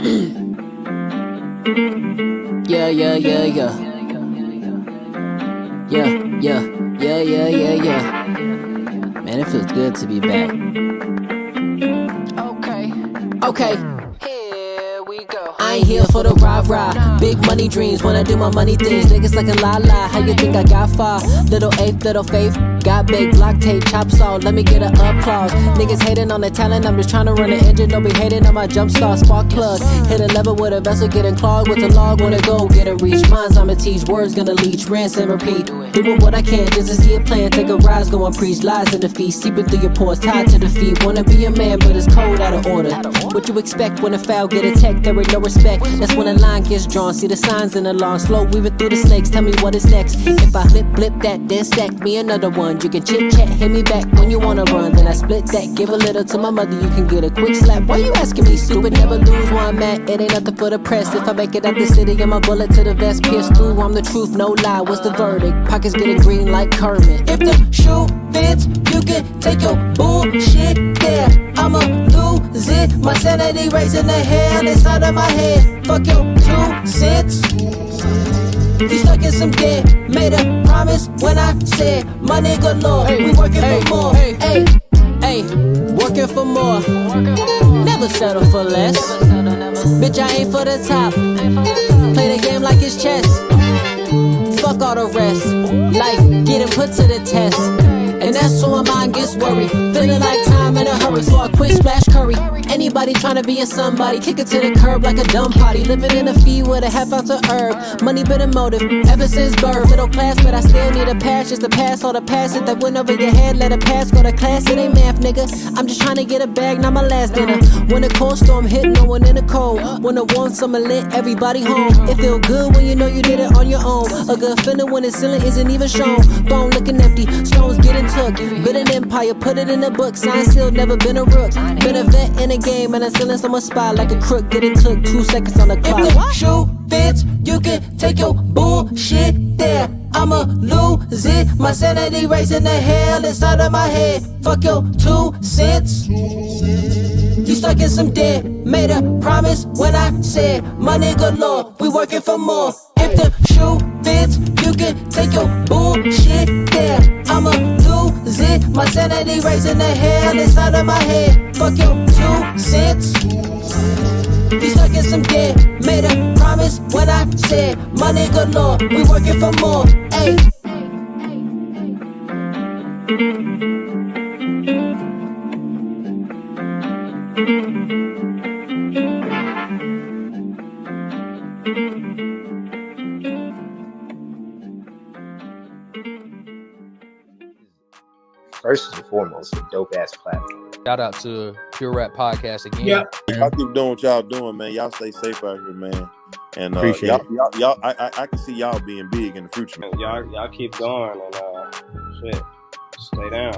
Yeah. Man, it feels good to be back. Okay. Here we go. I ain't here for the rah-rah. Big money dreams when I do my money things. Niggas like a la-la. How you think I got far? Little eighth, little faith. Got big block tape, chop saw. Let me get an applause. Niggas hating on the talent. I'm just trying to run the engine. Don't be hating on my jump start. Spark plug. Hit a level with a vessel. Getting clogged with the log. Wanna go get a reach. Mine's I'ma teach. Words gonna leech. Rinse and repeat. Doing what I can just to see a plan. Take a rise. Go and preach lies and defeat. Seeping through your pores. Tied to defeat. Wanna be a man but it's cold out of order. What you expect when a foul get attacked? There ain't no respect. That's when a line gets drawn. See the signs in the lawn. Slow weaving through the snakes. Tell me what is next. If I flip that, then stack me another one. You can chit chat, hit me back when you wanna run. Then I split that, give a little to my mother. You can get a quick slap. Why you asking me, stupid? Never lose where I'm at. It ain't nothing for the press. If I make it out the city, I'm a bullet to the vest. Pierce through, I'm the truth, no lie. What's the verdict? Pockets getting green like Kermit. If the shoe fits, you can take your bullshit there. I'ma lose it. My sanity raising the hell inside of my head. Fuck your 2 cents. You stuck in some debt. Made a promise when I said money galore. We working for more. Hey, working for more. Never settle for less. Bitch, I ain't for the top. Play the game like it's chess. Fuck all the rest. Life getting put to the test. And that's so my mind gets worried. Feeling like time in a hurry, so I quit splash curry. Anybody trying to be a somebody, kick it to the curb like a dumb potty. Living in a feed with a half ounce of herb. Money been a motive ever since birth. Middle class, but I still need a pass just to pass all the passes that went over your head. Let it pass, go to class, it ain't math, nigga. I'm just trying to get a bag, not my last dinner. When the cold storm hit, no one in the cold. When the warm summer lit, everybody home. It feel good when you know you did it on your own. A good feeling when the ceiling isn't even shown. Phone looking empty, stones getting took. Been an empire, put it in the book. Sign sealed, never been a rook. Been a vet in a game, and I'm still in someone's spot like a crook. Getting took 2 seconds on the clock. If the shoe fits, you can take your bullshit there. I'ma lose it. My sanity raising the hell inside of my head. Fuck your 2 cents. You stuck in some debt. Made a promise when I said money galore. We working for more. If the shoe fits, you can take your bullshit there. I'ma lose it. My sanity raising the hell inside of my head. Fuck your 2 cents. You stuck in some debt. Made a promise when I said money galore. We working for more. Ayy. First and foremost, a dope ass platform. Shout out to Pure Rap Podcast again. Yeah, y'all keep doing what y'all doing, man. Y'all stay safe out here, man. And y'all, I can see y'all being big in the future. Man. Y'all keep going and shit, stay down.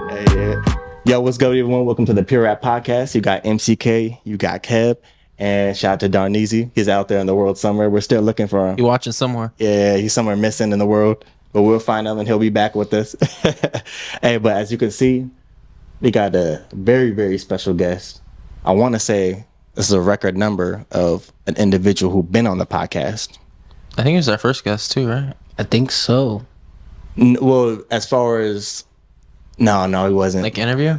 Hey, yo, what's good, everyone? Welcome to the Pure Rap Podcast. You got MCK, you got Kev. And shout out to Darneezy. He's out there in the world somewhere. We're still looking for him. You watching somewhere? Yeah, he's somewhere missing in the world. But we'll find him and he'll be back with us. Hey, but as you can see, we got a very, very special guest. I want to say this is a record number of an individual who's been on the podcast. I think he was our first guest too, right? I think so. Well, as far as... No, he wasn't. Like interview?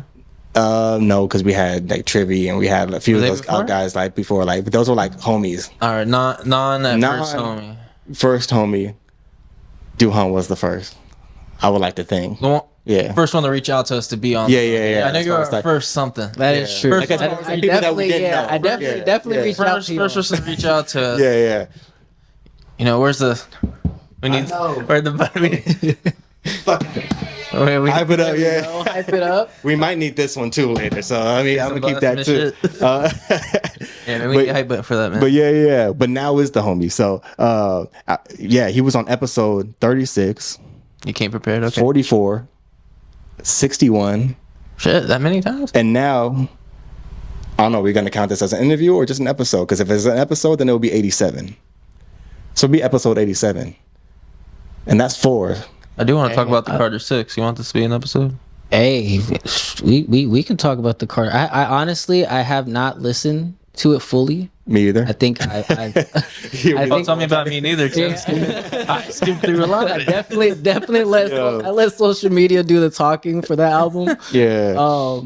No, because we had like Trivy and we had a few of those guys like before, like, but those were like homies. All right, first homie. First homie, Duhon was the first. I would like to think. Yeah. First one to reach out to us to be on. Yeah. I know you were our first something. That is true. First, I definitely reached out to you. First person to reach out to us. Yeah. You know, where's the... We need... Where the... Fuck. Hype it up, yeah. Hype it up. We might need this one too later, so I mean, I'm gonna keep that too. Yeah, man, we need hype it for that, man. But yeah. But now is the homie. So, yeah, he was on episode 36. You came prepared, okay. 44, 61. Shit, that many times? And now, I don't know, we're gonna count this as an interview or just an episode? Because if it's an episode, then it will be 87. So it'll be episode 87. And that's 4. I do want to talk about the Carter 6. You want this to be an episode? Hey, we can talk about the Carter. I honestly I have not listened to it fully. Me either. I think I Don't tell me about me neither. Tim. I skimmed through a lot. I definitely I let social media do the talking for that album. Yeah.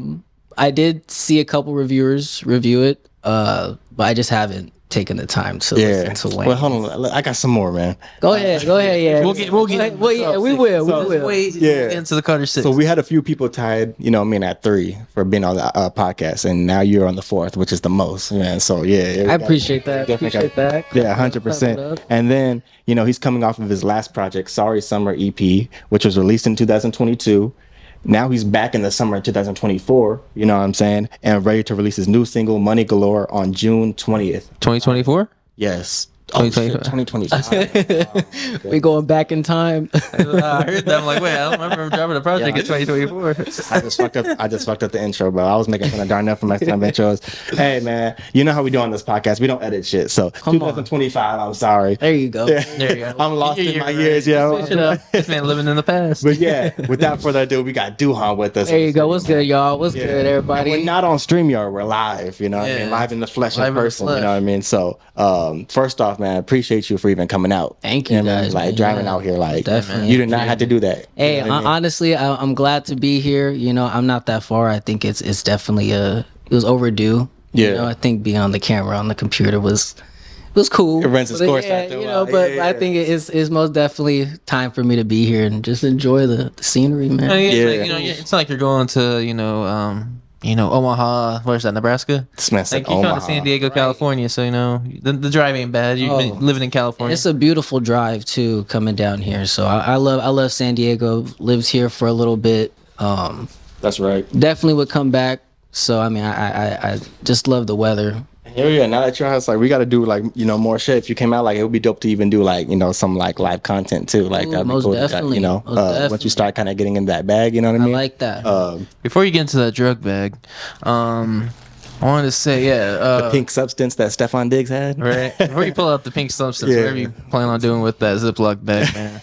I did see a couple reviewers review it, but I just haven't taken the time to listen to Wayne. Well, hold on. I got some more, man. Go ahead. Yeah, We'll get. Well, yeah, we will. Wait. Yeah. Into the Carter 6. So we had a few people tied, at 3 for being on the podcast, and now you're on the 4th, which is the most, man. So yeah, I appreciate that. Yeah, 100%. And then he's coming off of his last project, Sorry Summer EP, which was released in 2022. Now he's back in the summer of 2024, you know what I'm saying, and ready to release his new single, Money Galore, on June 20th. 2024? Yes. 2025. We going back in time. I heard that. I'm like, wait, I don't remember him dropping a project in 2024. I just fucked up the intro, bro. I was making fun of Darnell for my time intros. Hey, man, you know how we do on this podcast. We don't edit shit. So 2025, I'm sorry. There you go. Yeah. There you go. I'm lost in my years, This man living in the past. But yeah, without further ado, we got Duhon with us. There you go. What's good, y'all? What's good, everybody? And we're not on StreamYard. We're live, what I mean? Live in the flesh in person, you know what I mean? So first off, man, appreciate you for even coming out. Thank you, guys. Like driving out here, like definitely. You did not have to do that. Hey, honestly, I'm glad to be here. I'm not that far. I think it's definitely it was overdue. Yeah. I think being on the camera on the computer was cool. It runs its course after a while. But I think it's most definitely time for me to be here and just enjoy the scenery, man. It's not like you're going to Omaha. Where's that? Nebraska. This man said Like you're going Omaha. to San Diego, California. So the drive ain't bad. You've been living in California. It's a beautiful drive too, coming down here. So I love San Diego. Lived here for a little bit. That's right. Definitely would come back. So I mean, I just love the weather. Yeah. Now that you're out, it's like we got to do more shit. If you came out, like it would be dope to even do some like live content too. Like that'd be most cool. definitely. Once you start kind of getting in that bag, you know what I mean? I like that. Before you get into that drug bag, I wanted to say, the pink substance that Stefan Diggs had. Right. Before you pull out the pink substance, whatever you plan on doing with that Ziploc bag, man.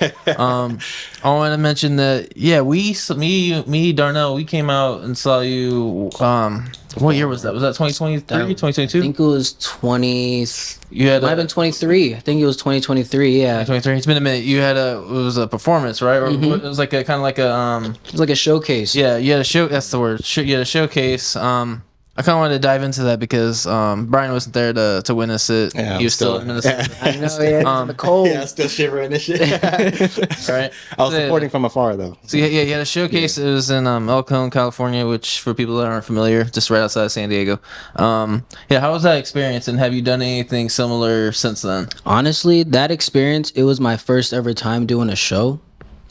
I want to mention that, me, Darnell, we came out and saw you. What year was that? Was that 2023, 2022? I think it was 20. You had might have been 23. I think it was 2023. Yeah. 2023. It's been a minute. It was a performance, right? Or it was like a kind of like a It was like a showcase. Yeah, you had a show. That's the word. You had a showcase. I kind of wanted to dive into that because Brian wasn't there to witness it. Yeah, he was still in Minnesota. I know. The cold. Yeah, still shivering and shit. Right. I was supporting from afar though. So you had a showcase. It was in El Cajon, California, which for people that aren't familiar, just right outside of San Diego. How was that experience, and have you done anything similar since then? Honestly, that experience, it was my first ever time doing a show.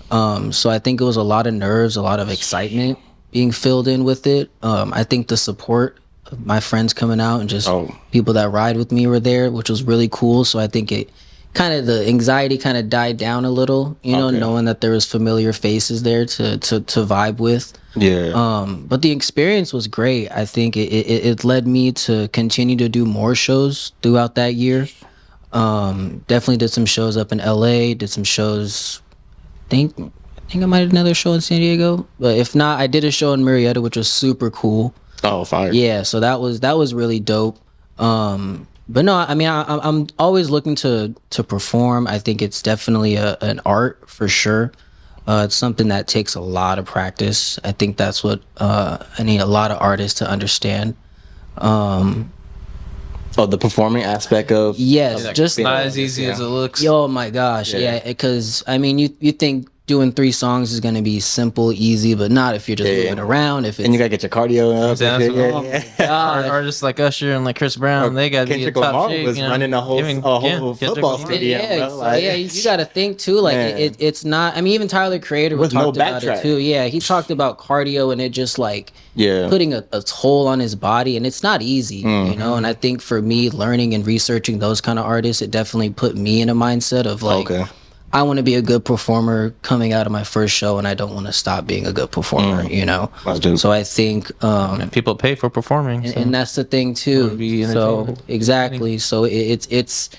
So I think it was a lot of nerves, a lot of excitement being filled in with it. I think the support of my friends coming out and just people that ride with me were there, which was really cool. So I think it the anxiety kind of died down a little, knowing that there was familiar faces there to vibe with. Yeah. But the experience was great. I think it led me to continue to do more shows throughout that year. Definitely did some shows up in LA, did some shows, I think I might have another show in San Diego, but if not, I did a show in Marietta, which was super cool. Oh, fire! Yeah, so that was really dope. But no, I mean, I'm always looking to perform. I think it's definitely an art for sure. It's something that takes a lot of practice. I think that's what I need a lot of artists to understand. The performing aspect of just not as easy as it looks. Oh my gosh, because I mean, you think doing 3 songs is gonna be simple, easy, but not if you're just moving around. If it's, and you gotta get your cardio up. Artists like Usher and like Chris Brown, they gotta be in top Lamar shape. was running a whole football stadium. You gotta think too. Like it's not. I mean, even Tyler the Creator talked about it too. Yeah, he talked about cardio and it just like putting a toll on his body, and it's not easy, And I think for me, learning and researching those kind of artists, it definitely put me in a mindset of like. I want to be a good performer coming out of my first show, and I don't want to stop being a good performer, So I think and people pay for performing, and that's the thing too. So exactly, so it's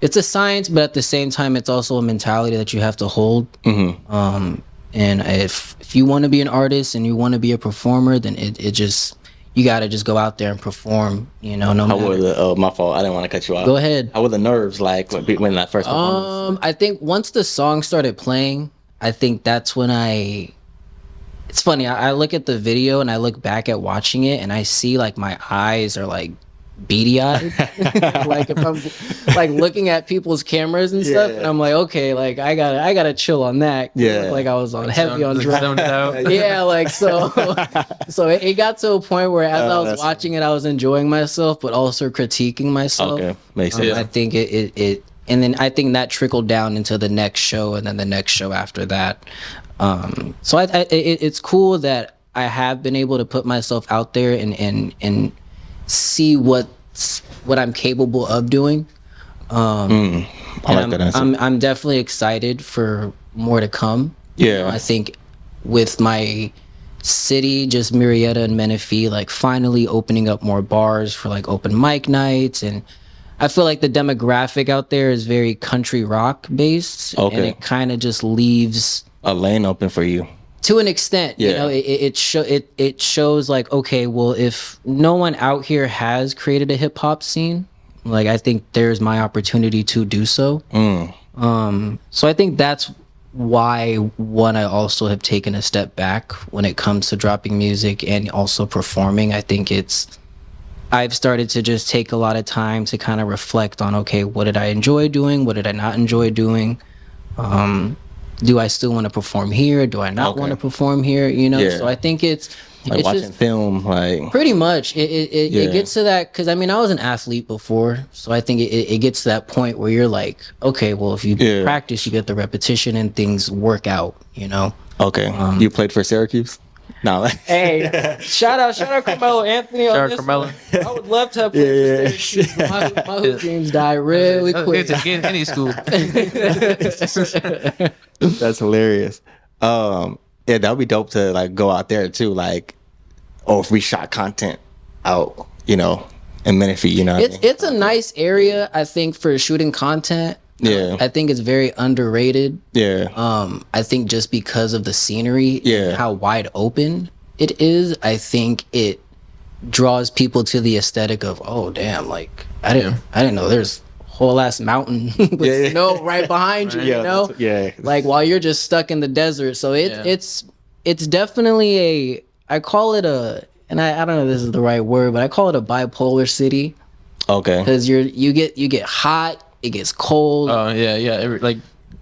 a science, but at the same time, it's also a mentality that you have to hold. And if you want to be an artist and you want to be a performer, then it just, you got to just go out there and perform, you know, no How matter. were the, my fault. I didn't want to cut you off. Go ahead. How were the nerves like when that first performance? I think once the song started playing, I think that's when it's funny. I look at the video and I look back at watching it and I see like my eyes are like beady eyed. Like if I'm like looking at people's cameras and stuff, and I'm like, okay, like I gotta chill on that. Yeah. Like I was on heavy on drugs. Zoned out. Yeah, like so it got to a point where as I was that's watching it, I was enjoying myself, but also critiquing myself. Okay, makes sense. I think it and then I think that trickled down into the next show and then the next show after that. So it's cool that I have been able to put myself out there and see what I'm capable of doing. I like that answer. I'm definitely excited for more to come. Yeah. You know, I think with my city, just Murrieta and Menifee, like finally opening up more bars for like open mic nights, and I feel like the demographic out there is very country rock based, and Okay. it kind of just leaves A lane open for you. to an extent. You Yeah. know, it shows like, okay, well, if no one out here has created a hip hop scene, like I think there's my opportunity to do so. So I think that's why I also have taken a step back when it comes to dropping music and also performing. I think I've started to just take a lot of time to kind of reflect on, okay, what did I enjoy doing? What did I not enjoy doing? Do I still want to perform here? Do I not Okay. want to perform here? You know, Yeah. so I think it's Like watching just film, like pretty much it Yeah. gets to that, because I mean I was an athlete before, so I think it gets to that point where you're like, okay, well, if you Yeah. practice, you get the repetition and things work out, you know. okay. You played for Syracuse? No. Hey, shout out Carmelo Anthony on Shout out this Carmelo. one. I would love to have played Yeah, for Syracuse, but my hoop dreams die really quick. Get to any school. That's hilarious. Yeah, that would be dope to like go out there too, like, or if we shot content out, you know, in Menifee, you know. What I mean? It's a nice area, I think, for shooting content. Yeah. I think it's very underrated. Yeah. I think just because of the scenery Yeah. and how wide open it is, I think it draws people to the aesthetic of, oh damn, like I didn't know there's a whole ass mountain with Yeah. snow right behind you, you know? Yeah. Like while you're just stuck in the desert. So it's definitely I call it and I don't know if this is the right word, but I call it a bipolar city, Okay. because you get hot, it gets cold. Oh yeah. Like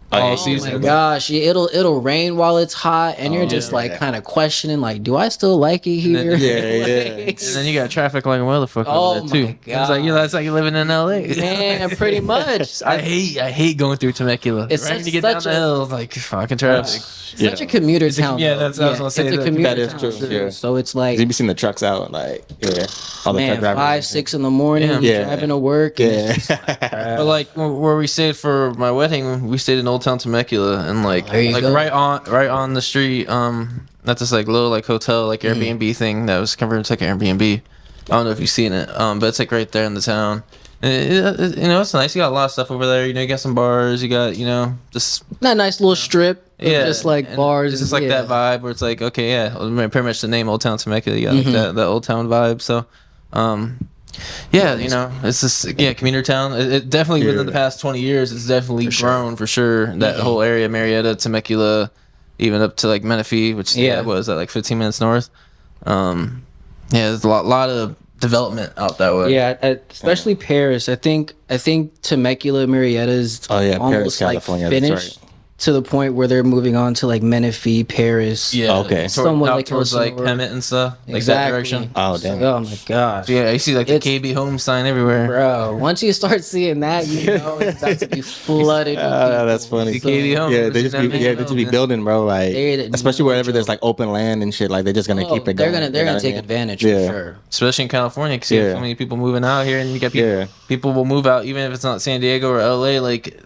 all Oh season. my gosh, yeah, it'll rain while it's hot, and you're just like kind of questioning, like, do I still like it here? Yeah. And then you got traffic like a motherfucker Oh over there too. my It's like it's like you're living in LA. Man, pretty much. I hate going through Temecula. It's right when such- you get down such the a- hill, like fucking traffic. Such a commuter town. yeah, though. that's what I was gonna say. It's a That- commuter that is town, true, dude. yeah. So it's like, You be seeing the trucks out, like, yeah. All the man, truck drivers. 5-6 in the morning, Yeah. driving to work. And it's Yeah. just But like where we stayed for my wedding, we stayed in Old Town Temecula, and like There you go. right on the street, at this like little like hotel like Airbnb thing that was converted to like an Airbnb. I don't know if you've seen it, but it's like right there in the town. And you know, it's nice. You got a lot of stuff over there. You know, you got some bars. You got, you know, just that nice little strip. Of yeah, just like and bars. It's just like yeah. that vibe where it's like, okay, yeah, pretty much the name Old Town Temecula. You got like that old town vibe. So, yeah, you know, it's just commuter town. It definitely within the past 20 years, it's definitely grown for sure. That whole area, Marietta, Temecula, even up to like Menifee, which what is that, like 15 minutes north. Yeah, there's a lot of development out that way. Yeah, especially Paris. I think Temecula, Murrieta is Paris, almost like California, that's finished to the point where they're moving on to like Menifee, Paris. Yeah, Okay. Somewhat out like towards like Elsinore. Hemet and stuff, like that Exactly. direction. Oh, It's damn. like, oh my gosh. Yeah, you see like the It's- KB home sign everywhere. Bro, once you start seeing that, you know it's about to be flooded. with That's people. funny. The KB home. Yeah, they just be building, bro. Like, They're- especially wherever there's like open land and shit. Like, they're just gonna Oh, keep it they're going. gonna you know what I take mean? advantage Yeah. for sure. Especially in California, because you have Yeah. so many people moving out here, and you got people. Yeah. People will move out even if it's not San Diego or LA. Like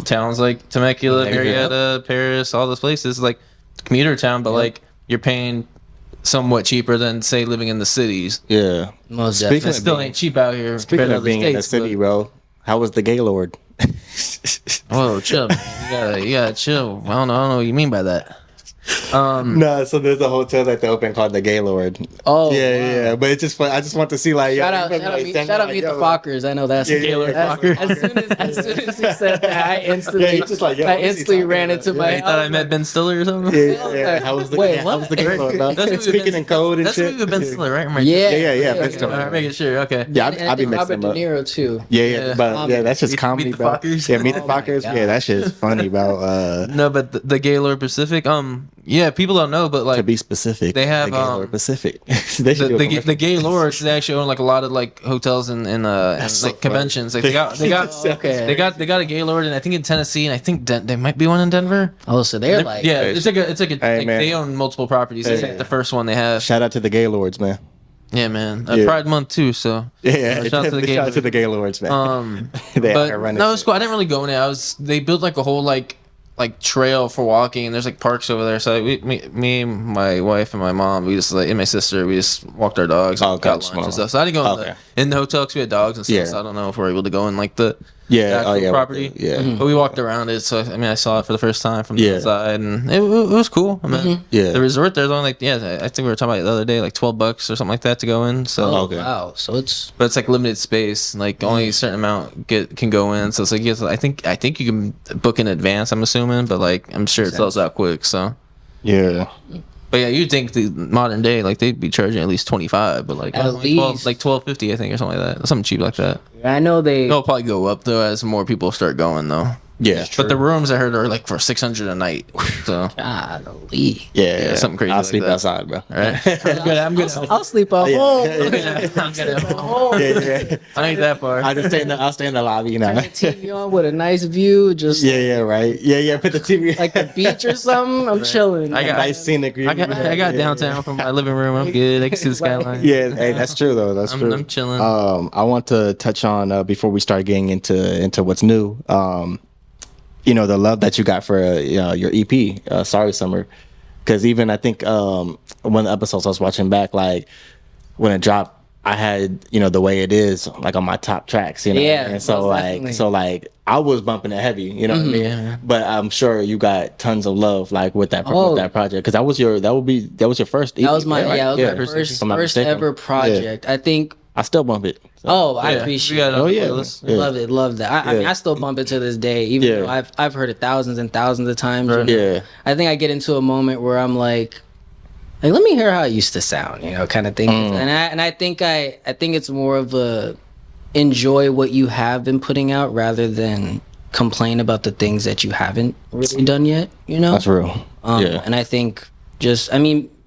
towns like Temecula, Yeah. Marietta, Paris, all those places, like commuter town, but like you're paying somewhat cheaper than say living in the cities. Yeah. Most Speaking It definitely. still ain't cheap out here. Speaking compared to of other being in the states, city, bro, how was the Galore? but- Whoa, chill. Man. You gotta chill. I don't know what you mean by that. No, so there's a hotel that they open called the Galore. Oh, Yeah. But it's just fun. I just want to see like Shout out, meet the Fockers. I know that's Gaylord Focker. As soon as you said that, I instantly ran into my. I thought I met Ben Stiller or something. Yeah. How was the Gaylord? That's Speaking in code and That's shit. with Ben Stiller, right? Yeah. Ben Stiller. Alright, making sure. Okay. Yeah, And I'll be I think mixing Robert them De up. Niro too. Yeah, but that's just Meet comedy, the bro. Fockers. Yeah, meet the Oh my Fockers. God. Yeah, that shit is funny, bro. No, but the Galore Pacific. Yeah, people don't know, but To like be specific, they have, the Gaylord Pacific. They should do a commercial. the Galore, they actually own like a lot of like hotels and so like conventions. Like they got Okay. they got a Gaylord, and I think in Tennessee, and I think there might be one in Denver. Oh, so they're like, Yeah, it's like Hey, like man. they own multiple properties. It's like the first one they have. Shout out to the Gaylords, man. Yeah, man. Yeah. Pride Month too, so Yeah, shout out to the shout out to the Gaylords, man. They out but here running no, it's shit. cool. I didn't really go in it. They built like a whole like trail for walking, and there's like parks over there. So me, my wife, and my mom, and my sister, we just walked our dogs, Oh, and got okay. lunch and stuff. So I didn't go Okay. in the hotel because we had dogs and stuff. Yeah. So I don't know if we're able to go in like the Yeah, actual property. Yeah, But we walked around it, so I mean, I saw it for the first time from the Yeah. outside, and it was cool. I mean, Yeah. the resort there's only like I think we were talking about it the other day, like $12 or something like that to go in. So, oh Okay. wow, so it's but it's like limited space, like only a certain amount can go in. So it's like I think you can book in advance. I'm assuming, but like I'm sure it sells out quick. So, yeah. but yeah, you'd think the modern day like they'd be charging at least 25, but like At only 12, least. like 12.50 I think or something like that, something cheap like that. I know they. It'll probably go up though as more people start going though. Yeah, But the rooms I heard are like for 600 a night. So Golly. yeah, something crazy I'll like sleep that. outside, bro. all right, I'm good. I'll sleep at home. I'm good. Yeah. I ain't that far. I'll stay in the lobby, you know. Turn the TV on with a nice view, just Yeah, right. Yeah. Put the TV like the beach or something. I'm chilling. I got- nice scenic view. I got downtown from my living room. I'm good. I can see the skyline. Yeah, hey, that's true though. That's true. I'm chilling. I want to touch on before we start getting into what's new. The love that you got for your EP, Sorry Summer, because even I think one of the episodes I was watching back, like when it dropped, I had the way it is like on my top tracks, Yeah, and so most definitely. like I was bumping it heavy, what I mean. Yeah. But I'm sure you got tons of love like with that Oh. with that project, because that was your first EP. That was my right? that was my if I'm not first mistaken. ever project. I think. I still bump it. So. Oh, I Yeah, appreciate. we got it on Oh, the yeah. playlist. Yeah. Love that. I mean, Yeah. I still bump it to this day, even Yeah. though I've heard it thousands and thousands of times. Right. Yeah. I think I get into a moment where I'm like let me hear how it used to sound, kind of thing. And I think it's more of a enjoy what you have been putting out rather than complain about the things that you haven't really done yet. That's real. Yeah. And I think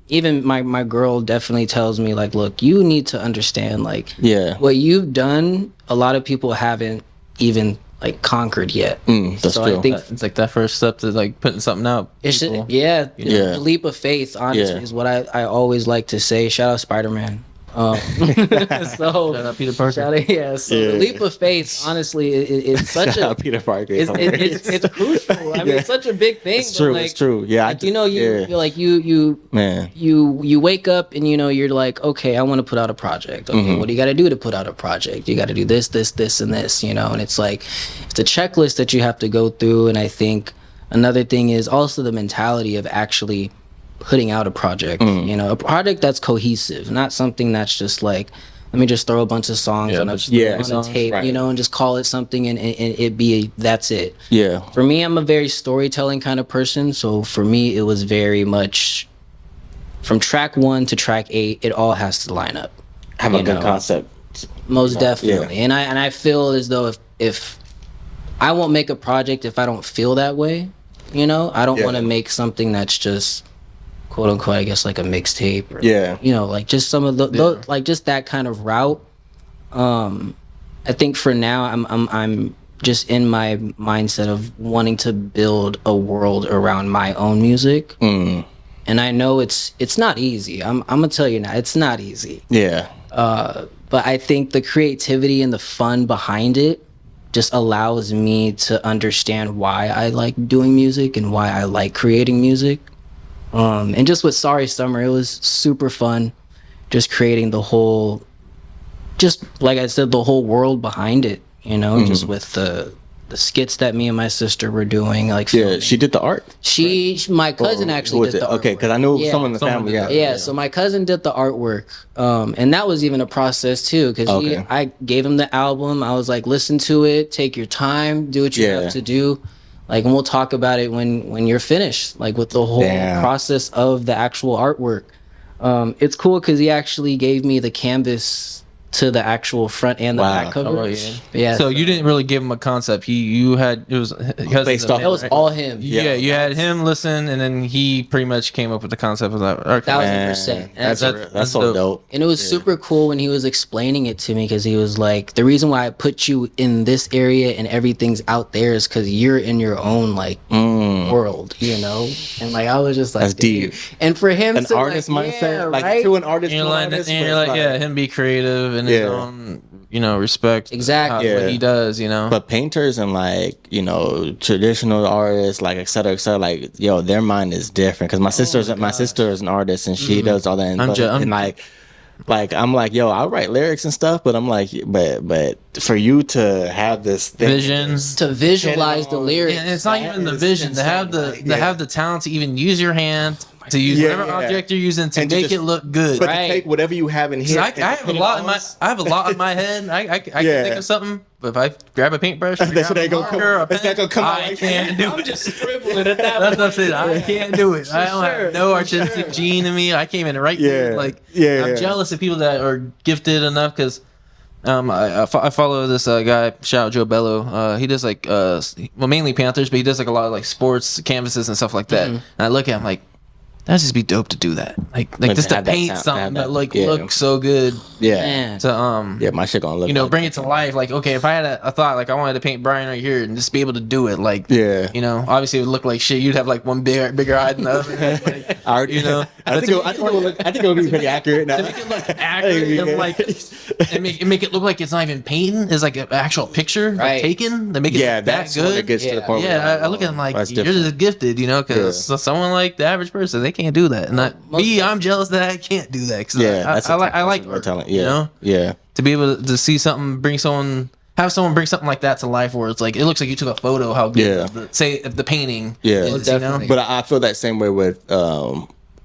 even my girl definitely tells me like, look, you need to understand like Yeah. what you've done, a lot of people haven't even like conquered yet. That's so true. I think It's like that first step to like putting something out. it's People- Yeah. the leap of faith, honestly, Yeah. is what I always like to say. Shout out Spider-Man. So Shout out Peter Parker. so the leap of faith, honestly, it's such Shout a out Peter Parker. it's crucial. I mean, it's such a big thing. It's but, true. like, It's true. Yeah. Like, you feel like you man. you wake up and you're like, okay, I want to put out a project. Okay, what do you got to do to put out a project? You got to do this, and this, and it's like it's a checklist that you have to go through. And I think another thing is also the mentality of actually putting out a project. A project that's cohesive, not something that's just like, let me just throw a bunch of songs on a tape, right. and just call it something and it be that's it. Yeah. For me, I'm a very storytelling kind of person. So for me, it was very much from track 1 to track 8, it all has to line up. Have a good concept. Most definitely. And I feel as though if I won't make a project if I don't feel that way, I don't want to make something that's just quote unquote, I guess like a mixtape or like just some of the like just that kind of route. I think for now I'm just in my mindset of wanting to build a world around my own music. And I know it's not easy. I'm gonna tell you now, it's not easy. Yeah. But I think the creativity and the fun behind it just allows me to understand why I like doing music and why I like creating music. And just with Sorry Summer, it was super fun just creating the whole, just like I said, the whole world behind it, just with the the skits that me and my sister were doing, like Yeah, filming. she did the art. My cousin Or actually was did the artwork. Okay, because I knew Yeah. someone in the Someone family. did Yeah. that. Yeah, so my cousin did the artwork, and that was even a process too. Because Okay. I gave him the album. I was like, listen to it, take your time, do what you Yeah. have to do, like, and we'll talk about it when you're finished, like with the whole Damn. process of the actual artwork. It's cool because he actually gave me the canvas to the actual front and the Wow. back cover. Oh, yeah. Yeah, So you didn't really give him a concept. You had it was Based off- That was all him. Yeah, you had him listen, and then he pretty much came up with the concept of that. Okay. 1000%. That's That's so dope. dope. And it was super cool when he was explaining it to me, because he was like, the reason why I put you in this area and everything's out there is because you're in your own like world, you know? And like, I was just like, That's dude. deep. And for him An to artist like, mindset, yeah, like right? to an artist. And to you're an like, artist, and you're was like, yeah, him be creative in his Yeah. own, respect. Exactly. What Yeah. he does, But painters and like traditional artists, like et cetera, like their mind is different. Because my sister is an artist and she does all that. And, I'm like, I'll write lyrics and stuff, but I'm like, but for you to have this thing, Vision. To visualize the lyrics. And it's not even the vision to have the talent to even use your hand to use whatever object you're using to And to make just- it look good. but Right. to take whatever you have in 'Cause here. I have a lot in my head. I can think of something, but if I grab a paintbrush, or That shit grab a ain't gonna come- marker, a it's not pen, gonna come out I like can't do it. just scribbling at that That's what I'm saying. I can't do it. I don't have no artistic gene in me. I can't even write. Yeah. Like, Yeah, I'm yeah. jealous of people that are gifted enough because. I follow this guy, shout out Joe Bello. He does like mainly Panthers, but he does like a lot of like sports canvases and stuff like that. And I look at him like, that'd just be dope to do that. Like just to have that paint talent, something have that that- like yeah. looks so good Yeah, to my shit gonna look. like bring it to life. Like, okay, if I had a thought, like I wanted to paint Brian right here and just be able to do it, like, Yeah. obviously it would look like shit. You'd have like one bigger eye than the other. Like, I already, I think it would be pretty accurate. Now. to make it look accurate and like and make it look like it's not even painting, it's like an actual picture like, Right. taken. They make it look that's that when it good. gets to the point. where Yeah, I look at them like that's you're different. just gifted, because someone like the average person, they can't do that. And I'm jealous that I can't do that. Cause that's I like art, art, talent. you know? Yeah. To be able to see something, have someone bring something like that to life, where it's like it looks like you took a photo. How good, the painting, Yeah. is, definitely. But I feel that same way with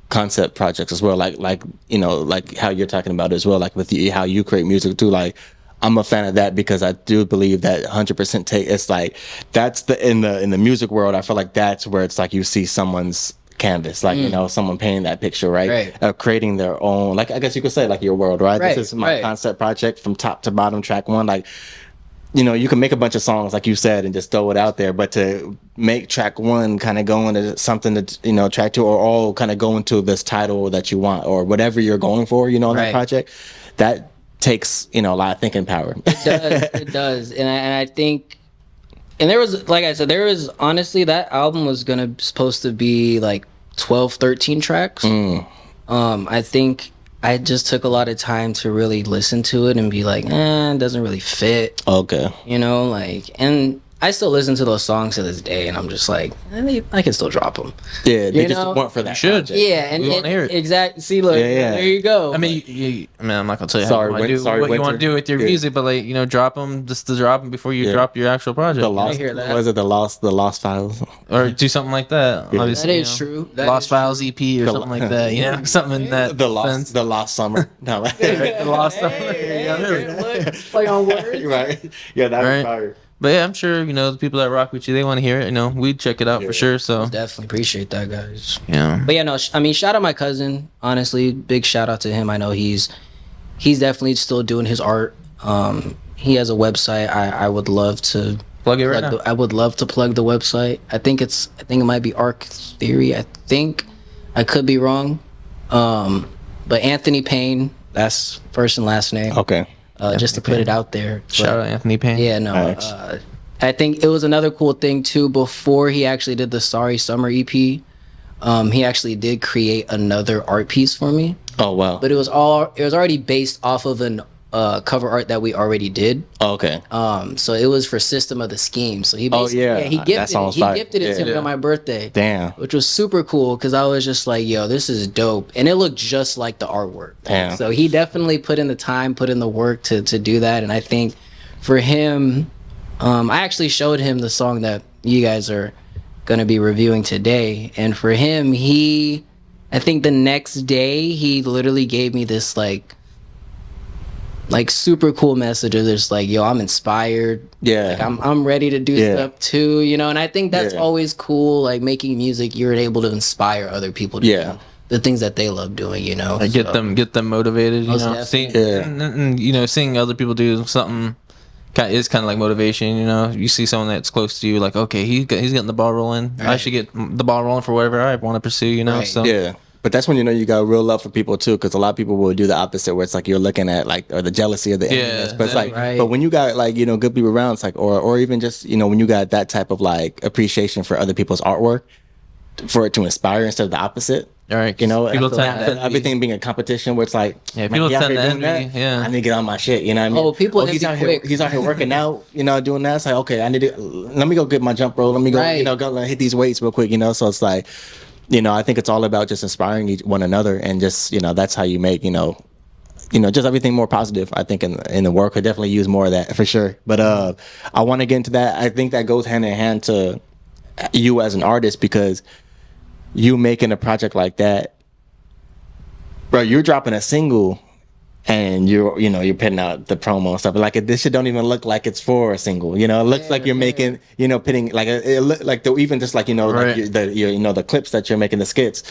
concept projects as well. Like how you're talking about as well. Like with how you create music too. Like I'm a fan of that because I do believe that 100% take. It's like that's in the music world. I feel like that's where it's like you see someone's canvas, like someone painting that picture, right? Creating their own, like I guess you could say like your world, right? This is my concept project from top to bottom, track one, like. You can make a bunch of songs, like you said, and just throw it out there. But to make track one kind of go into something that, track two, or all kind of go into this title that you want, or whatever you're going for, in that project, that takes, a lot of thinking power. It does. And I think, and there was, like I said, honestly, that album was supposed to be like 12, 13 tracks. I think I just took a lot of time to really listen to it and be like, it doesn't really fit. Okay. And I still listen to those songs to this day, and I'm just like, I can still drop them. Yeah, they just want for that. should. project. Yeah, and We wanna hear it. Exactly. See, look, there you go. I mean, I'm not gonna tell you Sorry, what you want to do with your music, but like, drop them just to drop them before you drop your actual project. The lost, hear that. was it the lost files? Or do something like that. Yeah. Obviously, That is true. That Lost is Files EP or something like that. Something in that sense. The lost summer. No, The Lost Summer. Play on words. right? Yeah, that Right. was fire. But yeah, I'm sure the people that rock with you, they want to hear it. We'd check it out for sure. So Definitely appreciate that, guys. yeah. But yeah, no, I mean, shout out my cousin. Honestly, big shout out to him. I know he's definitely still doing his art. He has a website. I would love to Plug it right now. I would love to plug the website. I think it might be Arc Theory. I think I could be wrong. But Anthony Payne, that's first and last name. Okay. Just to put it out there. Shout out Anthony Payne. Yeah, no. Thanks. I think it was another cool thing too. Before he actually did the Sorry Summer EP, he actually did create another art piece for me. Oh wow. But it was already based off of an cover art that we already did. Oh, okay. So it was for System of the Scheme. So he Oh, basically, yeah. he That gifted sounds it. fire. He gifted it to me Yeah. on my birthday. Damn. Which was super cool because I was just like, yo, this is dope. And it looked just like the artwork. Damn. So he definitely put in the time, put in the work to do that. And I think for him, I actually showed him the song that you guys are gonna be reviewing today, and for him, I think the next day he literally gave me this like super cool message of just like, yo, I'm inspired. Yeah. Like, I'm ready to do stuff too, you know. And I think that's always cool. Like making music, you're able to inspire other people to do the things that they love doing, you know. Like get them motivated, you know. And, you know, seeing other people do something is kind of like motivation, you know. You see someone that's close to you, like, okay, he's getting the ball rolling. Right. I should get the ball rolling for whatever I want to pursue, you know. Right. So yeah. But that's when you know you got real love for people too, because a lot of people will do the opposite, where it's like you're looking at like or the jealousy of the enemies. But it's like, but when you got like, you know, good people around, it's like, or even just, you know, when you got that type of like appreciation for other people's artwork, for it to inspire instead of the opposite. All right, you know, people everything being a competition where it's like, people tend to envy. I need to get on my shit. You know what I mean? Oh, people he's out here working out. You know, doing that. It's like, okay, let me go get my jump roll. Let me go, you know, go hit these weights real quick. You know, so it's like, you know, I think it's all about just inspiring one another, and just, you know, that's how you make, you know, just everything more positive. I think in the world could definitely use more of that for sure. But I want to get into that. I think that goes hand in hand to you as an artist, because you making a project like that, bro, you're dropping a single and you're putting out the promo and stuff. Like this shit don't even look like it's for a single. You know, it looks like you're making, you know, pitting like it look like even just like, you know, like the clips that you're making, the skits.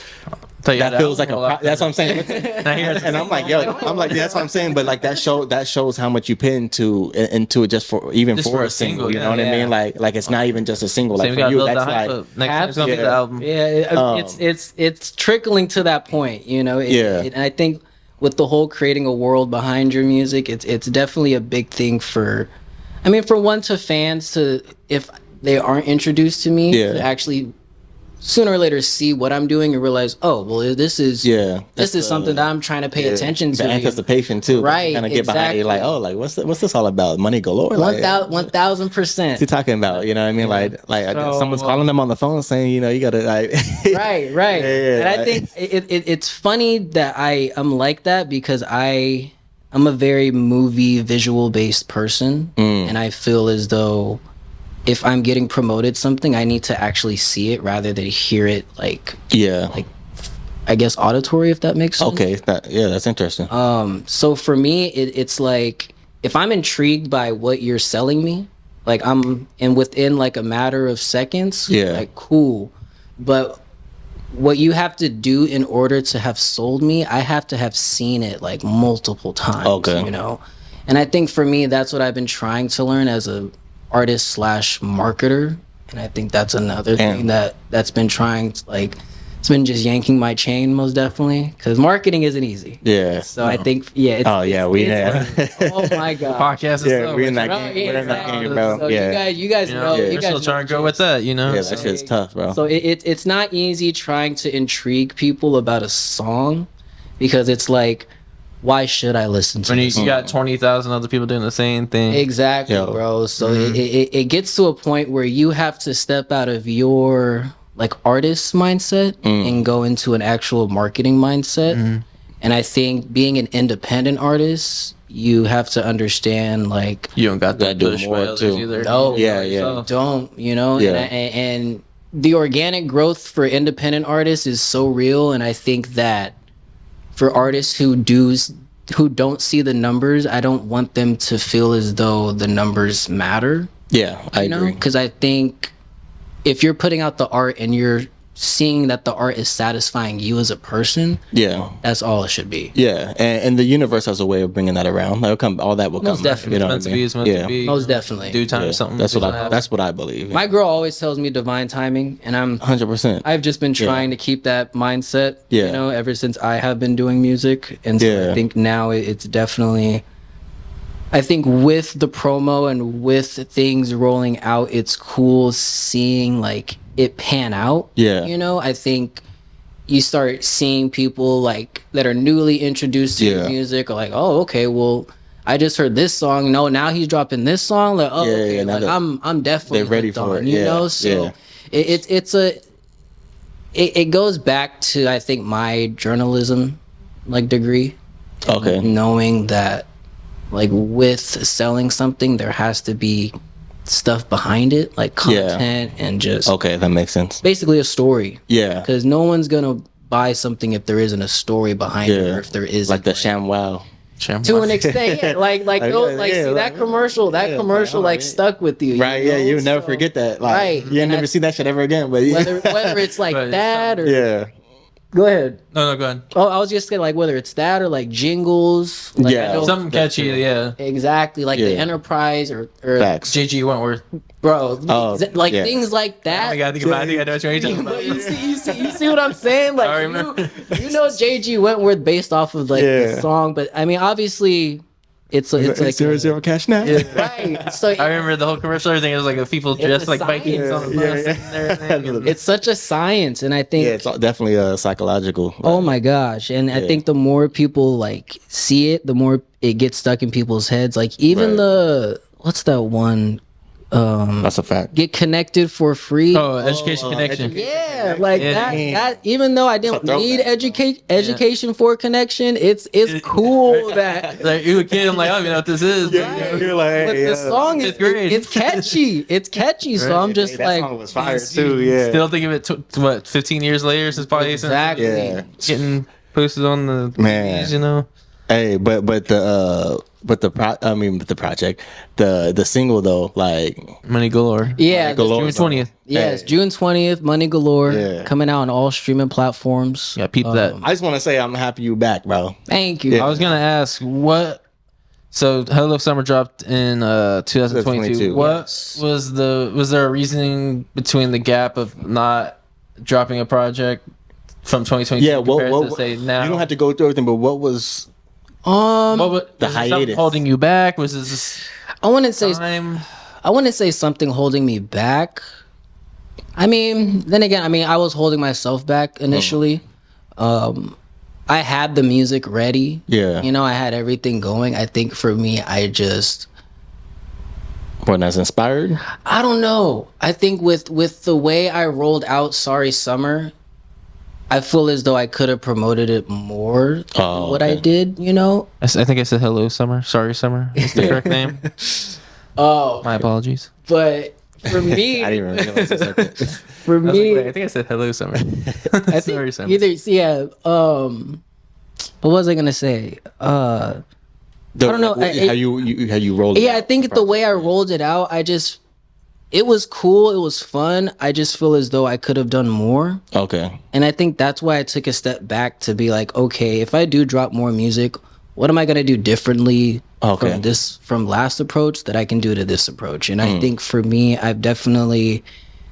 That feels like that's what I'm saying. And I'm like, that's what I'm saying. But like that shows how much you put into it just for a single. You know what I mean? Like it's not even just a single. Like for you, that's like next gonna be the album. It's trickling to that point. You know. And I think with the whole creating a world behind your music, it's definitely a big thing for one, to fans, to, if they aren't introduced to me, to actually sooner or later see what I'm doing and realize, oh, well, this is something that I'm trying to pay attention to. The anticipation too, right? Kind of get behind you, like, oh, like what's this all about? Money galore, 1,000%. What's he talking about? You know what I mean? Like so, someone's calling them on the phone saying, you know, you gotta like. right. And I think it's funny that I'm like that, because I'm a very movie visual based person, and I feel as though if I'm getting promoted something, I need to actually see it rather than hear it, like I guess auditory, if that makes sense. Okay, that's interesting. So for me, it's like, if I'm intrigued by what you're selling me, like within like a matter of seconds, like cool. But what you have to do in order to have sold me, I have to have seen it like multiple times. Okay. You know? And I think for me, that's what I've been trying to learn as a artist / marketer, and I think that's another thing that's been trying to, like, it's been just yanking my chain, most definitely, because marketing isn't easy. So I think we have. Oh my god, podcast is we're in that game. We're in that game, bro. So you guys know. You're still trying to go with that, you know. Yeah, that shit's tough, bro. So it's not easy trying to intrigue people about a song, because it's like, why should I listen to this? You got 20,000 other people doing the same thing. Exactly, bro. So it gets to a point where you have to step out of your like artist mindset and go into an actual marketing mindset. And I think being an independent artist, you have to understand, like, you don't got that push more too either. No, don't, you know. And the organic growth for independent artists is so real, and I think that for artists who don't see the numbers, I don't want them to feel as though the numbers matter. I agree. Because I think if you're putting out the art and you're seeing that the art is satisfying you as a person, that's all it should be. And the universe has a way of bringing that around. All that will most come. Definitely. You know meant to be. It's meant to be. Most definitely. Due time or something. That's what I believe. My girl always tells me divine timing, and I'm 100%. I've just been trying to keep that mindset, you know, ever since I have been doing music. And so I think now it's definitely, I think with the promo and with things rolling out, it's cool seeing like it pan out. You know, I think you start seeing people like that are newly introduced to your music, are like, oh, okay, well, I just heard this song. No, now he's dropping this song. Like, oh, okay, like I'm definitely ready for it. You know, so it goes back to, I think, my journalism like degree. Okay. Knowing that, like, with selling something, there has to be stuff behind it, like content and just Okay, that makes sense. basically a story. Yeah. Because no one's gonna buy something if there isn't a story behind it, or if there isn't like the ShamWow. to an extent, yeah, like yeah, see that commercial, like stuck with you, Right, you yeah, know? you'll never So- forget that. Like, Right, you'll and never I- see that shit ever again. But whether it's like But that or yeah, go ahead. No, go ahead. Oh, I was just saying like whether it's that or like jingles. Like, Yeah. I know- Something catchy, yeah. exactly like the Yeah. Enterprise or facts. JG Wentworth. bro, Oh, like yeah. things like that. I think I know what you're talking about. you see what I'm saying? Like I remember. you know JG Wentworth based off of like Yeah. the song, but I mean obviously it's like zero cash now. right. So I remember the whole commercial. Everything it was like people dressed a like Vikings science. on the bus sitting there. and everything. it's such a science, and I think Yeah, it's definitely psychological. oh my gosh, and I think the more people like see it, the more it gets stuck in people's heads. Like even Right. the what's that one? That's a fact. Get connected for free. Oh, Education Connection. Yeah, like Yeah. that. Even though I didn't need education for connection, it's cool that. Like you a kid, I'm like, I don't even know what this is. but, You're like, But the song is Fifth grade. it's catchy. It's catchy. So I'm just that like song was fire too. Yeah, Still think of it. What 15 years later since probably exactly. yeah. getting posted on the Man. TVs, you know. Hey, but the project, the single though, like Money Galore. Yeah, Galore June 20th. yes, Hey. June 20th, Money Galore, Yeah. coming out on all streaming platforms. Yeah, peep that. I just want to say I'm happy you back, bro. Thank you. Yeah. I was gonna ask what. So Hello Summer dropped in 2022. 2022. What Yes. was there a reasoning between the gap of not dropping a project from 2022 Yeah, compared what to say now? you don't have to go through everything, but what was What was The was there something hiatus. holding you back? Was this just I wouldn't say time? something holding me back. I mean, then again, I was holding myself back initially. I had the music ready. Yeah. You know, I had everything going. I think for me, I just when that's inspired? I don't know. I think with the way I rolled out Sorry Summer, I feel as though I could have promoted it more than what I okay. did, you know? I think I said Hello Summer. Sorry Summer. Is the correct name? Oh, My apologies. but for me, I didn't even realize you said that. for I was like, me, wait, I think I said Hello Summer. I Sorry think Summer. what was I gonna say? I don't know, How you rolled it Yeah, I out. think the way I rolled it out, it was cool, it was fun. I just feel as though I could have done more. Okay. And I think that's why I took a step back to be like, okay, if I do drop more music, what am I gonna do differently Okay. from last approach that I can do to this approach? And I think for me, I've definitely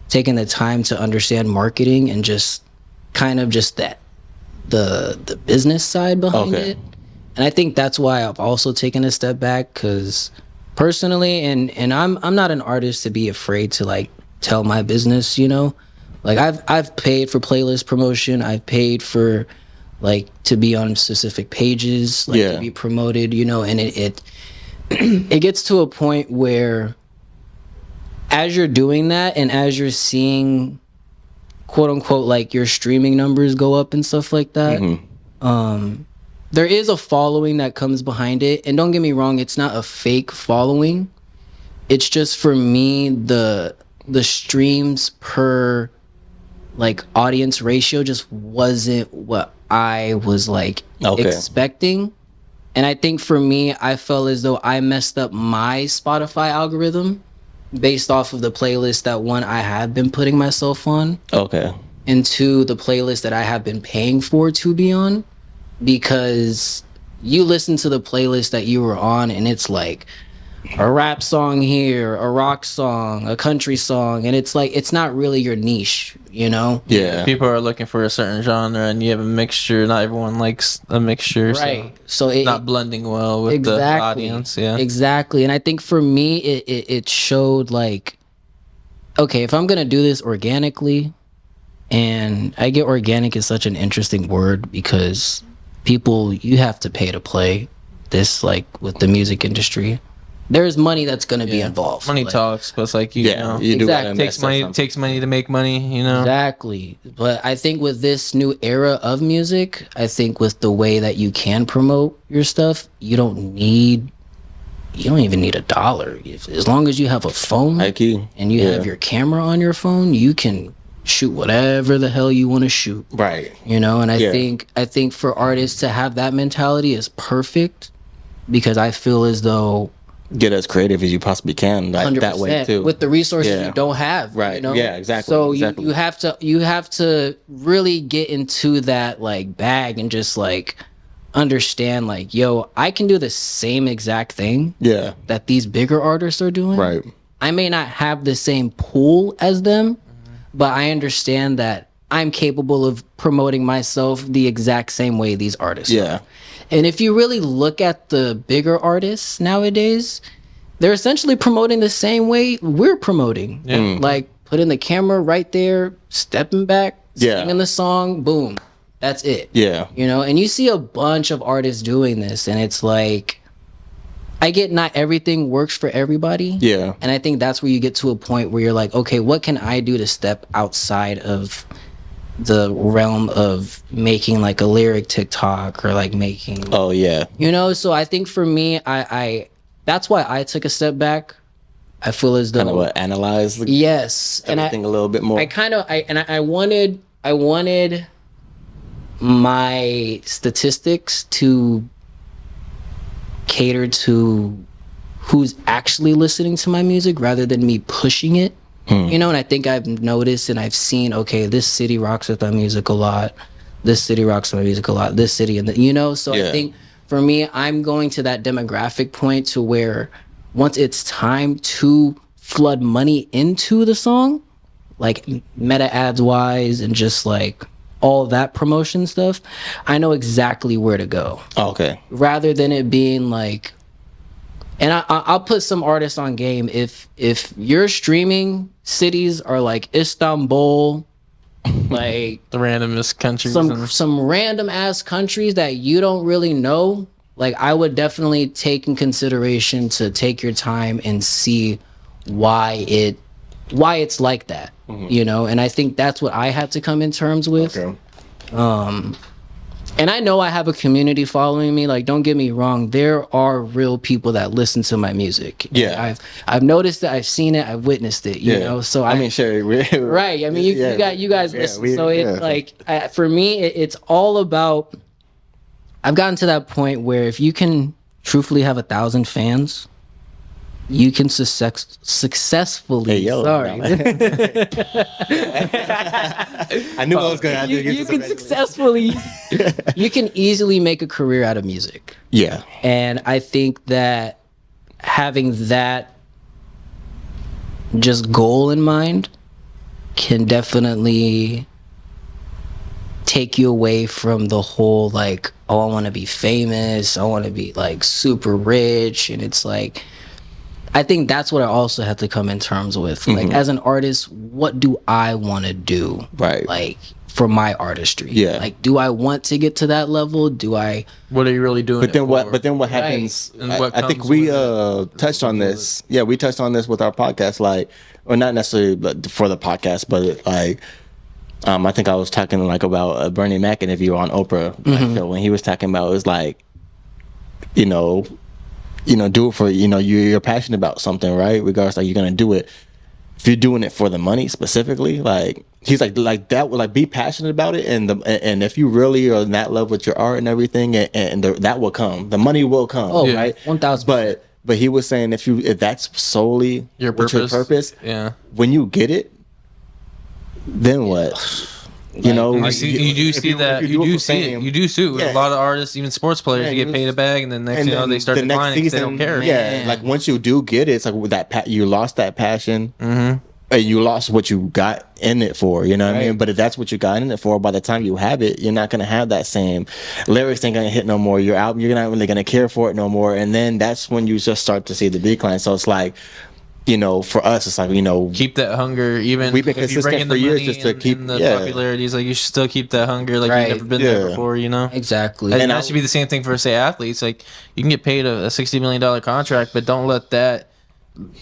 taken the time to understand marketing and just kind of just the business side behind Okay. it. And I think that's why I've also taken a step back, because personally, and I'm not an artist to be afraid to like tell my business, you know. Like I've paid for playlist promotion, I've paid for like to be on specific pages, like Yeah. to be promoted, you know, and it it gets to a point where as you're doing that and as you're seeing quote unquote like your streaming numbers go up and stuff like that, there is a following that comes behind it. And don't get me wrong, it's not a fake following. It's just for me the streams per like audience ratio just wasn't what I was like Okay. expecting. And I think for me, I felt as though I messed up my Spotify algorithm based off of the playlist that one I have been putting myself on, Okay. and two, the playlist that I have been paying for to be on. Because you listen to the playlist that you were on and it's like a rap song here, a rock song, a country song, and it's like it's not really your niche, you know? Yeah. People are looking for a certain genre, and you have a mixture. Not everyone likes a mixture, Right. so So it not blending well with the audience. Yeah, Exactly. And I think for me it showed like, okay, if I'm gonna do this organically, and I get organic is such an interesting word because people, you have to pay to play this, like with the music industry. There's money that's gonna be involved. money like, talks, but it's like you Yeah. know, You do gotta Exactly. invest in something. takes money to make money. You know, Exactly. But I think with this new era of music, I think with the way that you can promote your stuff, you don't need you don't even need $1. As long as you have a phone and you have your camera on your phone, you can shoot whatever the hell you want to shoot. Right. You know, and I think for artists to have that mentality is perfect, because I feel as though get as creative as you possibly can, like that way too, with the resources you don't have. Right. You know? Yeah, exactly. So you have to really get into that like bag and just like understand like, yo, I can do the same exact thing that these bigger artists are doing. Right. I may not have the same pool as them, but I understand that I'm capable of promoting myself the exact same way these artists are. And if you really look at the bigger artists nowadays, they're essentially promoting the same way we're promoting. Like putting the camera right there, stepping back, singing the song, boom. That's it. You know, and you see a bunch of artists doing this, and it's like, I get not everything works for everybody. And I think that's where you get to a point where you're like, okay, what can I do to step outside of the realm of making like a lyric TikTok or like making you know? So I think for me, I that's why I took a step back. I feel as though kind of analyze everything a little bit more. I wanted my statistics to cater to who's actually listening to my music rather than me pushing it. You know, and I think I've noticed and I've seen, okay, this city rocks with my music a lot. This city rocks with my music a lot. This city, and you know, so I think for me, I'm going to that demographic point to where once it's time to flood money into the song, like meta ads wise and just like all that promotion stuff, I know exactly where to go. Rather than it being like, and I'll put some artists on game. If your streaming cities are like Istanbul, like the randomest countries, some random ass countries that you don't really know, like I would definitely take in consideration to take your time and see why it's like that. You know, and I think that's what I had to come in terms with. And I know I have a community following me. Like, don't get me wrong. There are real people that listen to my music. I've noticed it. I've seen it. I've witnessed it. You know. So I mean, sure. Right. I mean, you guys listen. So it's like for me, it's all about. I've gotten to that point where if you can truthfully have 1,000 fans, you can successfully. Sorry. I knew I was gonna have to you can successfully. You can easily make a career out of music. And I think that having that just goal in mind can definitely take you away from the whole like, oh, I want to be famous, I want to be like super rich, and it's like, I think that's what I also have to come in terms with. Like, as an artist, what do I want to do? Like, for my artistry. Like, do I want to get to that level? What are you really doing? But then what happens? I think we touched on this. Yeah, we touched on this with our podcast. Like, or not necessarily for the podcast, but like, I think I was talking like about a Bernie Mac interview on Oprah. So when he was talking about, it was like, you know, do it for, you're passionate about something, right? Regardless, like, you're gonna do it. If you're doing it for the money specifically, like, he's like that, like, be passionate about it, and if you really are in that love with your art and everything, and that will come, the money will come, right? 1,000%. But he was saying if that's solely your purpose, when you get it, then what? You know, you do see a lot of artists, even sports players, you get paid a bag, and then next they start declining because they don't care. Like, once you do get it, it's like with that you lost that passion, and you lost what you got in it for. You know what I mean? But if that's what you got in it for, by the time you have it, you're not gonna have that same lyrics ain't gonna hit no more. Your album, you're not really gonna care for it no more, and then that's when you just start to see the decline. So it's like, for us, it's like, keep that hunger. Even we've been consistent for years just to keep the popularity. Like, you should still keep that hunger. Like, you've never been there before. Exactly. And that should be the same thing for, say, athletes. Like, you can get paid a $60 million contract, but don't let that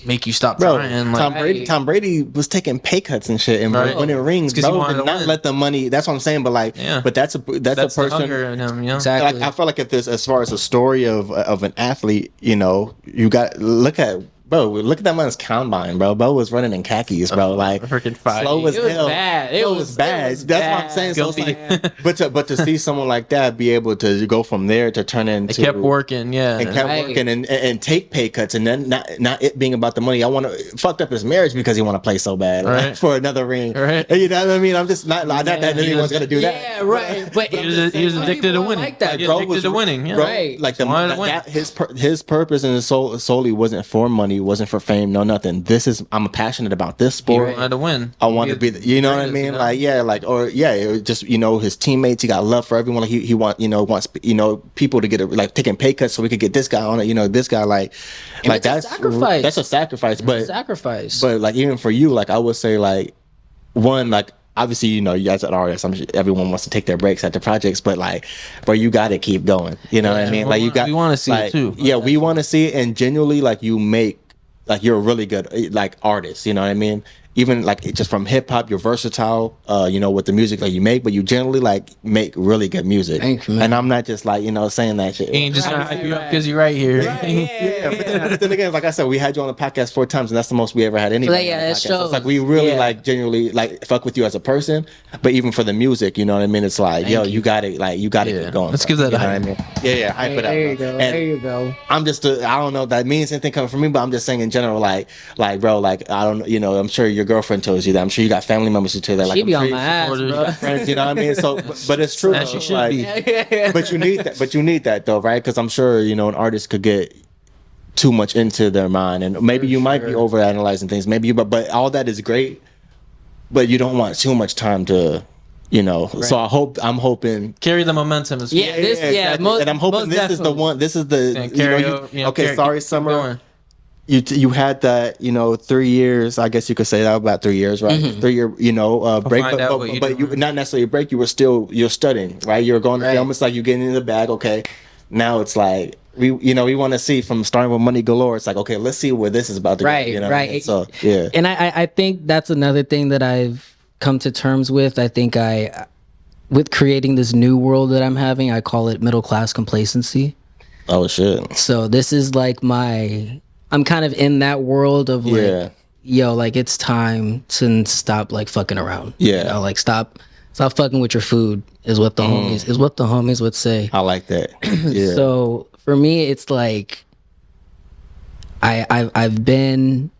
make you stop Bro, trying. Like, Tom Brady was taking pay cuts and shit and winning rings, 'Cause he bro. wanted Did to not win. let the money. That's what I'm saying. But like, but that's a the person. hunger in him, you know? Exactly. Like, I feel like if there's, as far as a story of an athlete, you know, you got look at that man's combine, bro. Bo was running in khakis, bro. Like freaking fight. slow as It was hell. bad. It was bad. That's what I'm saying. So it's like, but to see someone like that be able to go from there to turn into, It kept working, yeah. and kept working and take pay cuts, and then not it being about the money. I want to fucked up his marriage because he want to play so bad, like, for another ring. Right. You know what I mean? I'm just not that anyone's gonna do that. Yeah, right. But He was addicted to winning. Like that. He was addicted to winning, yeah. Bro, Right. like Wanted to win. his purpose and his soul solely wasn't for money, wasn't for fame, no nothing. I'm passionate about this He sport. wanted to win. I want to be, you know what I mean? Like, yeah, like, or yeah, it was just, you know, his teammates. He got love for everyone. Like he wants people to get like taking pay cuts so we could get this guy on it. You know, this guy like that's a sacrifice. That's a sacrifice, but sacrifice. But like even for you, like I would say, like one, like obviously, you know, as an artist, everyone wants to take their breaks at the projects, but like, bro, you got to keep going. You know what I mean? Like we want to see like, it too. Yeah, we want to see it, and genuinely, like you're a really good like artist. You know what I mean? Even like just from hip hop, you're versatile. You know, with the music that you make, but you generally like make really good music. Thank you, man. And I'm not just like, you know, saying that shit. He ain't just gonna hype you up because you're right here. Yeah, but then again, like I said, we had you on the podcast 4 times, and that's the most we ever had anybody. Like, yeah, on the it podcast. So shows. it's like we really like genuinely like fuck with you as a person, but even for the music, you know what I mean? It's like, you got it, like you got to Yeah. keep going. Let's bro. give that You a know hype. what I mean? Yeah, hype it up. There you bro. go. And There you go. I'm just, I don't know if that means anything coming from me, but I'm just saying in general, like, bro, like, I don't, you know, I'm sure your girlfriend tells you that. I'm sure you got family members who tell you that. Like, She be I'm on sure my you- ass, supporters, bro. friends, you know what I mean? So, but it's true. As though, she should like, be. but you need that. But you need that though, right? Because I'm sure, you know, an artist could get too much into their mind, and maybe you might be over analyzing things. Maybe you, but all that is great, but you don't want too much time to, you know. So I'm hoping. Carry the momentum. As Yeah, Exactly. And I'm hoping this is the one. This is the. Sorry, Summer. You had that, you know, 3 years. I guess you could say that about 3 years, right? 3 year, you know, break. find out what But you're you not necessarily a break. You're studying, right? You're going to film. It's like you're getting in the bag. Okay, now it's like we want to see from starting with Money Galore. It's like, okay, let's see where this is about to go. You know what I mean? So yeah, And I think that's another thing that I've come to terms with. I think with creating this new world that I'm having, I call it middle class complacency. oh shit, So this is like I'm kind of in that world of like, Yeah. yo, like it's time to stop like fucking around. Yeah. You know, like stop fucking with your food is what the homies would say. I like that. Yeah. So for me, it's like I've been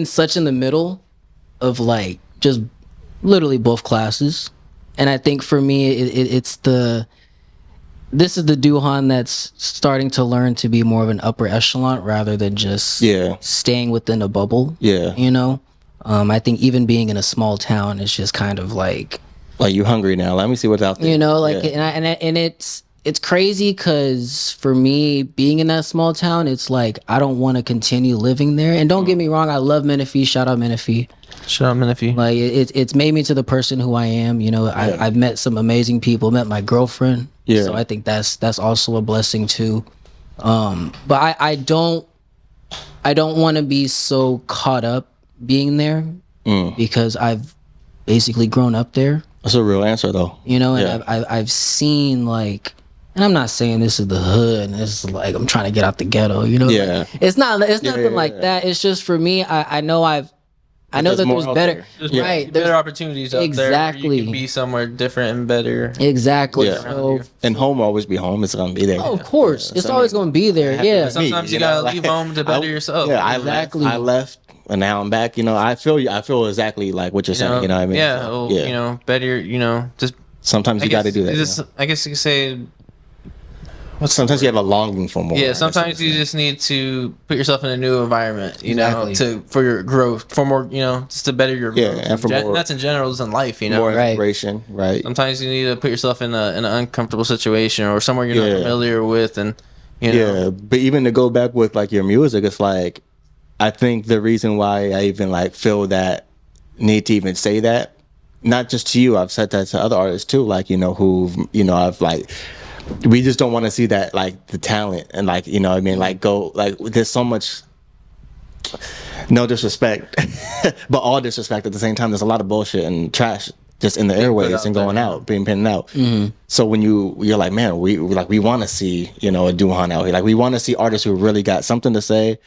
such in the middle of like just literally both classes, and I think for me this is the Duhon that's starting to learn to be more of an upper echelon rather than just staying within a bubble. Yeah. You know, I think even being in a small town is just kind of like you hungry now? Let me see what's out there. you know, like, and it's crazy because for me, being in that small town, it's like I don't want to continue living there. And don't get me wrong, I love Menifee. Shout out Menifee. Shout out Menifee. Like it's made me to the person who I am. You know, I've met some amazing people. Met my girlfriend. Yeah. So I think that's also a blessing too. But I don't want to be so caught up being there because I've basically grown up there. That's a real answer though. You know, and I've seen like, and I'm not saying this is the hood and this is like I'm trying to get out the ghetto, you know. Yeah. Like, it's nothing like that. It's just for me, I know that there's better There's better opportunities out there. Exactly. Where you can be somewhere different and better. Exactly. Yeah. So, And home will always be home. It's gonna be there. of course, it's always going to be there. Yeah. Sometimes you gotta leave home to better yourself. Yeah, Exactly. I left and now I'm back. You know, I feel exactly like what you're saying. You know what I mean? Yeah. So, Well, you know, better. You know, just sometimes you got to do that. Just, I guess you could say. Sometimes you have a longing for more. Yeah, sometimes you just need to put yourself in a new environment, you know, for your growth, for more, you know, just to better your growth. and for more, that's in general, just in life, you know. More inspiration, right? Sometimes you need to put yourself in an uncomfortable situation or somewhere you're not familiar with, and you know. Yeah, but even to go back with like your music, it's like I think the reason why I even like feel that need to even say that, not just to you, I've said that to other artists too, like I've like. We just don't want to see that, like the talent and like, you know what I mean, like go like there's so much no disrespect, but all disrespect at the same time. There's a lot of bullshit and trash just in the airways and going out, being pinned out. So when you're like, man, we want to see, a Duhon out here. Like, we want to see artists who really got something to say,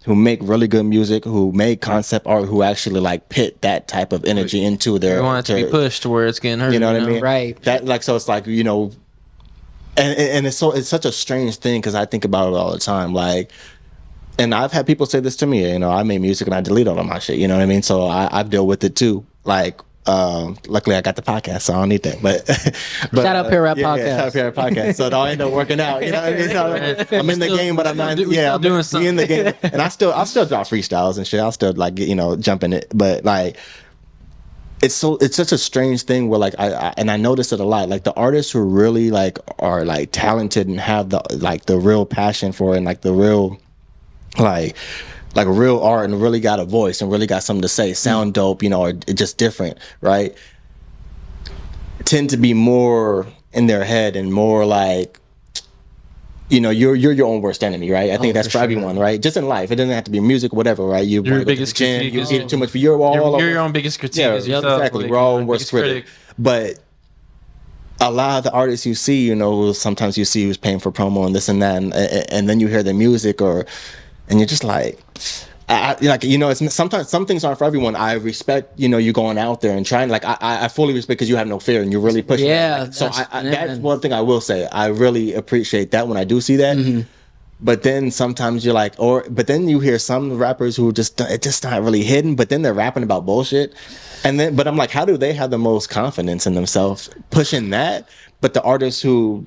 who make really good music, who make concept art, who actually like pit that type of energy into their. We want it to be pushed to where it's getting heard. You know what I mean? Right. That like, so it's like, and it's such a strange thing because I think about it all the time. Like, and I've had people say this to me. I made music and I delete all of my shit. You know what I mean? So I've dealt with it too. Like. Luckily I got the podcast, so I don't need that. But Shout out Pair Rap Podcast. Shout out Pair Rap Podcast. So it all end up working out. You know what I mean? So, I'm in the game, but I'm not. I'm doing something in the game, and I still drop freestyles and shit. I'll still like jump in it, but like. It's such a strange thing where like I notice it a lot. Like the artists who really like are like talented and have the real passion for it and like the real like real art and really got a voice and really got something to say, sound dope, or just different, right? Tend to be more in their head and more like, you're your own worst enemy, right? I think that's for everyone, right? Just in life, it doesn't have to be music, whatever, right? Your biggest critique. You eat too much, but you're your own biggest critique. Yeah, is yourself, exactly. like, We're all worst critic. But a lot of the artists you see, sometimes you see who's paying for promo and this and that, and then you hear the music and you're just like, it's sometimes some things aren't for everyone. I respect, you going out there and trying. Like I fully respect because you have no fear and you're really pushing. Yeah. Like, so that's one thing I will say. I really appreciate that when I do see that. But then sometimes you're like, but then you hear some rappers who it's just not really hidden. But then they're rapping about bullshit, but I'm like, how do they have the most confidence in themselves pushing that? But the artists who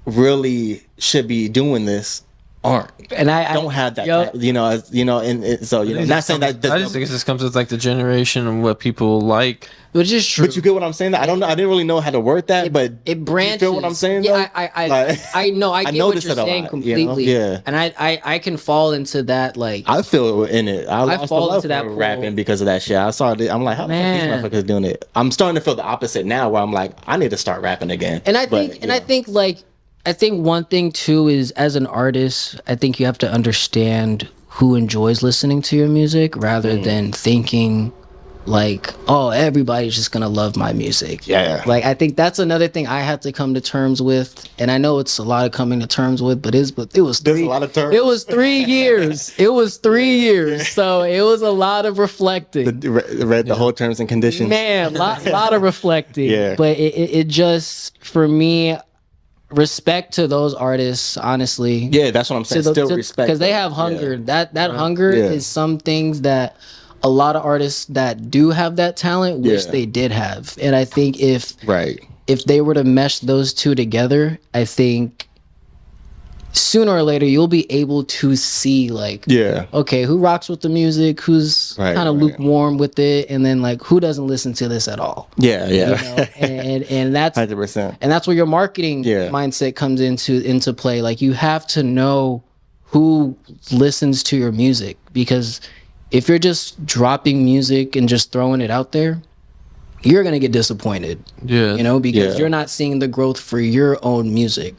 really should be doing this aren't, and I don't have that, and so not saying that. I just think it just comes with like the generation and what people like, which is true. But you get what I'm saying? I don't know. I didn't really know how to word that, but it branches. You feel what I'm saying? Yeah, though? I know. I get what you're saying completely. Yeah, and I can fall into that. Like I feel in it. I fall into that rapping because of that shit. I saw it. I'm like, how the fuck these motherfuckers doing it? I'm starting to feel the opposite now, where I'm like, I need to start rapping again. And I think one thing too is, as an artist, I think you have to understand who enjoys listening to your music rather than thinking like, oh, everybody's just gonna love my music. Yeah. Like, I think that's another thing I had to come to terms with, and I know it's a lot of coming to terms with, but it was There's a lot of terms. It was 3 years. It was 3 years. So it was a lot of reflecting. Read the whole terms and conditions. Man, lot of reflecting. Yeah. But it just, for me, respect to those artists, honestly. Yeah, that's what I'm saying. Still respect, because they have hunger. That hunger is some things that a lot of artists that do have that talent wish they did have. And I think if they were to mesh those two together, I think sooner or later you'll be able to see like, okay, who rocks with the music, who's kind of lukewarm with it, and then like who doesn't listen to this at all. And that's 100%. and that's where your marketing mindset comes into play. Like, you have to know who listens to your music, because if you're just dropping music and just throwing it out there, you're gonna get disappointed. Because you're not seeing the growth for your own music.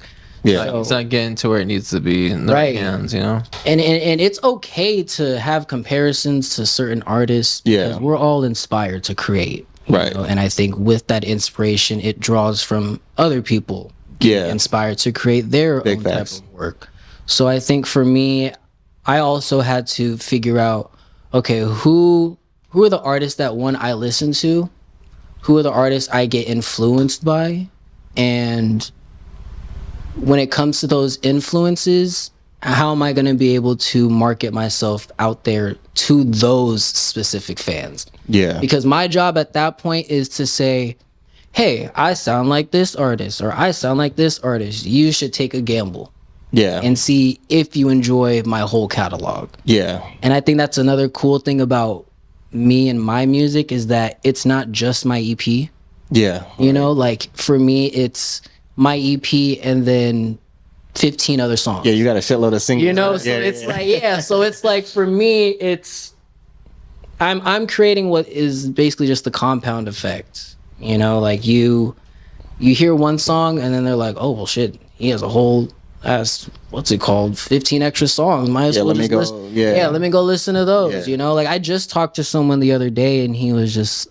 It's not getting to where it needs to be in the hands, And it's okay to have comparisons to certain artists, because we're all inspired to create. And I think with that inspiration, it draws from other people inspired to create their own type of work. So I think for me, I also had to figure out, okay, who are the artists that I listen to, who are the artists I get influenced by, and when it comes to those influences, how am I going to be able to market myself out there to those specific fans? Because my job at that point is to say, hey, I sound like this artist, or I sound like this artist. You should take a gamble. And see if you enjoy my whole catalog. And I think that's another cool thing about me and my music, is that it's not just my EP. Like for me, it's my EP and then 15 other songs. You got a shitload of singles. So so it's like, for me, it's I'm creating what is basically just the compound effect. Like you hear one song and then they're like, oh well shit, he has a whole that's what's it called, 15 extra songs, might as well just listen. Let me go listen to those. You know, like I just talked to someone the other day, and he was just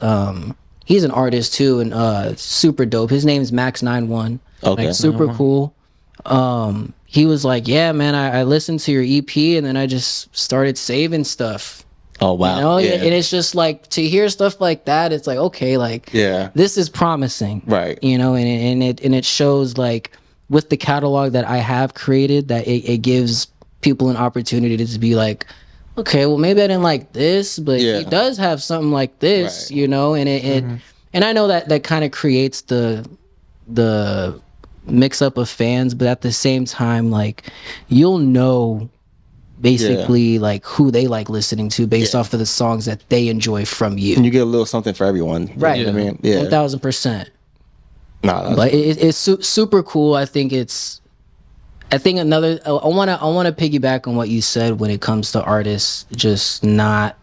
he's an artist too, and super dope. His name's Max91. Like super cool. He was like, yeah, man, I listened to your EP, and then I just started saving stuff. Oh wow. You know? And it's just like, to hear stuff like that, it's like, okay, like this is promising. Right. You know, and it shows, like, with the catalog that I have created, that it gives people an opportunity to be like, okay, well maybe I didn't like this, but he does have something like this, you know, and and I know that kind of creates the mix up of fans, but at the same time, like, you'll know basically like who they like listening to based off of the songs that they enjoy from you, and you get a little something for everyone, right? You know what I mean, 1000%. But it's super cool. I think another, I want to piggyback on what you said when it comes to artists just not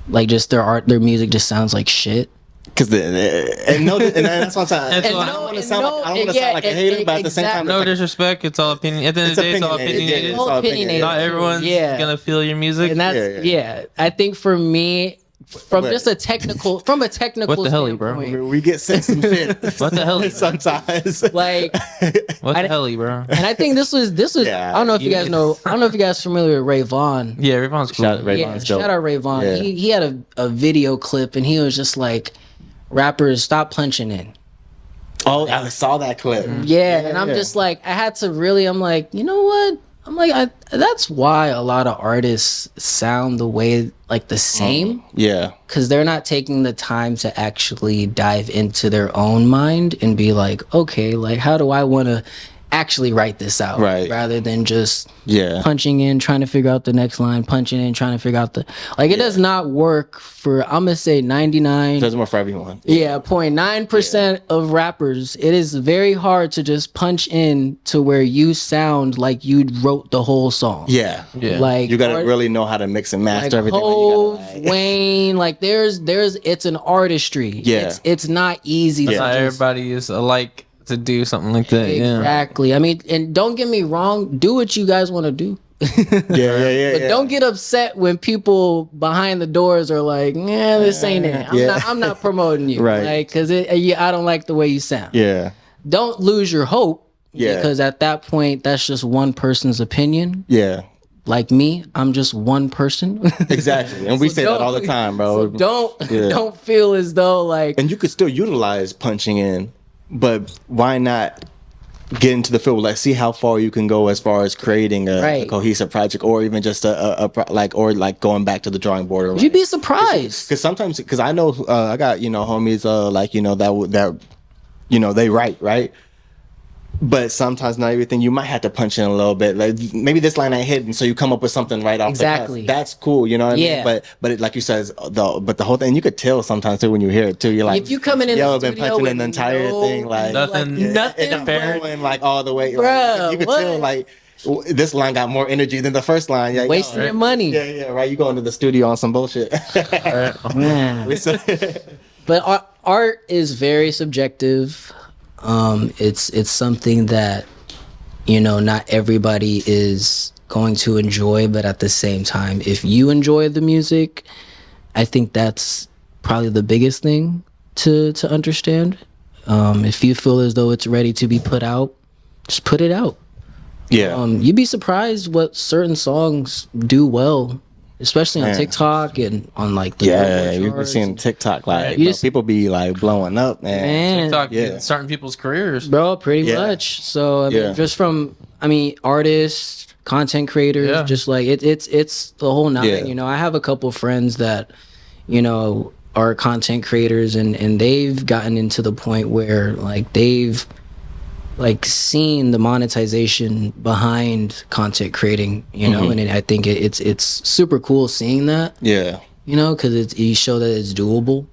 like, just their music just sounds like shit. Because that's what I'm saying. I don't want to sound like a hater, but at the same time, no disrespect. It's all opinion. At the end of the day, it's all opinionated. It's all opinionated. Not everyone's gonna feel your music. And that's I think for me, from just a technical, what the hell, bro? We get sent some shit. What the hell? Sometimes, like, what the hell, bro? And I think this was. I don't know if you guys know. I don't know if you guys are familiar with Ray Vaughn. Yeah, Ray Vaughn's cool. Shout out Ray Vaughn. Yeah. He had a video clip, and he was just like, rappers, stop punching in. Oh, I saw that clip. And I'm just like, I had to really, I'm like, you know what? I'm like, that's why a lot of artists sound the way, like, the same. Because they're not taking the time to actually dive into their own mind and be like, okay, like, how do I want to actually write this out, rather than just punching in, trying to figure out the next line, punching in, trying to figure out the, like, it does not work for, I'm gonna say 99, it doesn't work for everyone. 0.9% of rappers. It is very hard to just punch in to where you sound like you wrote the whole song. Like, you gotta really know how to mix and master, like, everything. Wayne, like, there's it's an artistry. It's not easy. Not everybody is alike to do something like that. Exactly. I mean, and don't get me wrong, do what you guys want to do. But don't get upset when people behind the doors are like, yeah, this ain't it. I'm not promoting you. Like, because I don't like the way you sound. Don't lose your hope. Because at that point, that's just one person's opinion. Like me, I'm just one person. Exactly. And we say that all the time, bro. So don't feel as though, like, and you could still utilize punching in, but why not get into the field? Like, see how far you can go as far as creating a cohesive project, or even just like going back to the drawing board. You'd be surprised. Because sometimes, because I know I got homies like that they write, right? But sometimes not everything. You might have to punch in a little bit. Like, maybe this line ain't hitting, so you come up with something right off the cuff. That's cool, you know what I mean? But like you said, the whole thing, you could tell sometimes too when you hear it too. You're like, if you coming in the been studio punching in the entire thing, like nothing flowing, like, all the way. Like, you could tell, like, this line got more energy than the first line. Like, wasting your money. Right. You go into the studio on some bullshit. Man. But art is very subjective. It's something that, not everybody is going to enjoy, but at the same time, if you enjoy the music, I think that's probably the biggest thing to understand. If you feel as though it's ready to be put out, just put it out. You'd be surprised what certain songs do well, especially on TikTok and on, like, the you've been seeing TikTok, like, people be like blowing up, man. TikTok starting people's careers, bro, pretty much. So I mean, just from artists, content creators, just like it's the whole nine. I have a couple friends that are content creators, and they've gotten into the point where, like, they've, like, seen the monetization behind content creating, and I think it's super cool seeing that. Because you show that it's doable.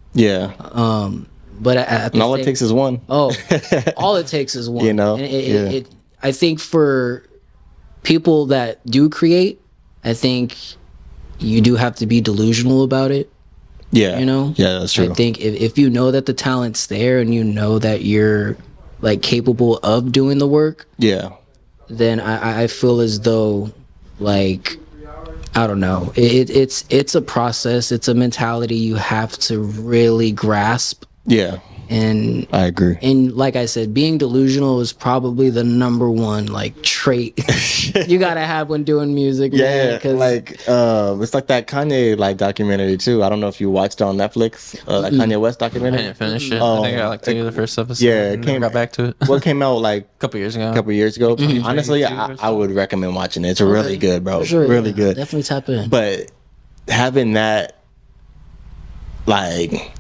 But all it takes is one. All it takes is one. And I think for people that do create, I think you do have to be delusional about it. That's true. I think if you know that the talent's there, and you know that you're, like, capable of doing the work, then I feel as though, like, I don't know, it's a process, it's a mentality you have to really grasp. Yeah, And I agree. And like I said, being delusional is probably the number one like trait you gotta have when doing music. Yeah, man, 'cause like it's like that Kanye like documentary too. I don't know if you watched it on Netflix, that Kanye West I documentary. didn't finish it. I think I like two of the first episodes. Yeah, it and came never got back to it. Well, it came out like a couple years ago. a couple years ago. Honestly, I would recommend watching it. It's really good, bro. for sure, Really yeah, good. definitely tap in. But having that, like,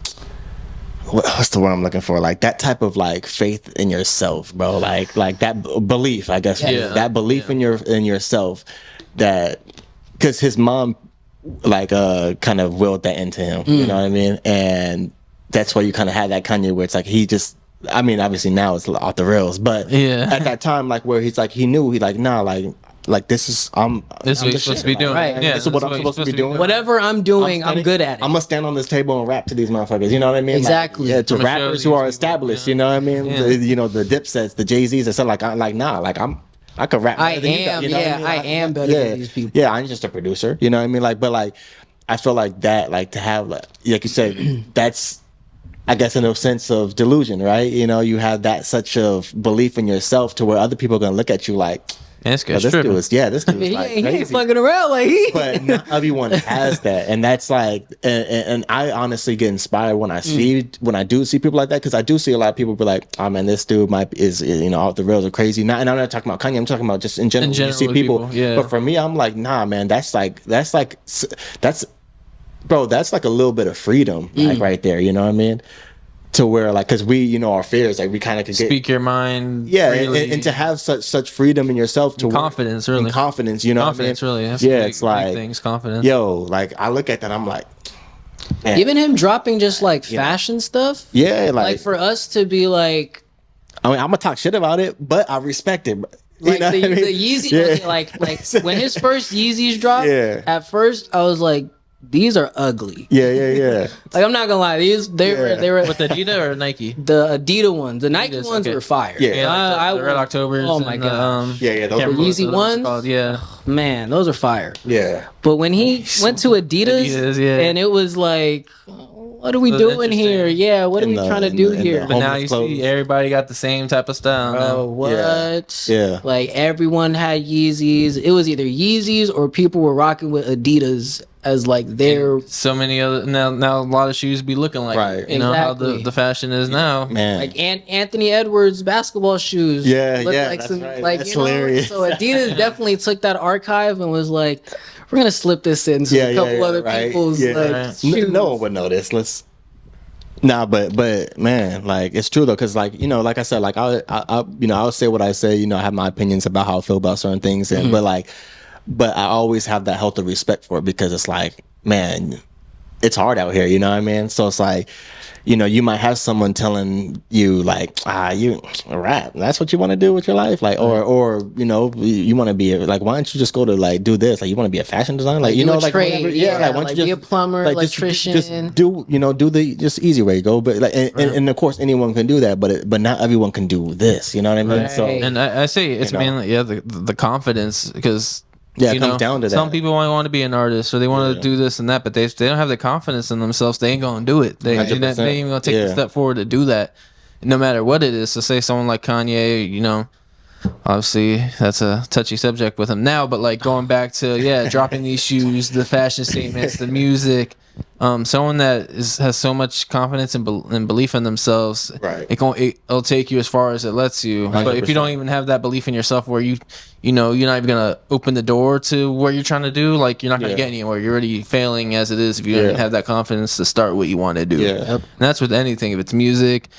what's the word I'm looking for? Like that type of like faith in yourself, bro. Like that belief, I guess. Yeah. That belief in yourself. That because his mom, like, kind of willed that into him. You know what I mean? And that's why you kind of had that Kanye where it's like he just. I mean, obviously now it's off the rails, but at that time, like where he's like he knew he like nah like this is This is what you're supposed to be doing. Right. Yeah, this is what I'm supposed to be doing. Whatever I'm doing, I'm good at it. I'm gonna stand on this table and rap to these motherfuckers. You know what I mean? Exactly. Like, yeah, to I'ma show rappers these who are people, established. yeah. You know what I mean? Yeah. The Dipsets, the Jay-Z's, and stuff like I'm like nah, like I could rap. I better than you am, guys, you know what yeah, mean? I am better than these people. Yeah, I'm just a producer. You know what I mean? Like, but like, I feel like that, like to have, like you said, that's. I guess in a sense of delusion, right? You know, you have that such of belief in yourself to where other people are gonna look at you like, Yeah, this "Yo, guy's this dude tripping. is, this dude is like he ain't crazy." fucking around like he. But not everyone has that, and that's like, and I honestly get inspired when I do see people like that, because I do see a lot of people be like, "Oh man, this dude is off the rails or crazy." And I'm not talking about Kanye. I'm talking about just in general. You see people, yeah. But for me, I'm like, nah, man, that's bro, that's like a little bit of freedom, like right there. You know what I mean? To where like, because we, our fears, like we kind of could Speak your mind. yeah, freely. and to have such freedom in yourself to confidence, really. and confidence, you know, Confidence, what I mean? really. That's Yeah, big, it's like, big things. Confidence. yo, like I look at that, I'm like, man, Even him dropping just like fashion stuff. yeah, Like for us to be like. I mean, I'm gonna talk shit about it, but I respect it. You Like know the what I mean? Yeezy, Yeah. okay, like when his first Yeezys dropped. Yeah. At first, I was like, these are ugly. Yeah. Like I'm not gonna lie, they were With Adidas or Nike? the Adidas ones. The Nike Adidas, ones okay. were fire. Yeah. Yeah, like the Red would- Octobers. Oh my and, god, Yeah, those can't are remember what Yeezy those are ones? called. Yeah. man, those are fire. yeah. But when he went to Adidas, Adidas, yeah. and it was like, what are we It was doing here? interesting. Yeah, what are we trying to do in the here? But now homeless you clothes. see everybody got the same type of style. Oh, now. what? Yeah. Like everyone had Yeezys. It was either Yeezys or people were rocking with Adidas as like their So many other now a lot of shoes be looking like Right. you know how Exactly. the fashion is now. Man. like Anthony Edwards basketball shoes. Yeah, look yeah, like that's some right. like That's you know. hilarious. So Adidas definitely took that archive and was like, we're gonna slip this into a couple other right. people's Yeah. like Right. shoes. No one would notice. Nah, but man, like it's true though, because like like I said, like I'll say what I say. I have my opinions about how I feel about certain things, and but I always have that healthy respect for it, because it's like, man, it's hard out here. You know what I mean? So it's like, you might have someone telling you like, you rap. That's what you want to do with your life, like, or you want to be like, why don't you just go to like do this? Like, you want to be a fashion designer, like do a like trade, whatever. yeah, like why don't like you be just a plumber, like, electrician. just do do the just easy way go. But like, and of course anyone can do that, but not everyone can do this. You know what I mean? So Right. And I say it's mainly the confidence, because it comes down to that. Some people might want to be an artist, or they want to do this and that, but they don't have the confidence in themselves. They ain't gonna do it. They ain't 100%. even gonna take the step forward to do that, no matter what it is. So say someone like Kanye, obviously that's a touchy subject with him now, but like going back to dropping these shoes, the fashion statements, the music. Someone that has so much confidence and belief in themselves, Right. It'll take you as far as it lets you. But if you 100%. don't even have that belief in yourself, where you're not even gonna open the door to what you're trying to do, like you're not gonna get anywhere. You're already failing as it is if you don't even have that confidence to start what you want to do. Yeah. And that's with anything. If it's music,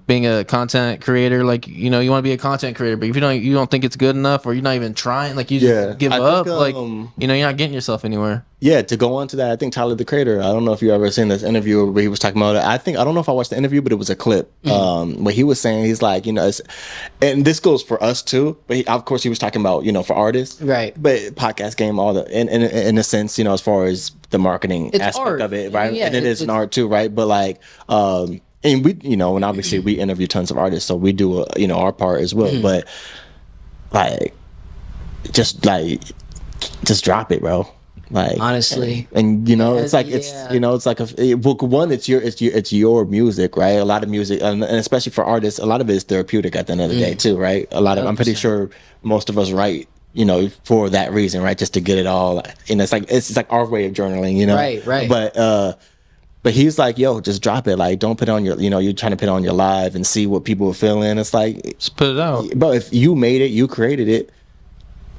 being a content creator, like you want to be a content creator, but if you don't think it's good enough, or you're not even trying, like you just give I up, think, like you're not getting yourself anywhere. Yeah, to go on to that, I think Tyler the Creator, I don't know if you ever seen this interview where he was talking about it. I don't know if I watched the interview, but it was a clip where he was saying, he's like, and this goes for us too, but of course he was talking about, for artists. Right. But podcast game, all the, in a sense, as far as the marketing It's aspect art. of it, right? Yeah, and it is an art too, right? But like, and we, and obviously we interview tons of artists, so we do, our part as well. But like just drop it, bro. Like Honestly. and you know, it's like Yeah. it's you know, it's like book one. It's your music, right? A lot of music, and especially for artists, a lot of it is therapeutic at the end of the day too, right? A lot of I'm pretty 100%. sure most of us write, you know, for that reason, right? Just to get it all, and it's like our way of journaling, you know? Right. But he's like, yo, just drop it. Like, don't put it on your, you know, you're trying to put it on your live and see what people are feeling. It's like, Just put it out. bro, if you made it, you created it.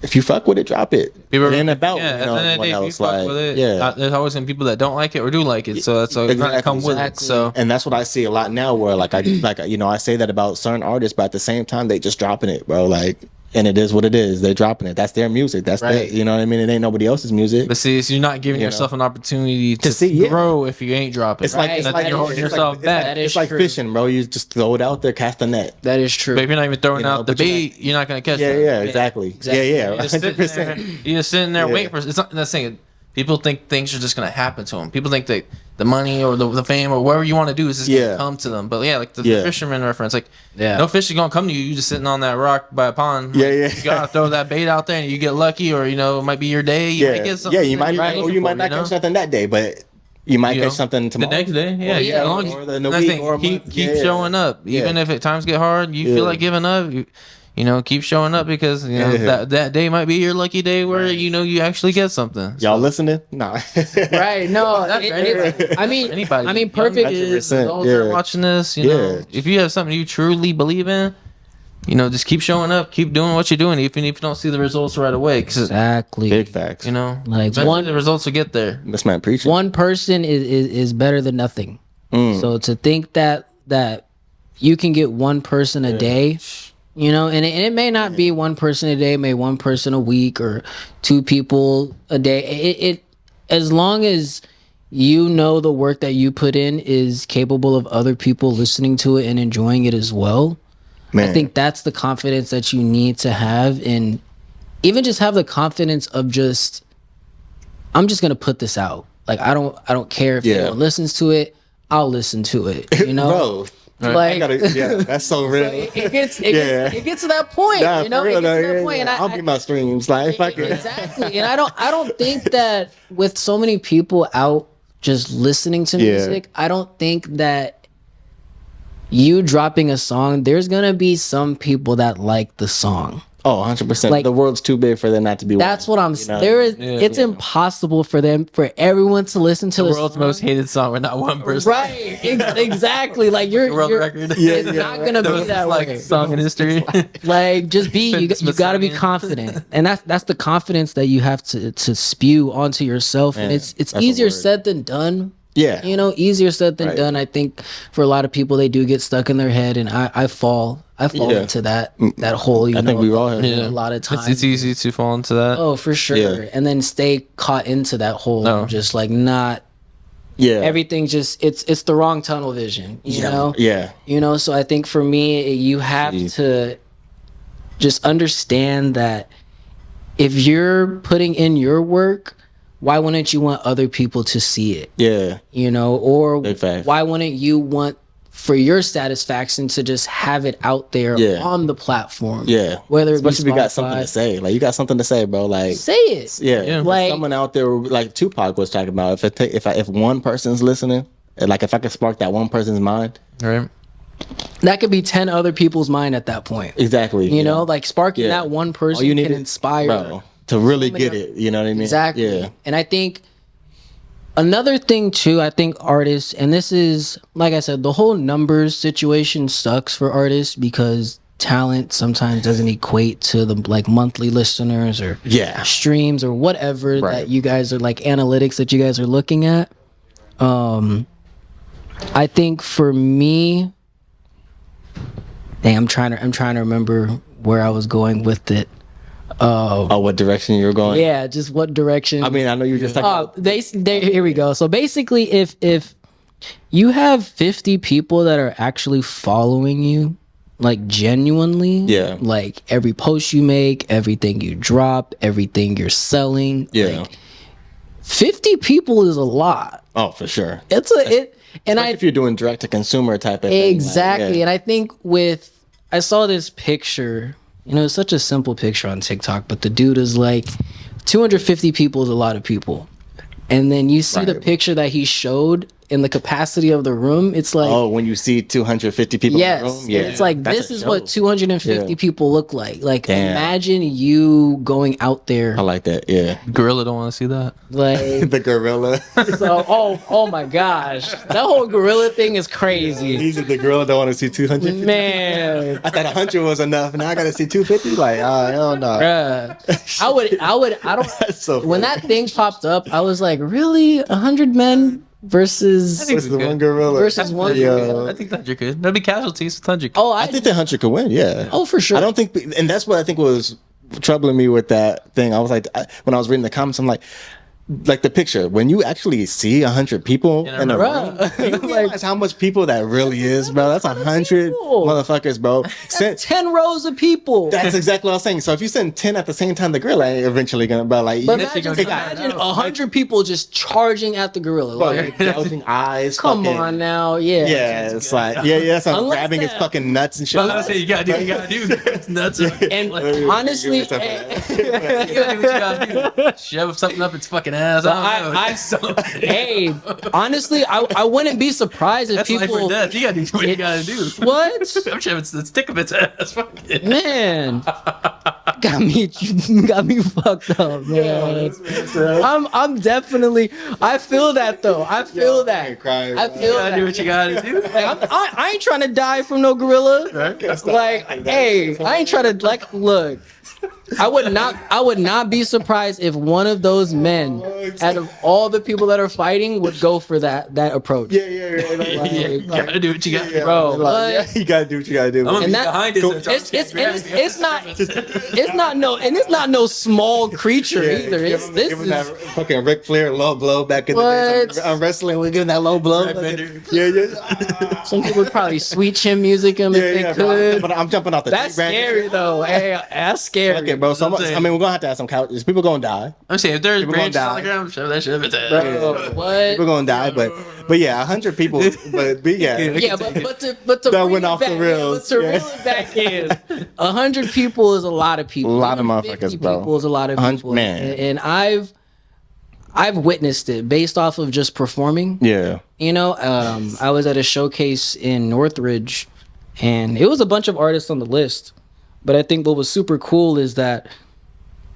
If you fuck with it, drop it. People It ain't about, yeah, you know, at the end of what the day, if you else. fuck Like, with it, yeah. there's always gonna be people that don't like it or do like it. So that's always gonna Exactly. come with it. Exactly. So And that's what I see a lot now, where like you know, I say that about certain artists, but at the same time, they just dropping it, bro. Like, and it is what it is. They're dropping it. That's their music. That's their, Right. you know what I mean? It ain't nobody else's music. but see, so you're not giving You know. yourself an opportunity to see, yeah. grow if you ain't dropping. It's like Right. it's That's like you're holding it's yourself like, back. That is It's like true. fishing, bro. You just throw it out there, cast the net. That is true. But if you're not even throwing You know, out the but you're bait, you're not gonna catch Yeah, it. yeah, exactly. Exactly. Yeah, You're just sitting 100%. there, you're just sitting there Yeah. waiting for. It's not that's saying. People think things are just gonna happen to them. People think that the money or the fame or whatever you want to do is just Yeah. gonna come to them. But yeah, like the Yeah. fisherman reference, like Yeah. no fish is gonna come to you. You just sitting on that rock by a pond. Yeah, Like, yeah. You gotta throw that bait out there and you get lucky, or you know, it might be your day. You might get something. Yeah, you might, that you're or you looking might for, not know? catch nothing that day, but you might You catch know, something the tomorrow. next day. Yeah, Or, yeah. As long as or the that's week the thing, or a keep month. keep Yeah. showing up, even Yeah. if it times get hard. You feel Yeah. like giving up. You know, keep showing up because you know Yeah. that day might be your lucky day where you know you actually get something. Y'all listening? Nah. Right. No, That's it- for it's- I mean, anybody. I mean, Young perfect. kids, 100%, adults that are yeah. watching this. You know, Yeah. if you have something you truly believe in, you know, just keep showing up, keep doing what you're doing, even if you don't see the results right away. Because Exactly. Big facts. you know, Like, eventually the results will get there. This man preaching. One person is better than nothing. Mm. So to think that you can get one person a day, you know, and it may not be one person a day, may one person a week or two people a day. It as long as you know the work that you put in is capable of other people listening to it and enjoying it as well. Man. I think that's the confidence that you need to have, and even just have the confidence of just, I'm just gonna put this out. Like I don't care if Yeah. anyone listens to it. I'll listen to it. You know, Bro, like that's so real. it gets Yeah. it gets to that point. Nah, you know, for real, it gets to though, that yeah, point, and yeah. I'll I be my streams. Like, if I can. exactly. And I don't think that with so many people out just listening to Yeah. music, I don't think that you dropping a song, there's gonna be some people that like the song. Oh, 100%. Like- The world's too big for there not to be That's one, what I'm. you know? There is. Yeah. It's impossible for everyone to listen to The the world's song. most hated song, but not one person. Right. Exactly. Like you're. World you're record. It's not gonna The be most that like way. song in history. Like just be. You got to be Smithsonian. confident, and that's the confidence that you have to spew onto yourself. And Man, it's that's a easier word. said than done. Yeah. You know, easier said than Right. done. I think for a lot of people, they do get stuck in their head, and I fall Yeah. into that hole. You I know, think we all have. Yeah. a lot of times. It's easy to fall into that. Oh, for sure. Yeah. And then stay caught into that hole. No. Just like not Yeah. everything. Just it's the wrong tunnel vision. You know. Yeah. You know. So I think for me, you have Jeez. to just understand that if you're putting in your work, why wouldn't you want other people to see it? Yeah. You know, or Big facts. why wouldn't you want for your satisfaction to just have it out there Yeah. on the platform? Yeah. Whether it be Especially if you got something Spotify. to say. Like, you got something to say, bro. Like, Say it. yeah. Yeah. Like- someone out there, like Tupac was talking about, if one person's listening, and like if I could spark that one person's mind, Right. That could be 10 other people's mind at that point. exactly. You know, like sparking Yeah. that one person All you need can is- inspire. bro, to really many get other- it. You know what I mean? Exactly. Yeah. And I think another thing too, I think artists, and this is, like I said, the whole numbers situation sucks for artists because talent sometimes doesn't equate to the like monthly listeners or Yeah. streams or whatever Right. that you guys are like analytics that you guys are looking at. I think for me, dang, I'm trying to remember where I was going with it. Oh, what direction you're going? Yeah, just what direction. I mean, I know you were just talking Oh, about. here we go. So basically, if you have 50 people that are actually following you, like genuinely, Yeah. like every post you make, everything you drop, everything you're selling, Yeah. like 50 people is a lot. Oh, for sure. It's and Especially if you're doing direct to consumer type of thing. like, exactly, yeah. and I think I saw this picture You know, it's such a simple picture on TikTok, but the dude is like, 250 people is a lot of people. And then you see the picture that he showed in the capacity of the room. It's like, oh, when you see 250 people in the room, yeah, it's like this is what 250 people look like. Like, imagine you going out there. I like that. Yeah, Gorilla don't want to see that. Like the gorilla. So, oh my gosh, that whole gorilla thing is crazy. He's the gorilla don't want to see 250. Man, I thought 100 was enough. Now I gotta see 250. Like, hell no. Bruh. I don't. That's so when funny. that thing popped up, I was like, really, 100 men versus Versus the one gorilla. versus one. Yo. I think Thunder could. That'd be casualties with Thunder. Oh, I think the 100 could win. Yeah. Oh, for sure. I don't think, and that's what I think was troubling me with that thing. I was like, when I was reading the comments, I'm like the picture when you actually see 100 people in a room, you realize how much people that really is, bro. That's 100 motherfuckers, bro. That's 10 rows of people. That's exactly what I was saying. So if you send 10 at the same time, the gorilla ain't eventually gonna. But like, But imagine 100 people just charging at the gorilla. Like, gouging eyes. come fucking, on now, yeah. Yeah, it's like so I'm Unless grabbing his that- fucking nuts and shit. I was gonna say you gotta do. It's nuts. And honestly, You gotta do what you gotta do. Shove something up its fucking ass. hey, honestly, I wouldn't be surprised if That's life or people. death. You gotta do what you gotta do. What? I'm sure it's the stick of its ass. Fucking. Man, got me fucked up, man. I'm definitely. I feel that though. I feel that. I feel You gotta do that. what you gotta do. Like, I ain't trying to die from no gorilla. Like, hey, I ain't trying to like look. I would not be surprised if one of those men, out of all the people that are fighting, would go for that approach. Yeah. You gotta do what you gotta do. Bro, Like, you gotta do what you gotta do. I'm gonna And be that- behind it. it's not no small creature either. It's this giving is that fucking Ric Flair low blow back in the day. I'm wrestling. We're giving that low blow. Yeah. some people would probably sweet chin music him if they could. But I'm jumping off the That's tree branch. scary though. Hey, that's scary. Okay, bro. So I mean, we're gonna have to have some couches. People gonna die. I'm saying if there's People gonna branches on die. the ground, shove that shit up its ass. Bro, what? People gonna die. But yeah, 100 people. But yeah. Yeah, but to That bring went it off the back, rails, But to yeah. reel it back in, 100 people is a lot of people. A lot of Even motherfuckers, 50 bro. people is a lot of 100 people. man. And I've witnessed it based off of just performing. Yeah. You know, I was at a showcase in Northridge, and it was a bunch of artists on the list. But I think what was super cool is that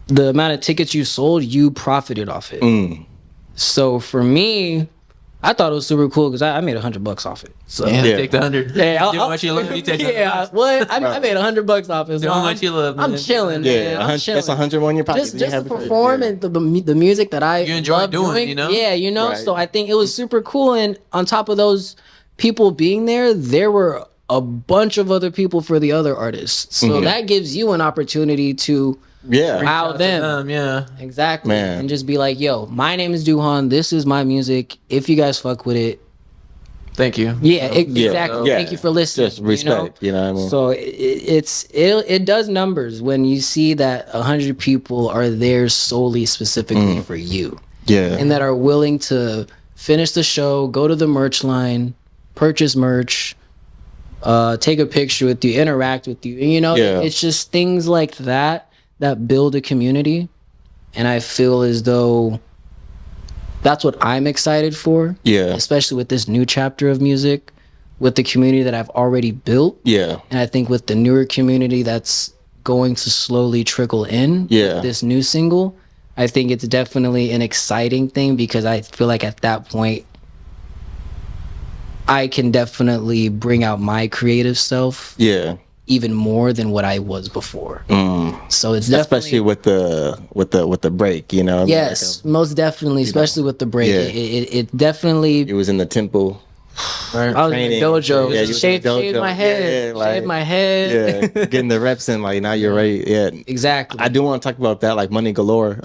the amount of tickets you sold, you profited off it. So for me, I thought it was super cool because I made $100 off it. So Yeah, Yeah. take the 100. yeah, Do how much you love. You take yeah. What? I made $100 off it. Do So how much you love. I'm man. chilling. Yeah. man. I'm 100, chilling. that's 100 one in your pocket. Just to perform and the music that I You enjoy love doing, you know? Yeah, you know. Right. So I think it was super cool. And on top of those people being there were a bunch of other people for the other artists. So that gives you an opportunity to Yeah. wow them. Yeah. Exactly. Man. And just be like, yo, my name is Duhon. This is my music. If you guys fuck with it. Thank you. Yeah, exactly. Yeah. Thank you for listening. Just respect. You know what I mean? So it does numbers when you see that 100 people are there solely specifically for you. Yeah. And that are willing to finish the show, go to the merch line, purchase merch, take a picture with you, interact with you. You know, Yeah. it's just things like that build a community. And I feel as though that's what I'm excited for. Yeah. Especially with this new chapter of music, with the community that I've already built. Yeah. And I think with the newer community that's going to slowly trickle in Yeah. with this new single, I think it's definitely an exciting thing because I feel like at that point, I can definitely bring out my creative self Yeah. even more than what I was before. So it's definitely Especially with the break, you know. yes, most definitely, especially with the break. Yeah. It definitely. It was in the temple. I was in the training. dojo. Yeah, you was in Shaved the dojo. my head. Yeah, like- shaved my head. Yeah, getting the reps in. Like now you're ready. Yeah, Exactly. I do want to talk about that. Like Money Galore.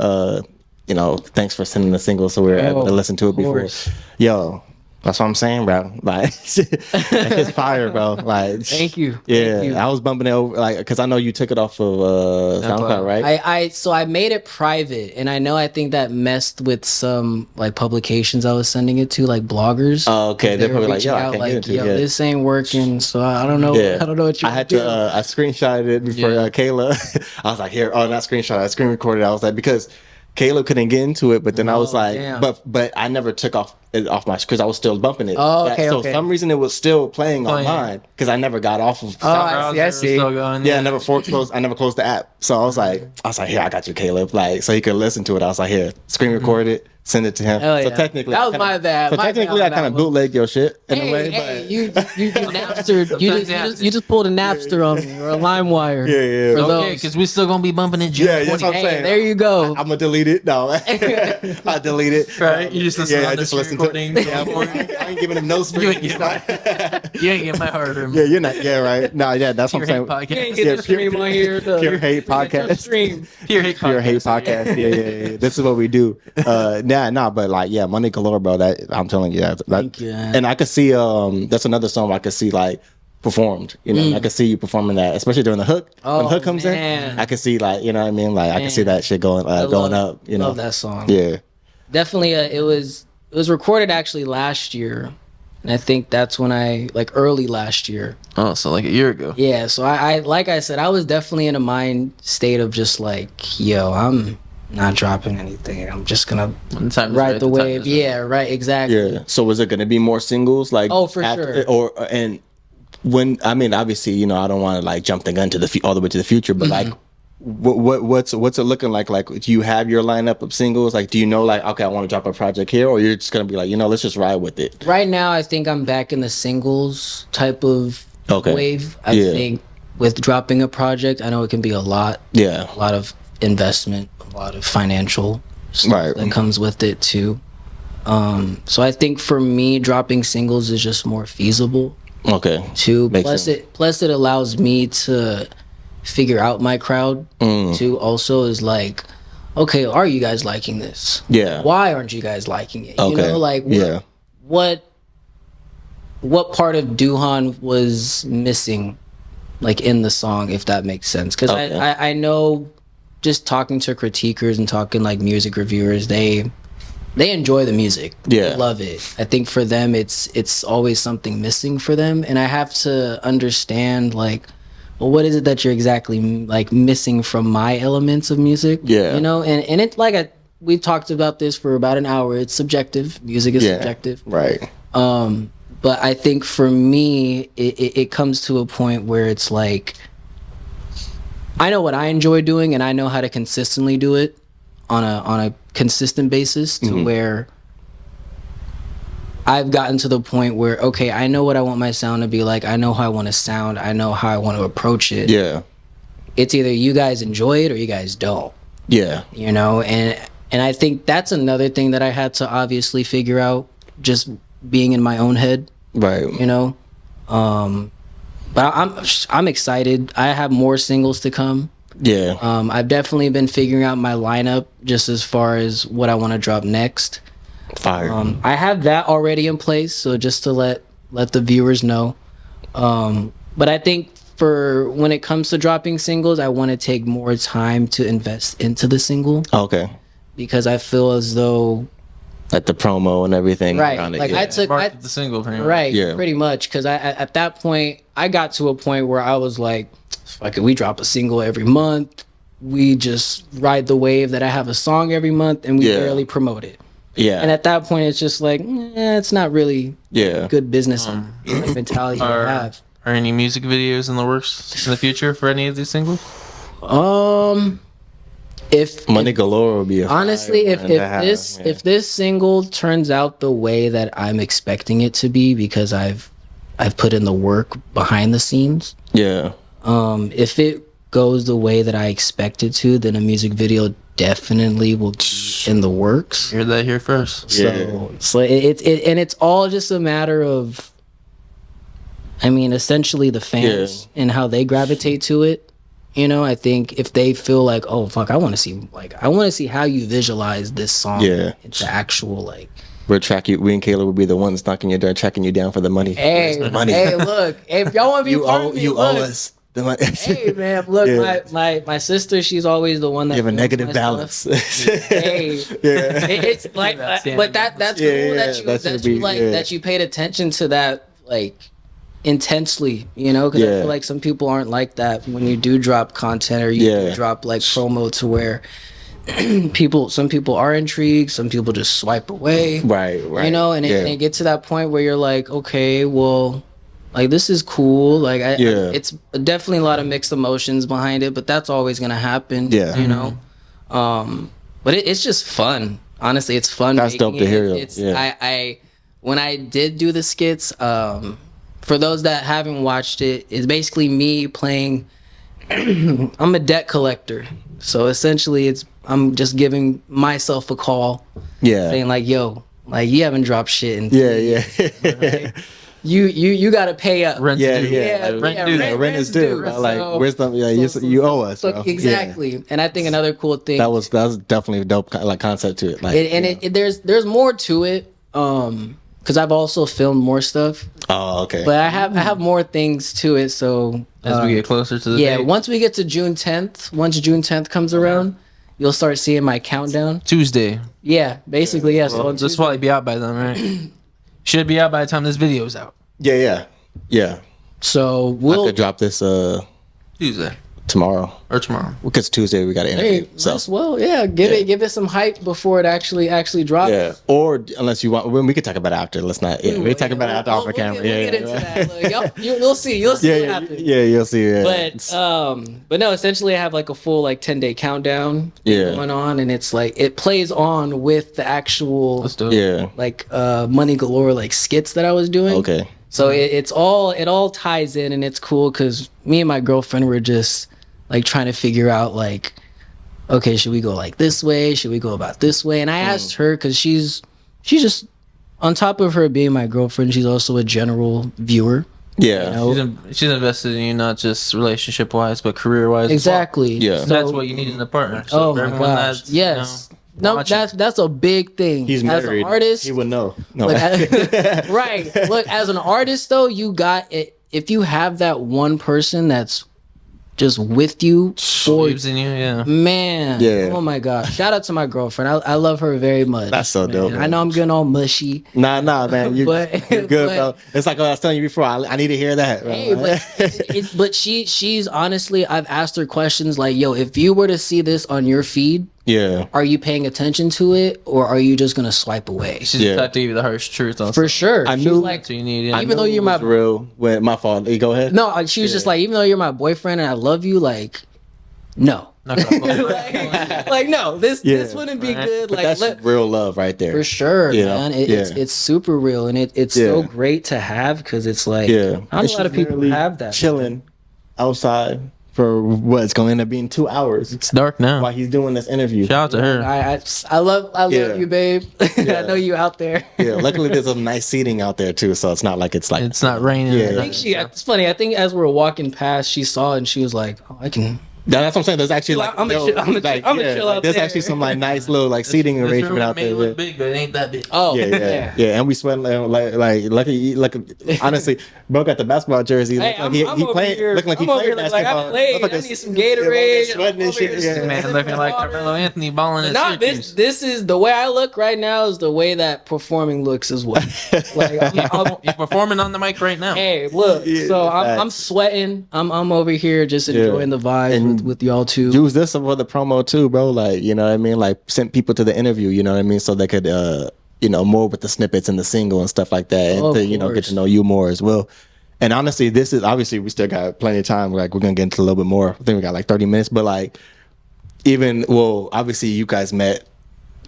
You know, thanks for sending the single, so we were able to listen to it before. course. Yo, That's what I'm saying, bro. Like, it's fire, bro. Like, Thank you. Yeah, Thank you. I was bumping it over, like, because I know you took it off of SoundCloud, right? So I made it private, and I think that messed with some like publications I was sending it to, like bloggers. Oh, okay. They're were probably like, reaching yo, I out, can't like, get into yo, it. this ain't working. So I don't know. Yeah. I don't know what you. I had to. I screenshotted it before Kayla. I was like, here. Oh, not screenshot. I screen recorded. I was like, because Kayla couldn't get into it, but then I was like, damn. but I never took it off my, because I was still bumping it. Oh, okay, So okay. for some reason it was still playing on mine because I never got off of. Oh, I see. Yeah, I never closed. I never closed the app. So I was like, here, I got you, Caleb. Like, so he could listen to it. I was like, here, screen record it, send it to him. Hell So yeah. technically, That was my bad. So My technically, bad I kind of bootlegged your shit in a way. Hey, But you Napster. You just pulled a Napster on me or a LimeWire. Yeah. For Okay, those. because we still gonna be bumping in June. Yeah, that's what I'm Hey, saying. there you go. I'm gonna delete it. No, I delete it. Right, you just listen Yeah, on I the just listen recording. to. Yeah, I ain't giving him no You screen. ain't getting my hard earned. Yeah, you're not. Yeah, right. No, yeah, that's what I'm saying. You ain't podcast. get the stream on here. Pure hate podcast. Stream. Pure hate Pure hate podcast. Yeah. This is what we do. But like, yeah, Money Galore, bro. That I'm telling you, Thank you, man. and I could see. That's another song I could see like performed. You know, I could see you performing that, especially during the hook. When the hook comes man. in, I could see like, you know what I mean. Like I could see that shit going up. You know, Love that song. yeah. Definitely. It was recorded actually last year, and I think that's when early last year. Oh, so like a year ago. Yeah. So I like I said, I was definitely in a mind state of just like, yo, I'm not dropping anything. I'm just gonna When the time is ride right, the time wave. is right. Yeah. Right. Exactly. Yeah. So was it going to be more singles? Like, Oh, for sure. Or and when I mean, obviously, you know, I don't want to like jump the gun to all the way to the future, but like, what's it looking like? Like, do you have your lineup of singles? Like, do you know, like, okay, I want to drop a project here, or you're just gonna be like, you know, let's just ride with it? Right now, I think I'm back in the singles type of wave. I think with dropping a project, I know it can be a lot. Yeah. A lot of investment, a lot of financial stuff that comes with it too. So I think for me, dropping singles is just more feasible. Okay. Too. Makes sense. Plus it allows me to figure out my crowd too. Also, is like, okay, are you guys liking this? Yeah. Why aren't you guys liking it? Okay. You know, like what part of Duhon was missing, like in the song, if that makes sense? Because I know, just talking to critiquers and talking like music reviewers, they enjoy the music. Yeah. They love it. I think for them, it's always something missing for them, and I have to understand like, well, what is it that you're exactly like missing from my elements of music? Yeah. You know, and it's like we've talked about this for about an hour. It's subjective. Music is subjective. Right. But I think for me, it comes to a point where it's like, I know what I enjoy doing, and I know how to consistently do it on a consistent basis to where I've gotten to the point where, okay, I know what I want my sound to be like. I know how I want to sound. I know how I want to approach it. Yeah. It's either you guys enjoy it or you guys don't. Yeah. You know, and I think that's another thing that I had to obviously figure out, just being in my own head. Right. You know, but I'm excited. I have more singles to come. Yeah. I've definitely been figuring out my lineup just as far as what I want to drop next. Fire. I have that already in place, so just to let the viewers know. But I think for when it comes to dropping singles, I want to take more time to invest into the single, Okay. because I feel as though Like the promo and everything. Right. Around it. Like yeah. Market the single pretty much. right, Yeah. pretty much, because at that point I got to a point where I was like, fuck it, we drop a single every month. We just ride the wave that I have a song every month, and we barely promote it. Yeah. And at that point, it's just like, it's not really good business mentality to have. Are any music videos in the works in the future for any of these singles? If Money Galore would be a honestly, fire one to have, yeah. if this single turns out the way that I'm expecting it to be, because I've put in the work behind the scenes. Yeah. If it goes the way that I expect it to, then a music video definitely will be in the works. Hear that here first. So it's all just a matter of, I mean, essentially the fans and how they gravitate to it. You know, I think if they feel like, oh fuck, I want to see how you visualize this song into actual like We'll track you. We and Kayla will be the ones knocking your door, tracking you down for the money. Hey, money. hey, look, if y'all want to be you part owe of me, you look. owe us the money. Hey man, look, Yeah. my sister, she's always the one that You have a films negative my balance. stuff. Hey, it's like, but that's Yeah, cool yeah, that you that should that be- you like yeah. that you paid attention to that like intensely, you know, because I Yeah. feel like some people aren't like that when you do drop content or you do Yeah. drop like promo to where some people are intrigued, some people just swipe away, Right. you know, and it gets to that point where you're like, okay, well, like this is cool, like Yeah. it's definitely a lot of mixed emotions behind it, but that's always gonna happen, Yeah. you know. But it's just fun, honestly. It's fun. That's making dope to it. hear, It's yeah. I when I did do the skits, for those that haven't watched it, it's basically me playing. I'm a debt collector, so essentially I'm just giving myself a call, Yeah. saying like, "Yo, like you haven't dropped shit in Yeah. right? you got to pay up." Rent Yeah. due. Yeah. Rent yeah, due. Rent is due. So- Like, where's the? Yeah, so- you owe us. So bro. exactly, and I think another cool thing Yeah. That was definitely a dope like concept to it. Like, there's more to it, because I've also filmed more stuff, oh, okay. but I have more things to it. So As we get closer to the yeah, date. once we get to June 10th, once June 10th comes around, you'll start seeing my countdown. Tuesday. Yeah, basically, yeah. So Well, on this Tuesday- will probably be out by then, right? Should be out by the time this video is out. Yeah. so I we'll could drop this Tuesday tomorrow or tomorrow. because Tuesday we got an interview. hey, So as well, yeah. Give it some hype before it actually drops. yeah, or unless you want, we could talk about it after. Let's not. Yeah, we talk about it after off the camera. We'll Yeah, get into yeah. that. Look, you'll see. You'll see what Yeah, happens. yeah, you'll see. Yeah. But no, essentially I have like a full like 10-day countdown Yeah. going on, and it's like it plays on with the actual Let's do it. Yeah. like Money Galore like skits that I was doing. Okay. So it all ties in, and it's cool because me and my girlfriend were just like trying to figure out like, okay, should we go like this way? Should we go about this way? And I asked her because she's just on top of her being my girlfriend, she's also a general viewer. Yeah. You know? She's invested in you not just relationship wise, but career wise. Exactly. Yeah. So that's what you need in a partner. So Oh for my everyone gosh. that's, Yes. you No, know, watching- that's a big thing. He's as married. an artist. He would know. No. Look, right. Look, as an artist though, you got it. If you have that one person that's just with you for believes in you. Yeah. man. Yeah. Oh my gosh. Shout out to my girlfriend. I love her very much. That's so dope, I man. know I'm getting all mushy. Nah, man. You're But- good, bro. It's like I was telling you before. I need to hear that. Bro. Hey, but she's honestly, I've asked her questions like, yo, if you were to see this on your feed, yeah. are you paying attention to it or are you just gonna swipe away? She's Yeah. the type to give you the harsh truth on For stuff. sure. I She's knew- like, So you need. I Even though knew you're it was my- real. When my fault. You go ahead. no, she was just like, even though you're my boyfriend and I love you, like, no. Not gonna like no, this Yeah. wouldn't be Right. good. But Like that's real love right there. for sure, You know? man. Yeah. It's super real, and it's so Yeah. great to have because it's like Yeah. not And a lot of she's people literally have that. Chilling outside for what it's going to end up being 2 hours It's dark now. while he's doing this interview. Shout out to her. I love Yeah. you, babe. Yeah. I know you out there. Yeah. Luckily, there's some nice seating out there too, so it's not like it's like It's not raining. Yeah. or I nothing, think so. it's funny. I think as we were walking past, she saw it and she was like, "Oh, I can." That's what I'm saying. There's actually like, I'm gonna chill out there's there. actually some like nice little like seating This arrangement room out may there. look big, but it ain't that big. Oh, Yeah, and we spent like lucky. Honestly, bro got the basketball jersey. Hey, Looked like he over played, here- looking like he I'm over played here looking like basketball. I played. Looked like I a- need some yeah, Gatorade. sweating and I'm shit. over here Yeah. Man, looking like Carmelo Anthony balling in No, Syracuse. this is the way I look right now is the way that performing looks as well. Like You're performing on the mic right now. hey, look. Yeah, So I'm facts. sweating. I'm over here just enjoying the vibe And with y'all too. Use this for the promo too, bro. Like, you know what I mean? Like, sent people to the interview, you know what I mean? So they could, more with the snippets and the single and stuff like that. And Of to, get course. to know you more as well. And honestly, this is obviously we still got plenty of time. Like, we're going to get into a little bit more. I think we got like 30 minutes, but like, obviously you guys met.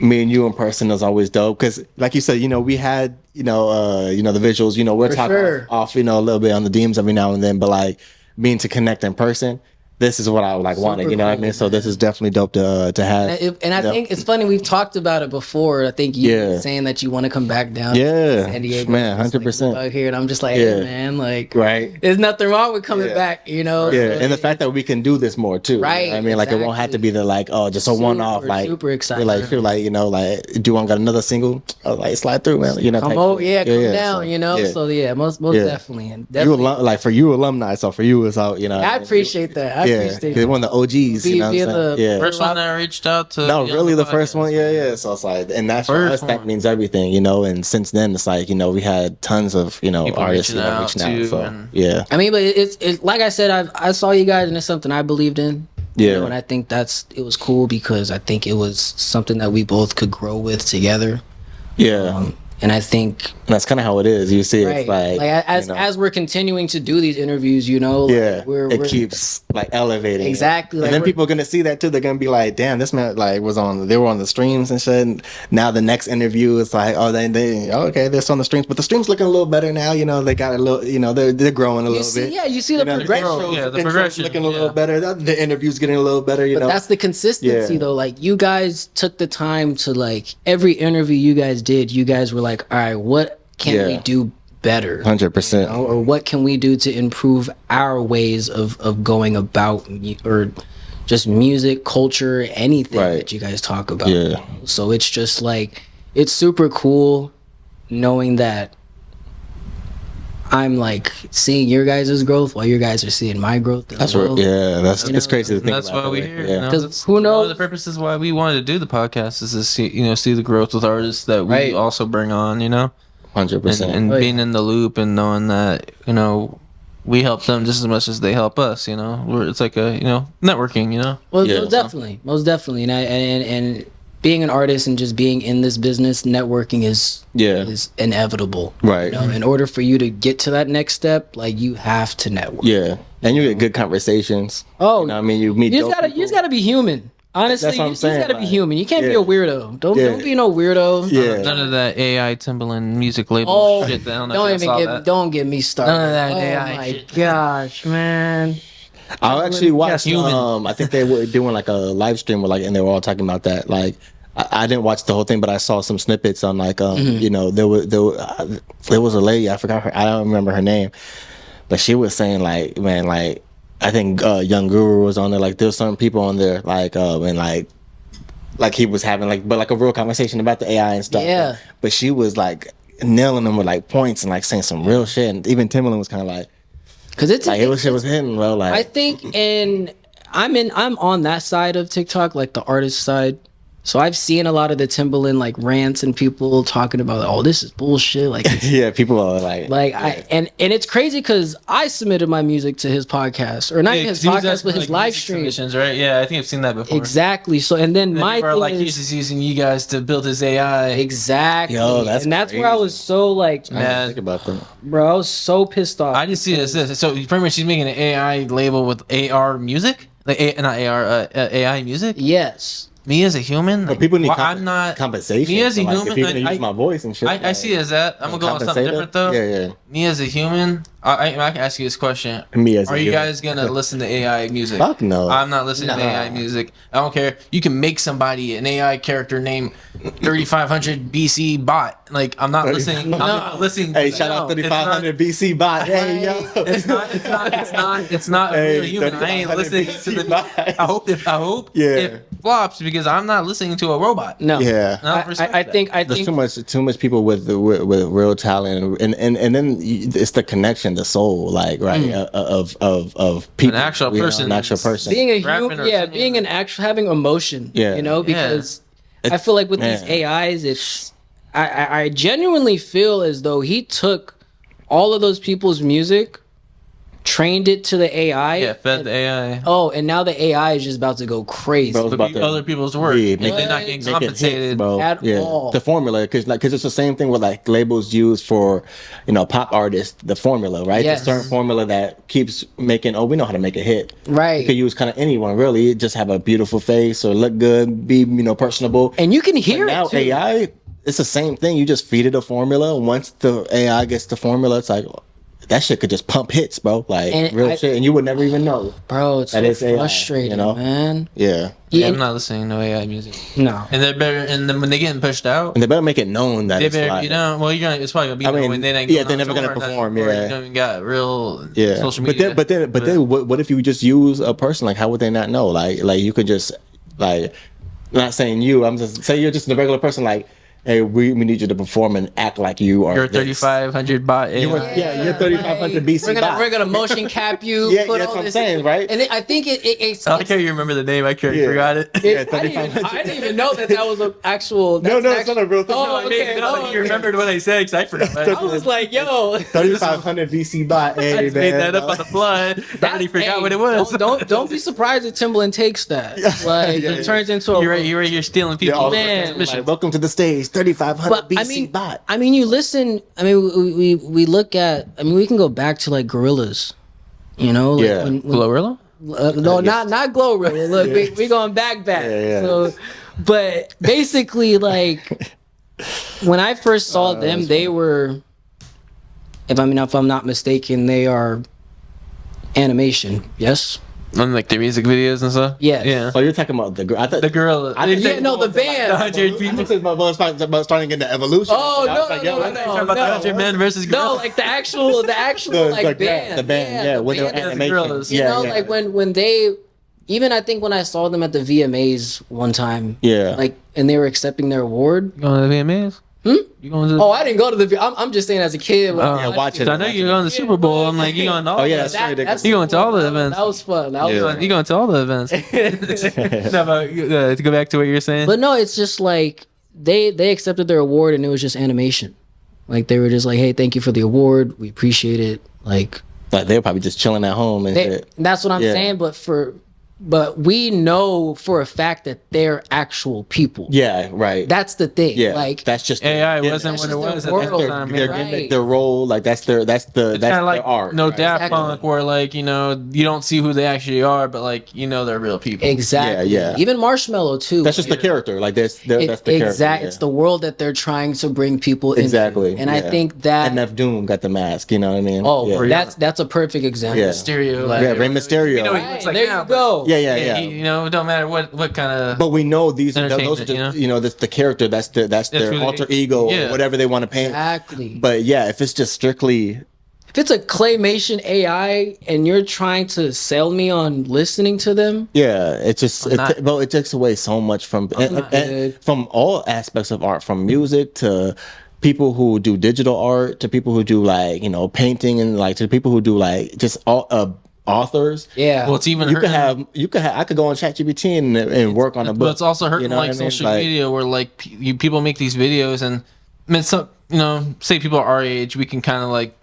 Me and you in person is always dope because, like you said, we had, the visuals. We're For talking sure. off, a little bit on the DMs every now and then, but like being to connect in person. this is what I like wanted, you know what I cool, mean? So this is definitely dope to have. And I think it's funny, we've talked about it before. I think you were saying that you want to come back down to San Diego. Man, 100%. Out here, and I'm just like, hey, man, like, right. there's nothing wrong with coming back, you know? Yeah, So and the fact that we can do this more too. Right. You know what I mean, like it won't have to be the like, oh, just a one-off. Like super excited. Feel like you know, like Duhon got another single. Oh, like slide through, man. You know, come down, so, you know. So most definitely, and definitely. Like for you alumni, so for you it's out, you know. I appreciate that. I appreciate that. One of the OGs, you know. First one that reached out to. No, really, the first one, So it's like, and that's for us, that means everything, you know. And since then, it's like, you know, we had tons of, you know, people artists reaching out. So I mean, but it's like I said, I saw you guys, and it's something I believed in. Yeah, you know, and I think it was cool because I think it was something that we both could grow with together. Yeah. And I think that's kind of how it is. You see, right. It's like as we're continuing to do these interviews, you know, like it keeps like elevating. Exactly, and then people are gonna see that too. They're gonna be like, "Damn, this man like they were on the streams and shit." And now the next interview is like, "Oh, they're on the streams, but the streams looking a little better now. You know, they got a little, you know, they're growing a little bit. Yeah, you see the progression. The progression looking a little better. The interview's getting a little better. You know, that's the consistency though. Like you guys took the time to like every interview you guys did. You guys were like, "All right, what can we do better? 100%. Or what can we do to improve our ways of going about or just music, culture, anything that you guys talk about?" Yeah. So it's just like it's super cool knowing that I'm like seeing your guys' growth while you guys are seeing my growth. That's right. Yeah, it's crazy to think that's about. Why we're here. Yeah. Because who knows? One of the purposes why we wanted to do the podcast is to see the growth with artists that we also bring on. You know, 100%. And being in the loop and knowing that we help them just as much as they help us. You know, it's like a networking. You know. Well, most definitely, and being an artist and just being in this business, networking is inevitable. Right. You know, in order for you to get to that next step, like you have to network. Yeah, and you get good conversations. Oh, you know what I mean, you meet. You just gotta be human. Honestly, you just gotta be human. You can't be a weirdo. Don't be no weirdo. Yeah. None of that AI Timbaland music label shit. Don't get me started. None of that AI shit. Oh my gosh, man. I actually watched. I think they were doing like a live stream where and they were all talking about that. Like, I didn't watch the whole thing, but I saw some snippets on like you know, there was a lady, I forgot her, I don't remember her name, but she was saying like, man, like I think Young Guru was on there. Like there's certain people on there and like he was having like a real conversation about the AI and stuff. Yeah. But she was like nailing them with like points and like saying some real shit. And even Timbaland was kind of like. Cause it was hitting, bro. Like I think, and I'm on that side of TikTok, like the artist side. So I've seen a lot of the Timbaland like rants and people talking about, oh, this is bullshit. Like, yeah, people are like and it's crazy because I submitted my music to his podcast, or not his podcast, but his live stream. Right? Yeah, I think I've seen that before. Exactly. So and then my thing like he's just using you guys to build his AI. Exactly. Yo, that's where I was so like, man, think about that, bro. I was so pissed off. I just see this. So pretty much she's making an AI label with AR music, like not AR, AI music. Yes. Me as a human, but people need I'm not compensation. Me as a human, if you're gonna use my voice and shit. I see it as that. I'm gonna go on something different though. Yeah. Me as a human, I can ask you this question. Are you guys gonna listen to AI music? Fuck no. I'm not listening to AI music. I don't care. You can make somebody an AI character named 3500 BC bot. Like I'm not listening. I'm not listening. Hey, shout out 3500 BC bot. Hey, yo. It's not a real human. I ain't listening to the. I hope it flops because I'm not listening to a robot. No. Yeah. I think there's too much people with real talent and then it's the connection, the soul, like of people, an actual person, being a human, being an actual having emotion, you know, because I feel like with these AIs, it's I genuinely feel as though he took all of those people's music, trained it to the AI. Fed the AI. Oh, and now the AI is just about to go crazy. Bro, other people's work. They're not getting compensated at all. The formula, because it's the same thing with like labels used for, pop artists. The formula, right? Yes. The certain formula that keeps making. Oh, we know how to make a hit. Right. You could use kind of anyone really. Just have a beautiful face or look good, be personable, and you can hear it. Now too. AI, it's the same thing. You just feed it a formula. Once the AI gets the formula, it's like. that shit could just pump hits, bro. Like And real shit, and you would never even know. Bro, it's That so is AI, frustrating, you know? man. Yeah. Yeah, I'm not listening to AI music. No. And they're better. And then when they getting pushed out, And they better make it known that they it's better, like, you know, well, you're gonna. It's probably gonna be. I mean, when they ain't yeah, going they're on never gonna tour or nothing, perform, or, yeah. you know, you got real yeah. social media. But then, what if you just use a person? Like, how would they not know? Like you could just like, not saying you. I'm just say you're just a regular person. Like, hey, we need you to perform and act like you are. You're this. 3,500 bot. You were, yeah, you're 3,500 BC. We're gonna motion cap you. Yeah, put that's all what I'm this- saying, right? And I think it's I like how you remember the name. I Yeah. forgot it. Yeah, I didn't 3,500. even know that was an actual. No, that's it's not a real thing. Oh, No, okay. No, Oh, you remembered what I said because I forgot. I was like, yo. 3,500 BC bot. Hey, I just made man. that up on the fly. I already forgot Hey, what it was. Don't be surprised if Timbaland takes that. Like Yeah, it turns into a. You're stealing Yeah, people. all Man. like, welcome to the stage, 3,500 But BC bot. I mean, you listen. I mean, we look at. I mean, we can go back to like Gorillas. You know, like Yeah. Glorilla? no, not Glorilla. Look, we going back. Yeah. So, but basically, like when I first saw them, they were. If I'm not mistaken, they are animation. Yes. On like the music videos and stuff? Yes. Yeah. Oh, you're talking about the girl. I thought The gorilla. I think Yeah, no, the band. The 100 I people. think about starting in the evolution. Oh I was like, yo, no, I think no, About the no. 100 men versus gorilla. No, like the actual like band. the band, yeah, the with their band. animation. gorillas. You Yeah, know, yeah. like when they, even I think when I saw them at the VMAs one time, Yeah. like, and they were accepting their award. You going to the VMAs? You going to the... Oh, I didn't go to the. I'm just saying as a kid. when I Yeah, watched watch it. it. I know you're going to the Super Bowl. I'm like, you going to all Oh, yeah, the that's events. right. You going to all the That events. was fun. That was Yeah. fun. You going to all the events. No, but, to go back to what you were saying. But no, it's just like they accepted their award and it was just animation. Like they were just like, hey, thank you for the award. We appreciate it. Like Like they were probably just chilling at home and shit. that's what I'm Yeah. saying. But we know for a fact that they're actual people. Yeah, right. That's the thing. yeah, like that's just AI yeah, wasn't that's what it just was the at that world. time. their yeah. Right. gimmick, their role, like that's It's their kind of art. no right? Daft Exactly. Punk, where like you don't see who they actually are, but like they're real people. exactly. Yeah, yeah. Even Marshmallow too. That's just the character. Like that's the character. exact. Yeah. It's the world that they're trying to bring people into. Exactly. And I yeah. think that. MF Doom got the mask. You know what I mean? Oh, yeah. that's a perfect example. Yeah. Stereo. Yeah, Rey Mysterio. You know what he Right, looks like there now, you go. Yeah. it don't matter what kind of. But we know these those are Entertainment, just, that's the character. That's their really- alter ego yeah. or whatever they want to paint. Exactly. But yeah, if it's just strictly If it's a claymation AI and you're trying to sell me on listening to them, yeah, it just not- it takes away so much from not and good. from all aspects of art, from music to people who do digital art to people who do like painting and like to people who do like just all authors. yeah. Well, it's even You could hurting- have I could go on ChatGPT and work on a book. But it's also hurting You know like what I mean? social Like- media where like people make these videos and I mean some say people our age we can kind of like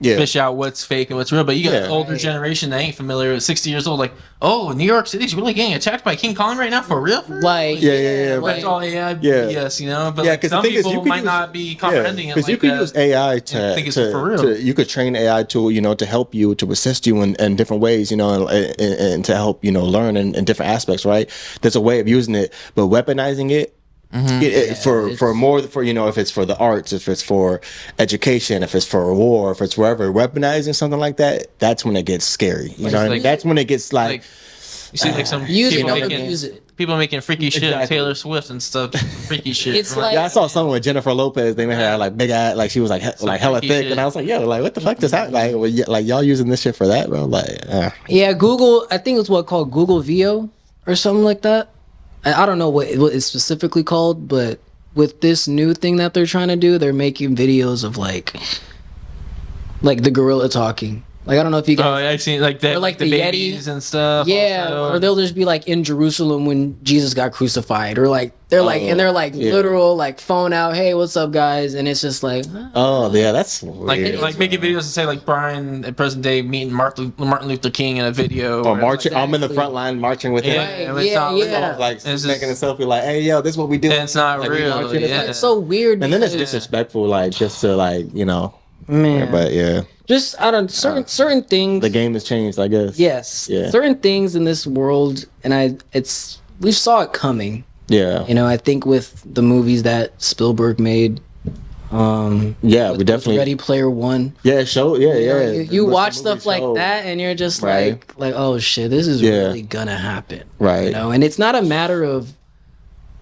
Yeah. fish out what's fake and what's real, but you got Yeah. an older generation that ain't familiar with 60 years old like, oh, New York City's really getting attacked by King Kong right now for real? like Yeah. But it's all AI Yeah. yes, but Yeah, like 'cause the some thing is, people you could might use- not be comprehending it because like you could that. use AI and think it's for real. you could train AI to help you to assist you in different ways and to help learn in different aspects, right? There's a way of using it, but weaponizing it. For more for if it's for the arts, if it's for education, if it's for war, if it's wherever, weaponizing something like that, that's when it gets scary. You know what I mean? like- That's when it gets like you see like some use it, people don't making abuse it. people making freaky shit, Exactly. Taylor Swift and stuff, freaky shit. It's I'm like- yeah, I saw someone with Jennifer Lopez. They made her like big ass, like she was like hella freaky thick, shit. and I was like, yo, like what the fuck just happened? Like, like y'all using this shit for that, bro? Like, Yeah, Google. I think it's what called Google VO or something like that. I don't know what it's specifically called, but with this new thing that they're trying to do, they're making videos of like the gorilla talking. Like I don't know if you Oh, guys. yeah, I've seen like that, Or, like, the the babies Yeti. and stuff. Yeah, also. or they'll just be like in Jerusalem when Jesus got crucified, or like they're like and they're like yeah. literal like phone out, hey, what's up, guys? And it's just like, oh yeah, that's like weird. making videos to say like Brian at present day meeting Martin Luther King in a video Or or marching, I'm in the Exactly. front line marching with him. Yeah, Right, it's not yeah. real. Like It's just- making a selfie, like, hey yo, this is what we do. And it's not Like, we real. marching, it's Yeah. like- it's so weird. And then it's because- disrespectful, like just to like man, But yeah, just I don't certain things. the game has changed, I guess. Yes, Yeah. certain things in this world, and we saw it coming. Yeah. I think with the movies that Spielberg made, Yeah, we with definitely. Ready Player One. Yeah, show. Yeah, You know, yeah. you What's watch the movie stuff like show? that, and you're just Right. like, oh shit, this is Yeah. really gonna happen, Right. You know, and it's not a matter of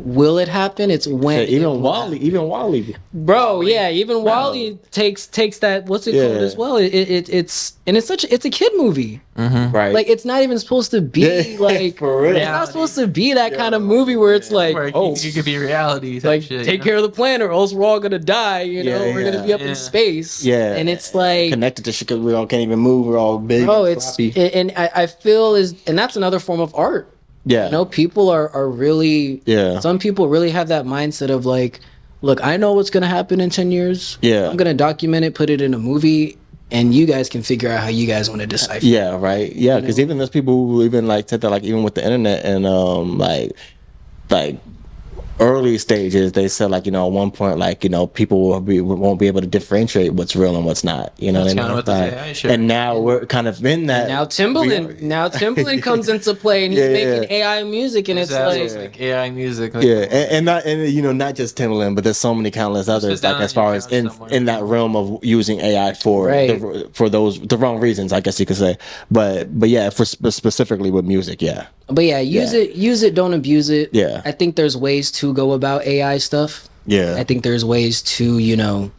will it happen. It's when. Yeah, it even will Wally, happen. even Wally. Bro, yeah, even Wally takes that. What's it called Yeah. as well? It's it's a kid movie. Right. Like it's not even supposed to be Yeah, like for real. It's not supposed to be that kind of movie where it's like, Where oh, you could be reality type like shit, take you know? care of the planet or else we're all gonna die. You know, Yeah, we're gonna yeah. be up Yeah. in space. Yeah. and it's like, Connected to shit because we all can't even move. We're all big. bro, and it's floppy. and I feel and that's another form of art. Yeah. You know, people are really, Yeah. some people really have that mindset of like, look, I know what's gonna happen in 10 years. Yeah. I'm gonna document it, put it in a movie, and you guys can figure out how you guys want to decipher. Yeah, right. Yeah, because even there's people who even like said that, like even with the internet and like early stages, they said like, you know, at one point, like, you know, people won't be able to differentiate what's real and what's not. You know That's what I mean? kinda what the Like, AI shit- and now we're kind of in that. Now Timbaland comes into play, and he's Yeah, making yeah. AI music, and Exactly. it's Like AI music. Like, Yeah, and you know, not just Timbaland, but there's so many countless others, down like as on your far as couch in somewhere. in that realm of using AI for Right. for the wrong reasons, I guess you could say. But yeah, for specifically with music, yeah. But yeah, use it, don't abuse it. Yeah. I think there's ways to go about AI stuff. Yeah. I think there's ways to, you know,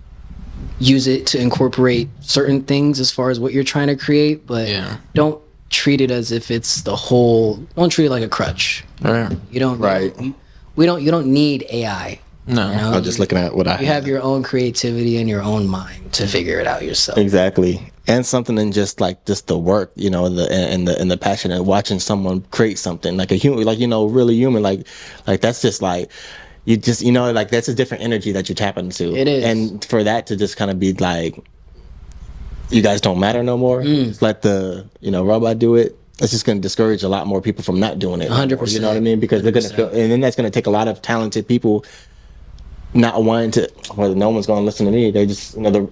use it to incorporate certain things as far as what you're trying to create, but Yeah. don't treat it as if it's the whole. Don't treat it like a crutch. Right. You don't. Right. You don't need AI. No. You know? I'm just looking at what I You have your own creativity and your own mind to figure it out yourself. Exactly. And something in just the work, you know, and the passion and watching someone create something like a human, like, you know, really human, like that's just like, you just, you know, like that's a different energy that you tap into. It is. And for that to just kind of be like, you guys don't matter no more. Just let the, you know, robot do it. It's just going to discourage a lot more people from not doing it. no more, 100%. You know what I mean? Because they're going to feel, and then that's going to take a lot of talented people not wanting to, well, no one's going to listen to me. They just, you know, the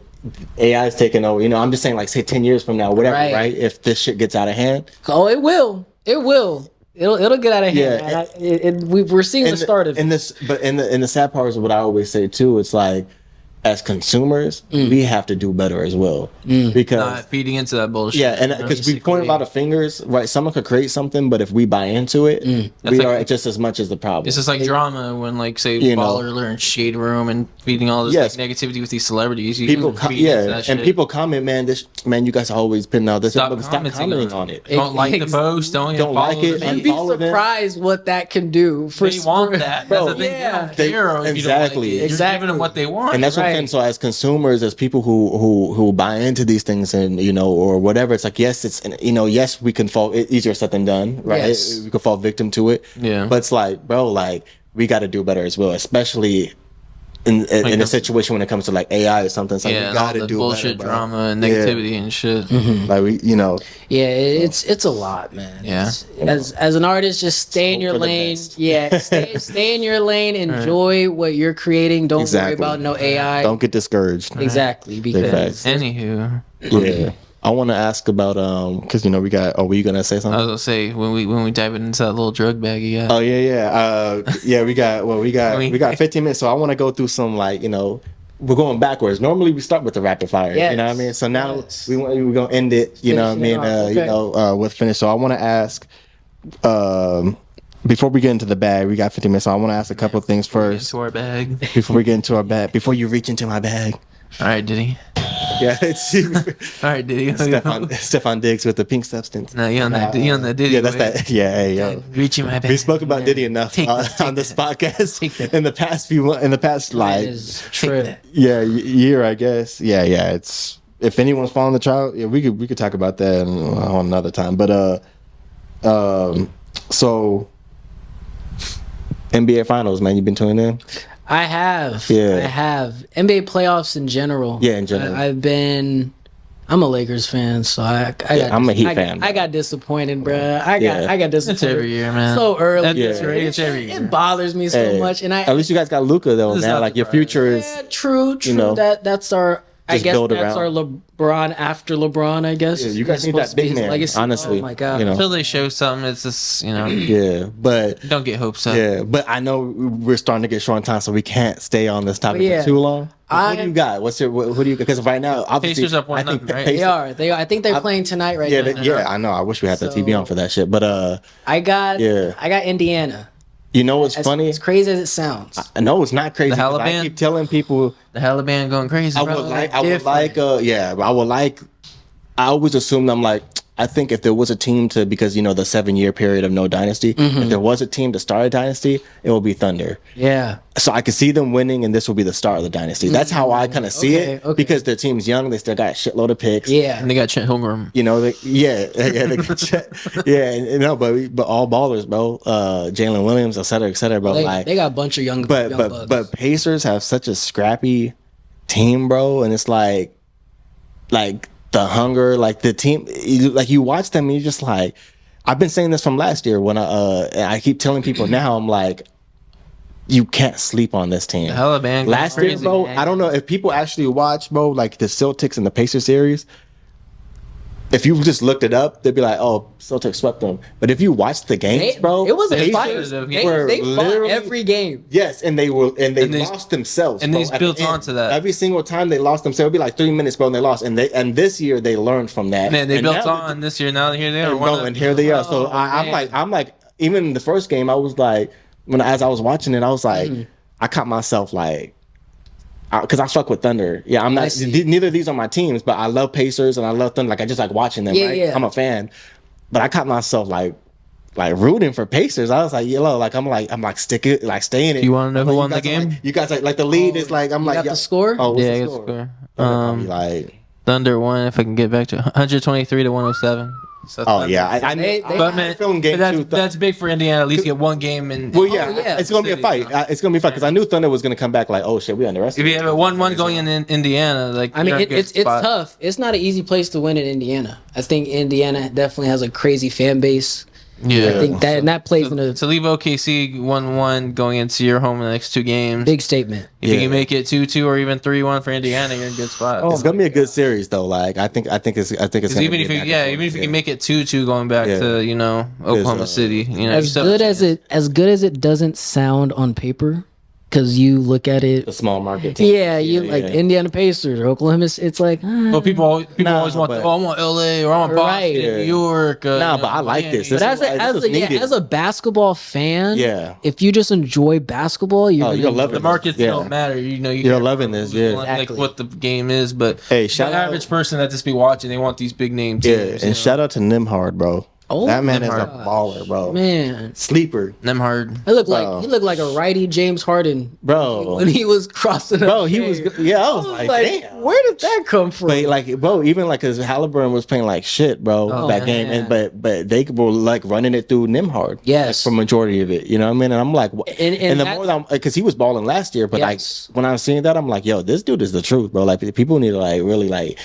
AI is taking over. You know, I'm just saying, like, say 10 years from now, whatever, right? If this shit gets out of hand. Oh, it will. It will. It'll get out of hand. Yeah. We're seeing the start of it. And this, but in the sad part is what I always say too. It's like, as consumers, we have to do better as well because Not feeding into that bullshit. yeah, and because we point a lot of fingers, right? Someone could create something, but if we buy into it, we That's are like- just as much as the problem. It's just like drama when, like, say, You know. Baller and Shade Room and feeding all this Yes. like, negativity with these celebrities. You People, can feed into that and shit. people comment, man, you guys are always putting out this. Stop Stop commenting commenting on on it. Don't like the post. Don't like follow it, the and You'd be follow them. surprised what that can do for They want that. That's Bro, the thing. yeah. They don't care if you don't like Exactly. it. You're Exactly. giving them what they want. And that's what I'm saying. So as consumers, as people who buy into these things and, you know, or whatever, it's like, yes, it's, you know, yes, we can fall, easier said than done, right? Yes. We can fall victim to it. Yeah. But it's like, bro, like, we got to do better as well, especially in a situation when it comes to like AI or something. It's like, yeah, we and all got to the do bullshit better, bro. drama and Yeah. negativity and shit. Like, we, you know, Yeah, it's a lot, man. Yeah. As an artist, just stay in hope your for the lane. best. Yeah, stay in your lane. Enjoy what you're creating. Don't Exactly. worry about no AI. don't get discouraged. Exactly, because Anywho, Yeah. I want to ask about because you know we got. Oh, were you gonna say I something? was gonna say when we dive into that little drug bag you got. Oh yeah. We got 15 minutes. So I want to go through some, like, you know, we're going backwards. Normally we start with the rapid fire. Yes. You know what I mean? So now Yes. we're gonna end it. You know what I Finish it mean? off. You Okay. know, with finish. So I want to ask. Before we get into the bag, we got 15 minutes. So I want to ask a couple things first. Into our bag. Before we get into our bag, before you reach into my bag. All right, Diddy. Yeah, it's All right, Diddy. Stefan Diggs with the pink substance. No, you on that? You on that Diddy? Yeah, that's way. that. Yeah, hey, yo. Reaching my bag. We spoke about Diddy enough Take that, take on this that. podcast Take that. in the past that like is true. yeah year, I guess. Yeah. It's, if anyone's following the trial, yeah, we could talk about that on another time. But so NBA Finals, man, you been tuning in? I have. Yeah. I have. NBA playoffs in general. Yeah, in general. I'm a Lakers fan, so I'm a Heat fan, I got disappointed, bruh. I got It's disappointed. every year, man. So early. That's Yeah. right. It's every year. It bothers me so Hey, much, and at least you guys got Luka though, This is man. not Like, your surprising. future is Yeah, true. you know, That's our. I just guess build that's around. our LeBron after LeBron. I guess. Yeah, you guys It's need supposed that to be big his man, legacy. honestly, Oh my god. you know. Until they show something, it's just yeah, but don't get hopes up. yeah, but I know we're starting to get short on time, so we can't stay on this topic Yeah. for too long. What do you got? Who do you? Because right now, obviously, Pacers up 1-0, right? They are. I think they're playing tonight right now. Yeah, I know. I wish we had the TV on for that shit. But I got Indiana. You know what's funny? As crazy as it sounds. I know it's not crazy. The Hella I Band? keep telling people The Haliban going crazy. I bro. would like. I always assumed I'm like. I think if there was a team to, because the 7-year period of no dynasty, if there was a team to start a dynasty, it will be Thunder. Yeah. So I could see them winning, and this will be the start of the dynasty. That's how I kind of see it, because their team's young. They still got a shitload of picks. Yeah. And they got Chet Holmgren. But all ballers, bro. Jalen Williams, et cetera, bro. They got a bunch of young bucks. But Pacers have such a scrappy team, bro, and it's like the hunger, like the team, you watch them and you're just like, I've been saying this from last year when I keep telling people now, I'm like, you can't sleep on this team. Haliban Last year, bro, man. I don't know if people actually watch, bro, like the Celtics and the Pacers series. If you just looked it up, they'd be like, "Oh, Celtics swept them." But if you watched the games, bro, it was a Pacers fight. were They fought literally- every game. Yes, and they lost themselves. and bro, they at built the end. onto that. Every single time they lost themselves, it'd be like 3 minutes, bro, and they lost. And this year they learned from that. Man, they And built now on this year. Now here they are. and here they are. So I'm like, even in the first game, I was like, as I was watching it, I was like, I caught myself like. Because I fuck with Thunder. Yeah, I'm not. Neither of these are my teams, but I love Pacers and I love Thunder. Like I just like watching them. Right? Yeah. I'm a fan, but I caught myself like rooting for Pacers. I was like, I'm staying it. You want to know I'm who like, won the you guys are game? like, you guys like the lead is like I'm You like got the score? Oh, what's Yeah, the good score? score. Probably like Thunder won. If I can get back to 123 to 107. So oh yeah, I They- But man, feeling game two. that's big for Indiana. At least get one game. And Well, yeah, yeah. it's gonna be a fight. It's gonna be a fight because I knew Thunder was gonna come back like, oh shit, we if underestimated. you have a 1-1 going in Indiana, like I mean, you're in a good it's spot. tough. It's not an easy place to win in Indiana. I think Indiana definitely has a crazy fan base. Yeah, I think that plays in a to leave OKC 1-1 going into your home in the next 2 games. big statement. If you can make it 2-2 or even 3-1 for Indiana, you're in a good spot. It's gonna be a good series though. Like I think it's. Because even if you can make it 2-2 going back to Oklahoma City, As good as it doesn't sound on paper, because you look at it. the small market team. Indiana Pacers or Oklahoma. It's like Well, people always want I want LA or I want Boston, Right. New York. But I like Miami. this. But as a basketball fan, if you just enjoy basketball, you're you're loving The it. markets Yeah. don't matter. You're loving this, yeah. Like Exactly. what the game is, but Hey, the shout out- average person that just be watching, they want these big name Yeah, teams. and shout out to Nimhard, bro. Oh that man is a Nimhard. baller, bro. man. Sleeper, Nemhard. He looked like a righty James Harden, bro. when he was crossing. Bro, up he the was. game. Yeah, I was like, damn. where did that come from? But like, bro, even like, cause Halliburton was playing like shit, bro, Oh, that game, man. and but they were like running it through Nimhard, Yes. like, for majority of it. You know what I mean? And I'm like, And the that's- more that because he was balling last year, but Yes. like when I'm seeing that, I'm like, yo, this dude is the truth, bro. Like people need to like really like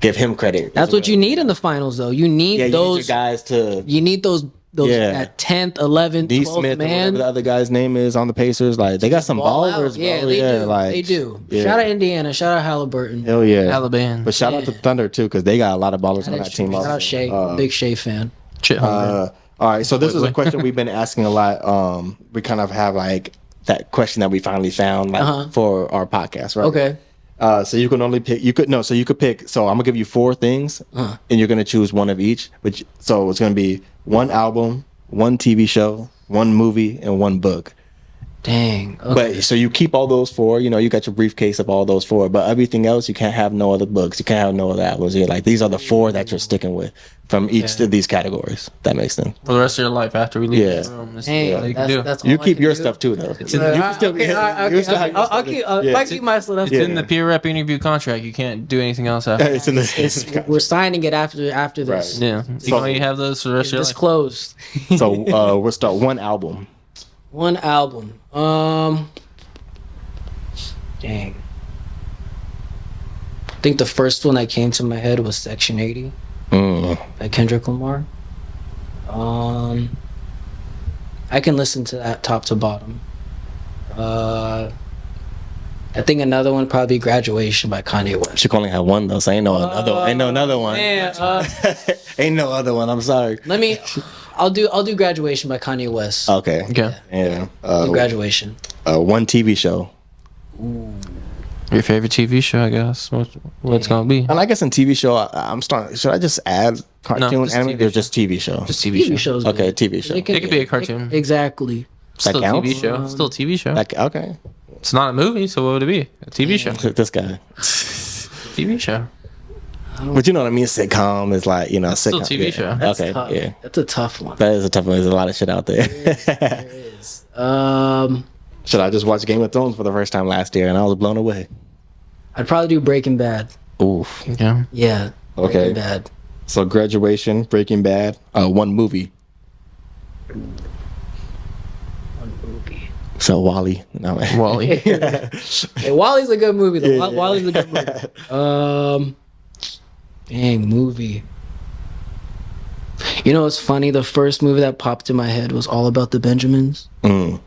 give him credit. That's what you need in the finals, though. You need Yeah, you need those your guys to. You need those that 10th, 11th, D 12th Smith, or man. whatever the other guy's name is on the Pacers, like they got some Ball out. ballers, bro. Yeah, they do. Like, they do. yeah. Shout out Indiana. Shout out Halliburton. Hell yeah, Alabama. But shout out to Thunder too, because they got a lot of ballers on that team. Shout also. out Shea. Big Shea fan. Chet Holmgren. All right, so this is a question we've been asking a lot. We kind of have like that question that we finally found for our podcast, right? Okay. So you can only pick. So you could pick. So I'm gonna give you 4 things, and you're gonna choose one of each. So it's gonna be 1 album, 1 TV show, 1 movie, and 1 book. Dang. Okay. But so you keep all those 4. You got your briefcase of all those 4. But everything else, you can't have no other books. You can't have no other albums. You're like, these are the 4 that you're sticking with from each of these categories. That makes sense. For the rest of your life after we leave Yeah. the room. This Dang, is all you can do. that's You all I keep can your do. stuff too, though. It's in All the, right, okay, I'll keep. If I keep my stuff, that's it's in the peer rep interview contract. You can't do anything else after. It's in the. We're signing it after this. Right. Yeah. You can only have those for the rest of your life. Disclosed. So we'll start 1 album. 1 album. Dang. I think the first one that came to my head was Section 80 by Kendrick Lamar. I can listen to that top to bottom. I think another one probably Graduation by Kanye West. She can only have 1 though, so ain't no another one. Man, Ain't no other one. I'm sorry. I'll do Graduation by Kanye West. Okay. Okay. Yeah. Do Graduation. 1 TV show. Your favorite TV show, I guess. What's gonna be? And I guess in TV show, I'm starting. Should I just add cartoon just anime TV or just TV show? Just TV show. shows. Okay, good. TV show. It It could be a cartoon. Exactly. Still a counts? TV show. Still a TV show. Like, okay, It's not a movie, so what would it be? A TV show. this guy. TV show. But you know what I mean? Sitcom is like, sitcom. still TV yeah. show. That's Okay, tough. yeah. That's a tough one. That is a tough one. There's a lot of shit out there. There is. Should I just watch Game of Thrones for the first time last year and I was blown away? I'd probably do Breaking Bad. Oof. Yeah. Yeah. Okay. Breaking Bad. So Graduation, Breaking Bad, one movie. One movie. So Wally. No. Wally. Hey, Wally's a good movie though. Yeah, yeah. Wally's a good movie. Dang, movie. You know what's funny? The first movie that popped in my head was All About the Benjamins. Mm,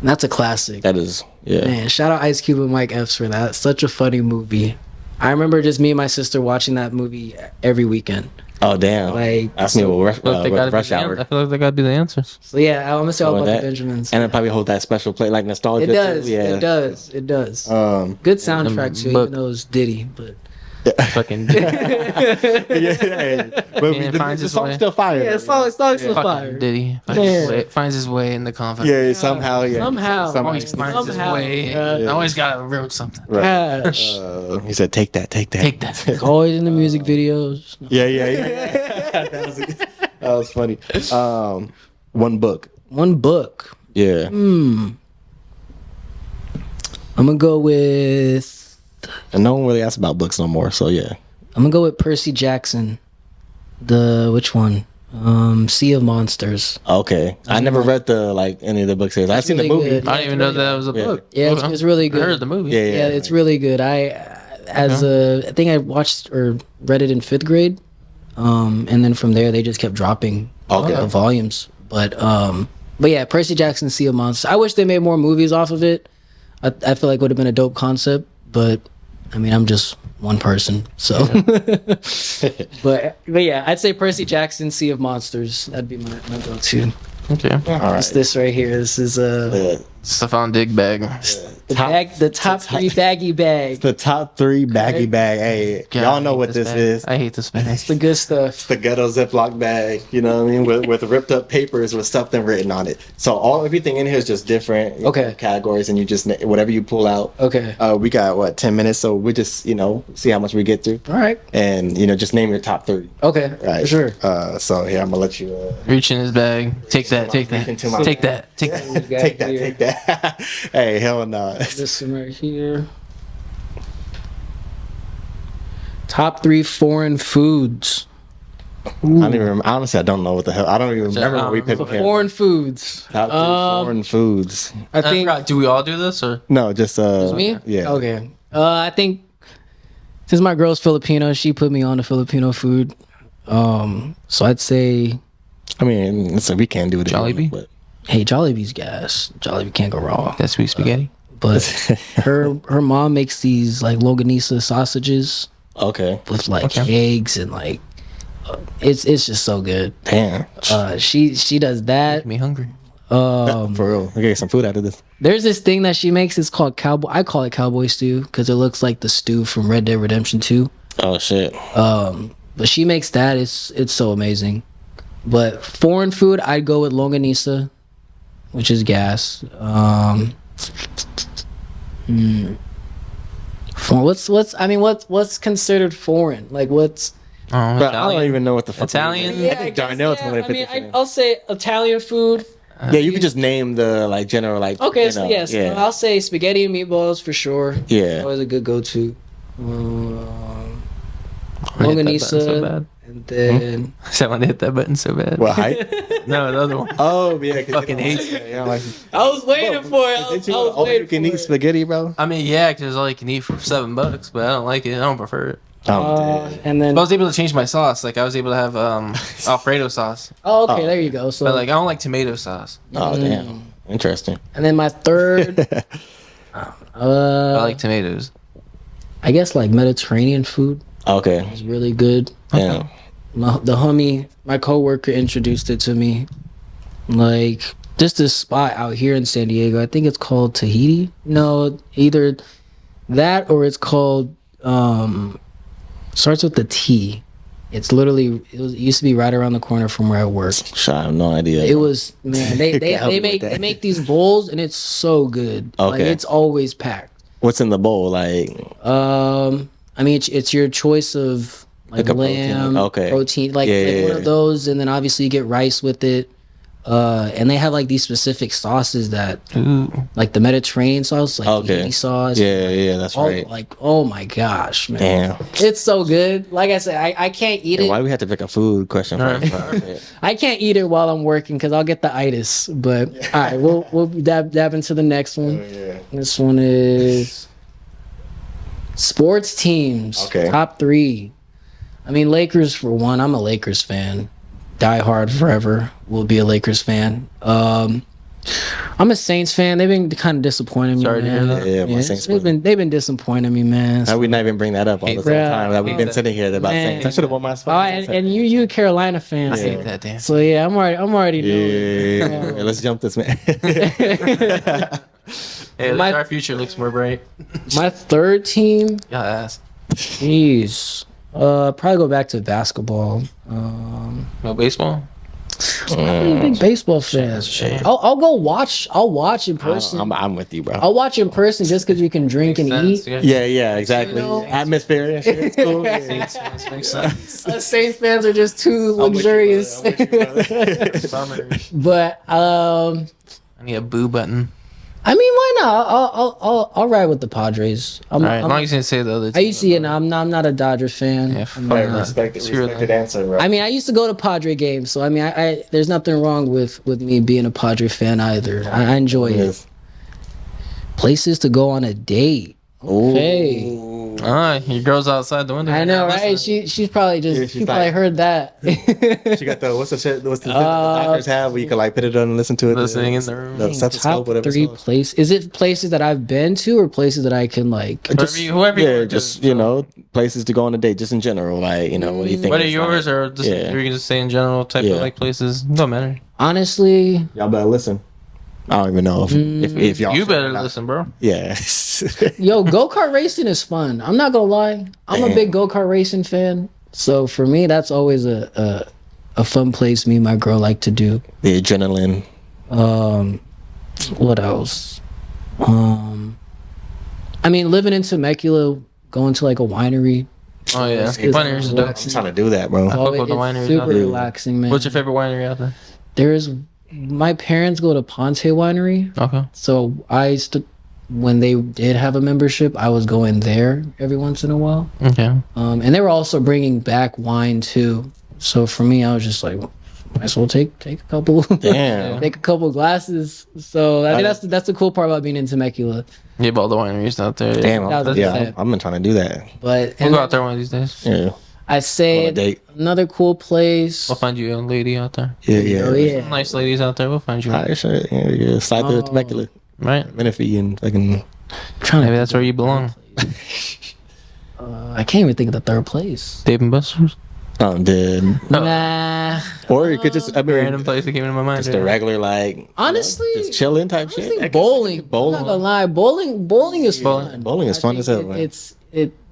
And that's a classic. that is, yeah. Man, shout out Ice Cube and Mike Epps for that. Such a funny movie. I remember just me and my sister watching that movie every weekend. Oh damn! Like, Ask me what Feel like they gotta be rush the hour. I feel like they gotta be the answers. So yeah, I'm gonna say All About that. the Benjamins. And it probably hold that special play, like nostalgia. It does. Too. Yeah. It does. It does. Good soundtrack too, but- even though it's Diddy. But Fucking. yeah, hey, but Man the, finds the his song's way. still fire. yeah, song's still fire. Diddy Yeah. finds his way in the conflict. Yeah, somehow, yeah. Somehow. Always finds his Somehow. way. Yeah. Always gotta ruin something. Right. Gosh. He said, "Take that, take that, Take that. Always in the music videos. Yeah. that was funny. One book. One book. Yeah. I'm gonna go with. And no one really asks about books no more. So yeah. I'm gonna go with Percy Jackson. Which one? Sea of Monsters. Okay. I never read any of the book series. I've seen the really movie. good. I didn't even know that was a Yeah. book. Yeah, it's really I good. heard the movie. Yeah, Yeah, it's really good. I think I watched or read it in 5th grade, and then from there they just kept dropping the volumes. But yeah, Percy Jackson, Sea of Monsters. I wish they made more movies off of it. I feel like it would have been a dope concept, but I mean, I'm just one person, so. but yeah, I'd say Percy Jackson, Sea of Monsters. That'd be my go-to. Okay. All right. It's this right here. This is Stefan Dig Bag. the top 3 baggy bag. The top 3 baggy bag. Hey, God, y'all I know hate what this bag. is. I hate this bag. It's the good stuff. The ghetto Ziploc bag, you know what I mean, with ripped up papers with something written on it. So everything in here is just different categories, and you just whatever you pull out. Okay. We got 10 minutes, so we just see how much we get through, All right. and just name your top 3. Okay. Right. For sure. So here I'm gonna let you Reach in his bag. Take that. Take that. into my Take that. Take that. take that. Take that. Hey, hell no. This one right here. Top 3 foreign foods. I don't even remember. Honestly, I don't know what the hell. I don't even remember what we picked. Foreign foods. Top 3 foreign foods. I think. Do we all do this or? No, just Me? Yeah. Okay. I think since my girl's Filipino, she put me on to Filipino food. So I'd say, I mean, we can't do it. Jollibee? But hey, Jollibee's gas. Jollibee can't go wrong. That sweet spaghetti. But her mom makes these like longanisa sausages okay. with like eggs and like it's just so good. Damn. She does that. Make me hungry. For real. We get some food out of this. There's this thing that she makes. It's called cowboy. I call it cowboy stew because it looks like the stew from Red Dead Redemption 2. Oh shit. But she makes that. It's so amazing. But foreign food, I'd go with longanisa, which is gas. What's considered foreign? Like what's Oh, But I don't even know what the fuck. Italian? I think Darnell told me to put this in. I'll say Italian food. Yeah, you could just name the general Okay, you so know, yes, Yeah. I'll say spaghetti and meatballs for sure. Yeah. Always a good go-to. I hit that button so Longanisa, bad. and then I want to hit that button so bad. What height? No, the other one. Oh yeah. Fucking hate it. Yeah, like, I was waiting for it. I was waiting you can for eat it. spaghetti, bro. I mean, yeah, because all you can eat for $7, but I don't like it. I don't prefer it. And then But I was able to change my sauce. Like I was able to have Alfredo sauce, okay, there you go. So but like I don't like tomato sauce. Oh damn. Interesting. and then my third, I like tomatoes. I guess like Mediterranean food Okay. is really good. Yeah. The homie, my coworker, introduced it to me. Like just this spot out here in San Diego. I think it's called Tahiti. No, either That or it's called starts with the T. It's literally it used to be right around the corner from where I work. Sure, I have no idea. It was man. They with that. make these bowls and it's so good. Like Okay. it's always packed. What's in the bowl? Like, I mean it's your choice of like Like a protein, lamb, okay. protein, like, Yeah, like yeah, one yeah. of those, and then obviously you get rice with it. And they have like these specific sauces that, like the Mediterranean sauce, like Okay. tahini sauce. yeah, that's all, right. Like, oh my gosh, man. Damn. It's so good. Like I said, I can't eat And it. why do we have to pick a food question first? I can't eat it while I'm working because I'll get the itis. But all right, we'll dab into the next one. This one is sports teams. Okay. Top 3. I mean, Lakers for one. I'm a Lakers fan. Die hard forever. Will be a Lakers fan. I'm a Saints fan. They've been kind of disappointing me. Sorry to hear man. that. Yeah, my Saints they've been disappointing me, man. How we not even bring that up all the Bruh. time? That we've been sitting here about Man. Saints. I should have won my Oh, spot. and you a Carolina fan. I So, hate that damn. so yeah, I'm already knowing. Yeah, let's jump this man. Hey, My- our future looks more bright. My third team, Yeah, ass. jeez, probably go back to basketball. No baseball. I'm a big baseball fan. That's a shame. I'll go watch. I'll watch in person. I'm with you, bro. I'll watch in person just because you can drink and eat. Yeah, exactly. You know? Atmosphere and shit. It's cool. Makes sense. Us Saints fans are just too luxurious. Summer. But I need a boo button. I mean, why not? I'll ride with the Padres. All right, as long as you didn't say the other. I used to, you know, I'm not a Dodgers fan. Yeah, I'm fuck not. that. Respected answer, bro. I mean, I used to go to Padre games, so I mean, I there's nothing wrong with me being a Padre fan either. I enjoy it. Places to go on a date. Okay. All right, your girl's outside the window. I know, right? She's probably just Yeah, she's she probably like- heard that. She got the what's the shit? What's the thing that the doctors have where you can like put it on and listen to it? Listening in the room. The stethoscope, Top whatever. 3 it's called. places. Is it places that I've been to or places that I can like? Whoever you Yeah, want, just you know, places to go on a date, just in general. Like you know, what do you think? What are is, yours, like- or just Yeah. you can just say in general type Yeah. of like places? No matter. Honestly, Y'all better listen. I don't even know if y'all. You should better or not. listen, bro. Yeah. yo, go-kart racing is fun. I'm not gonna lie. I'm a Damn. big go-kart racing fan. So for me, that's always a fun place me and my girl like to do. The adrenaline. What else? I mean, living in Temecula, going to like a winery. Oh yeah, It's wineries is dope. I'm trying to do that, bro. fuck with It's the wineries super out there. relaxing, man. What's your favorite winery out there? There's my parents go to Ponte Winery, Okay. so when they did have a membership, I was going there every once in a while. Okay. And they were also bringing back wine too. So for me, I was just like, might as well take a couple, Damn. take a couple glasses. So I think that's the cool part about being in Temecula. Yeah, but all the wineries out there. Damn. That was Yeah, sad. I've been trying to do that. But We'll and go out there one of these days. Yeah. I On a say date. another cool place. We'll find you a lady out there. Yeah. Oh yeah. Nice ladies out there. We'll find you. All right, sure. Yeah. Slide through the Temecula. Right. Menifee and fucking. Trying Maybe to, that's where you belong. I can't even think of the third place. Dave and Buster's. I'm dead. Nah. Or you could just, I mean, Random place that came into my mind. just a regular like. Honestly, Just chilling type I shit. think bowling. Bowling. I'm not gonna lie, bowling is fun. Bowling is I fun think as hell, man. It's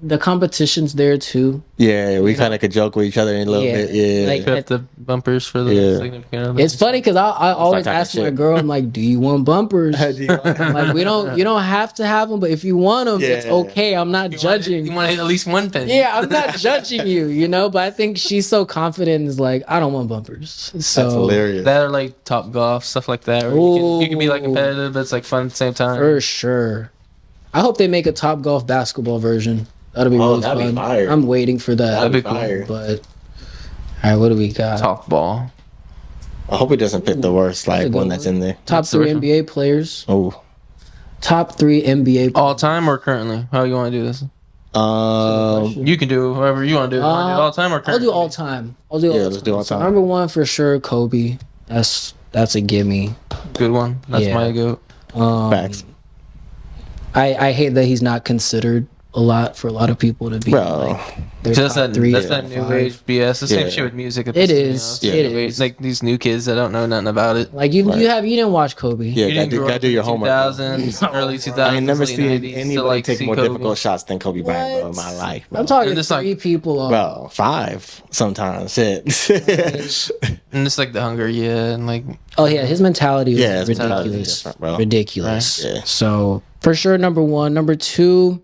the competition's there too. Yeah, we kind of could joke with each other a little Yeah, bit. Yeah. like- Put up the bumpers for the Yeah. significant other. It's funny because I always talking ask my shit. girl, I'm like, "Do you want bumpers?" Do you want- Like you don't have to have them, but if you want them, it's Yeah. okay. I'm not judging. You want at least one penny. Yeah, I'm not judging you, you know. But I think she's so confident, is like, I don't want bumpers. So That's hilarious. That or like Top Golf, stuff like that. Or you can be like competitive, but it's like fun at the same time. for sure. I hope they make a Top Golf basketball version. That'll be really that'd be fun. fire. I'm waiting for that. That'd be cool. Fire. But all right, what do we got? Top ball. I hope it doesn't fit the worst like good one that's in there. Top What's the 3 first one? NBA players. Oh. Top 3 NBA. All time or currently? How you want to do this? You can do whoever you want to do. You wanna do all time or I'll currently? do all time. I'll do all let's do all So time. number 1 for sure, Kobe. That's a gimme. Good one. That's Yeah. my goat. Facts. I hate that he's not considered a lot for a lot of people to be Bro. like their So that's top that, three. that's that new age BS. The same Yeah. shit with music. At It this, is. you know, It is. like these new kids that don't know nothing about it. Like you didn't watch Kobe. Yeah, You didn't grow gotta up do in your the homework. 2000s, early 2000s. I ain't never late seen 90s, anybody to, like, take see more Kobe. difficult shots than Kobe Bryant, bro, in What? my life. Bro. I'm talking And it's three like- people off. Bro, 5 sometimes. Shit. And it's like the hunger, yeah, and like Oh yeah, his mentality is Yeah, his mentality is ridiculous. different, bro. Ridiculous. Right. Yeah. So for sure, number one. Number two.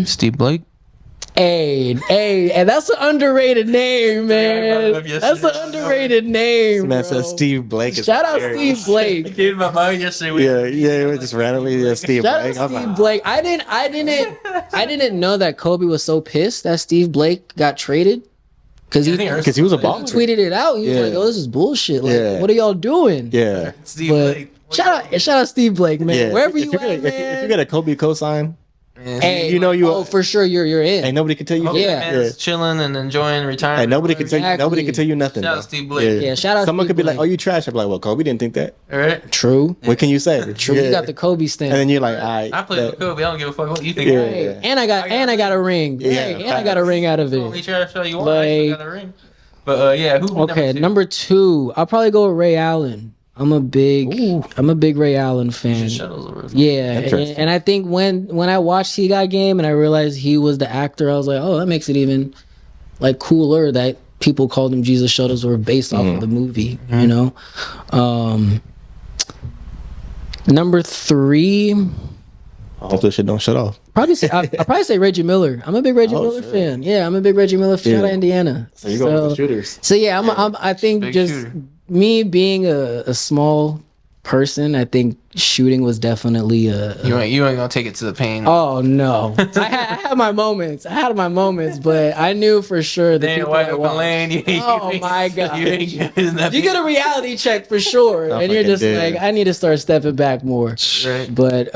Steve Blake. Hey, and that's an underrated name, man. That's an underrated name. Man bro. says Steve Blake is Shout out hilarious. Steve Blake. Came in my mind yesterday. Yeah, just randomly Steve Shout Blake. out I'm Steve like, Blake. I didn't know that Kobe was so pissed that Steve Blake got traded. Because he because he was a baller. tweeted it out. He was Yeah. like, "Oh, this is bullshit. Like, Yeah. what are y'all doing?" Yeah. Steve But Blake. shout out Steve Blake, man. Yeah. Wherever if you you're at, gonna, man. if you got a Kobe cosign, Man. Hey, you know you- Oh, for sure, you're in. ain't nobody can tell you. Hope that Yeah. man's chilling and enjoying retirement. Hey, nobody can tell you. Exactly. Nobody can tell you nothing. Shout out bro. Steve Blake. Yeah, shout out Someone Steve could be like, Blake. "Oh, you trash." I'm like, "Well, Kobe didn't think that." All right. True. What can you say? True. Yeah. You got the Kobe stamp. And then you're like, "All right." I played with Kobe. I don't give a fuck what you think. Yeah. Hey, and I got a ring. Yeah, Hey, and I got a ring out of Only it. trash show you want. I still Like- got a ring. But yeah, who? Okay, number two, I'll probably go with Ray Allen. I'm a big Ray Allen fan. Shuttles. Yeah, Interesting. and I think when I watched He Got Game and I realized he was the actor, I was like, oh, that makes it even like cooler that people called him Jesus Shuttlesworth based off of the movie. You know. Number three, I hope this shit don't shut off. I'll probably say Reggie Miller. I'm a big Reggie Miller shit. fan. Yeah, I'm a big Reggie Miller fan. Shout out Yeah. Indiana. So you go with the shooters. So yeah, I think Big just shooter. me being a small person, I think shooting was definitely You ain't gonna take it to the pain. Oh no, I had my moments. But I knew for sure the They ain't people wide I open watched. lane. Oh my god! You ain't getting that You get a reality check for sure, I and you're fucking just did. like, I need to start stepping back more. right. But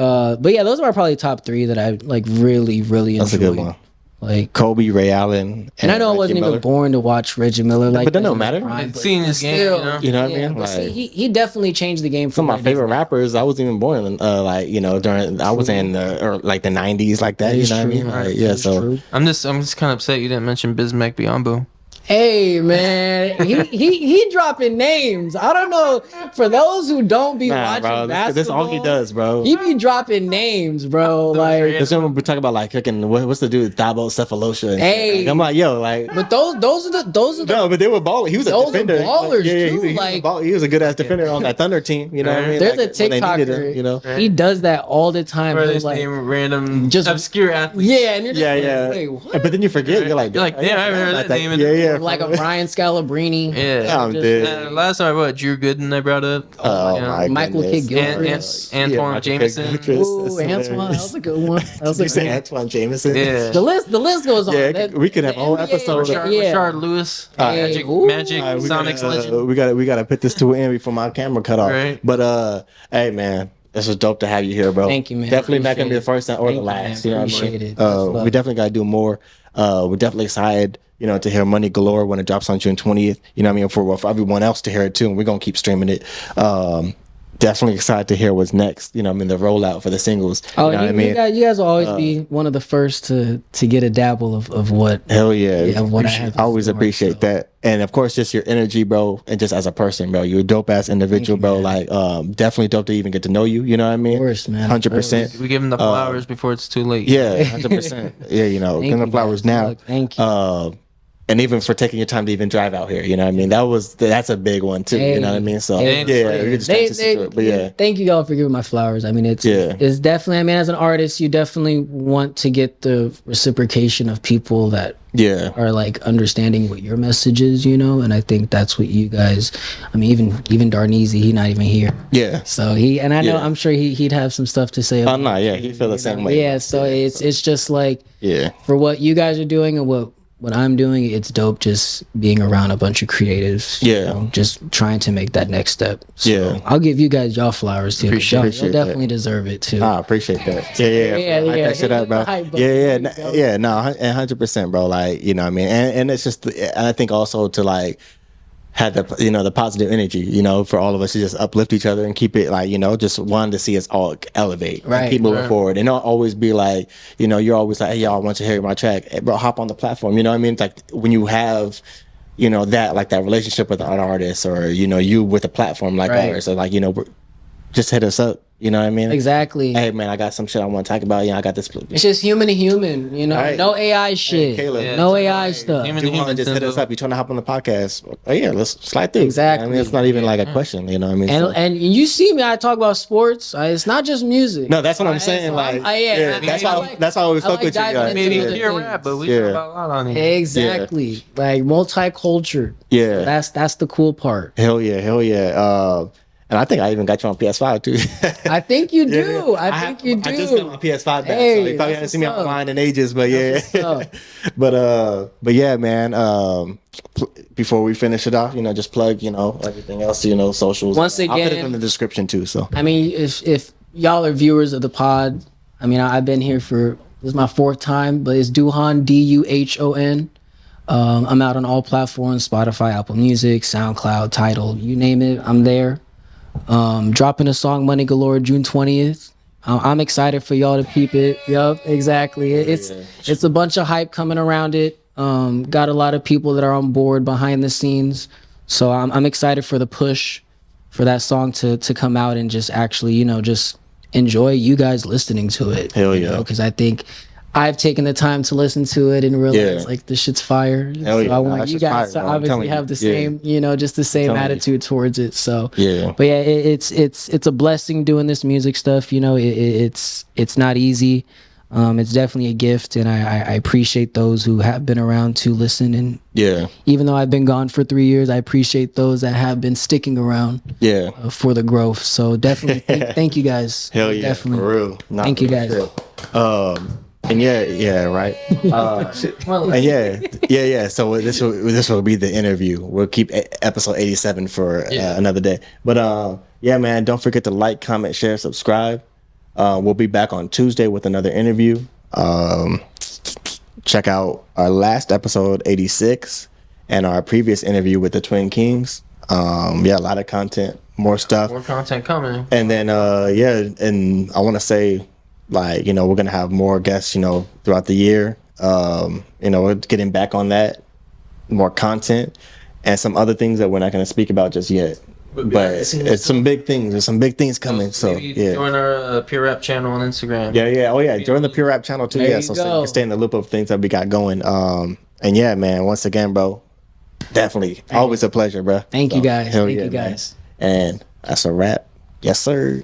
yeah, those are probably top three that I like really enjoyed. That's a good one. Like, Kobe, Ray Allen, and I know I Reggie wasn't Miller. even born to watch Reggie Miller. Like, But that don't in his matter. prime, And but seeing this game, still, you know? You know what I yeah, mean? but see, Like- he definitely changed the game for Some of what my it is favorite now. rappers, I wasn't even born in, like, you know, during, I was in like the 90s, like that, you It's know what I mean? true. Like, yeah, It's so. true. I'm just kind of upset you didn't mention Bismack Biyombo. Hey man, he dropping names. I don't know, for those who don't be Nah, watching bro, basketball. that's all he does, bro. He be dropping names, bro. Like, That's when we talk about, like, cooking, what's the dude, Thabo Cephalosha? Hey. Like, I'm like, yo, like, but those are the no, but they were balling. He was a Those are defender. ballers, yeah, too, he was a good ass defender on that Thunder team. You know what I mean? there's Like, a when they needed TikToker. him, you know? He does that all the time. Or He'll, this like, name random, just- obscure athlete. yeah, and you're just Yeah, like, yeah. wait, what? But then you forget. You're like, You're like, damn, I haven't heard like that name in- Yeah, yeah. Like a Ryan Scalabrine. Yeah. I'm just- dead. And last time I brought Drew Gooden, I brought up. Oh, you know, my Michael goodness. Kidd Gilchrist. Antoine Michael Jameson. Kidd Gilchrist. Ooh, That's Antoine, that was a good one. That was Did a you say good one. Antoine Jameson? Yeah. The list goes on. Yeah, That- we could have the a whole NBA episode. yeah. Rashard Lewis. Hey, Magic, ooh. Magic All right, Sonics legend. we gotta put this to an end before my camera cut off. Right. But hey man, this was dope to have you here, bro. Thank you, man. Definitely not gonna be the Appreciate first time or Thank the you, last. man. You know what I Appreciate mean? it. Much We love. definitely gotta do more. We're definitely excited, you know, to hear Money Galore when it drops on June 20th. You know what I mean? For everyone else to hear it too, and we're gonna keep streaming it. Definitely excited to hear what's next. You know, what I mean, the rollout for the singles. Oh, you know what I mean? you guys will always be one of the first to get a dabble of what. Hell yeah. Yeah, what I have in I always store, appreciate so. that. And of course, just your energy, bro. And just as a person, bro. You're a dope ass individual, bro. Like, definitely dope to even get to know you. You know what I mean? Of course, man. 100%. We give him the flowers before it's too late. Yeah, 100%. Yeah, you know, Thank give them you, flowers guys. now. Look, thank you. And even for taking your time to even drive out here. You know what I mean? That's a big one too. You know what I mean? So Hey, yeah, you're just trying to see to it. But yeah. Thank you all for giving my flowers. I mean, it's definitely. I mean, as an artist, you definitely want to get the reciprocation of people that Yeah. are like understanding what your message is, you know. And I think that's what you guys. I mean, even Darneezy, he's not even here. Yeah. So and I know, Yeah. I'm sure he'd have some stuff to say. Oh no, yeah, he feel the same way. Yeah. So it's just like Yeah. for what you guys are doing and what I'm doing, it's dope just being around a bunch of creatives. you Yeah. know, just trying to make that next step. So Yeah. I'll give you guys y'all flowers too. 'cause y'all Appreciate definitely deserve it too. I appreciate that. Yeah. Hype that shit up, bro. No, 100%, bro. Like, you know what I mean? And it's just, and I think also to like, had the the positive energy, for all of us to just uplift each other and keep it like, just wanted to see us all elevate and keep moving forward, and not always be like, you're always like, hey, y'all, I want to hear my track, hey, bro, hop on the platform. You know what I mean? It's like when you have that, like that relationship with an artist, or you with a platform like ours, so like just hit us up. You know what I mean? Exactly. Hey man, I got some shit I want to talk about. I got this. It's just human to human. Right. No AI shit. Hey, Caleb, no AI stuff. Human to human, just hit us up. You trying to hop on the podcast? Oh yeah, let's slide through. Exactly. I mean, it's not even like a question. You know what I mean? And you see me, I talk about sports. It's not just music. No, that's what I'm saying. So like, that's why I always fuck with you. diving Maybe into you're things. rap, but we talk about a lot on here. Exactly. Like multicultural. Yeah. That's the cool part. Hell yeah. And I think I even got you on PS5 too. I think you do. I think you do. I just got my PS5 back, so you probably haven't seen me online in ages, but yeah. but yeah, man. Before we finish it off, just plug, everything else, socials. Once again, I'll put it in the description too. So I mean, if y'all are viewers of the pod, I mean, I've been here this is my 4th time, but it's Duhon, Duhon. I'm out on all platforms: Spotify, Apple Music, SoundCloud, Tidal, you name it, I'm there. Dropping a song, Money Galore, June 20th. I'm excited for y'all to peep it. Yup, exactly. It's a bunch of hype coming around it. Got a lot of people that are on board behind the scenes, so I'm excited for the push for that song to come out and just actually just enjoy you guys listening to it. Hell yeah, because I think I've taken the time to listen to it and realize like this shit's fire. Hell yeah. So I want you guys to obviously have the same, just the same attitude towards it. So but yeah, it's a blessing doing this music stuff. It's not easy. It's definitely a gift, and I appreciate those who have been around to listen. And even though I've been gone for 3 years, I appreciate those that have been sticking around for the growth. So definitely thank you guys. Hell yeah, definitely. for real. Thank you guys. And right. And yeah. So this will be the interview. We'll keep episode 87 for another day. But yeah, man, don't forget to like, comment, share, subscribe. We'll be back on Tuesday with another interview. Check out our last episode 86 and our previous interview with the Twin Kings. A lot of content, more stuff. More content coming. And then and I want to say, like, we're gonna have more guests, throughout the year. We're getting back on that, more content, and some other things that we're not gonna speak about just yet. But it's some big things. There's some big things coming. So join our Pure Rap channel on Instagram. Yeah. Oh yeah, join the Pure Rap channel too. There So you you can stay in the loop of things that we got going. And yeah, man. Once again, bro, definitely always a pleasure, bro. Thank you guys. Hell Thank yeah, you guys. Man. And that's a wrap. Yes, sir.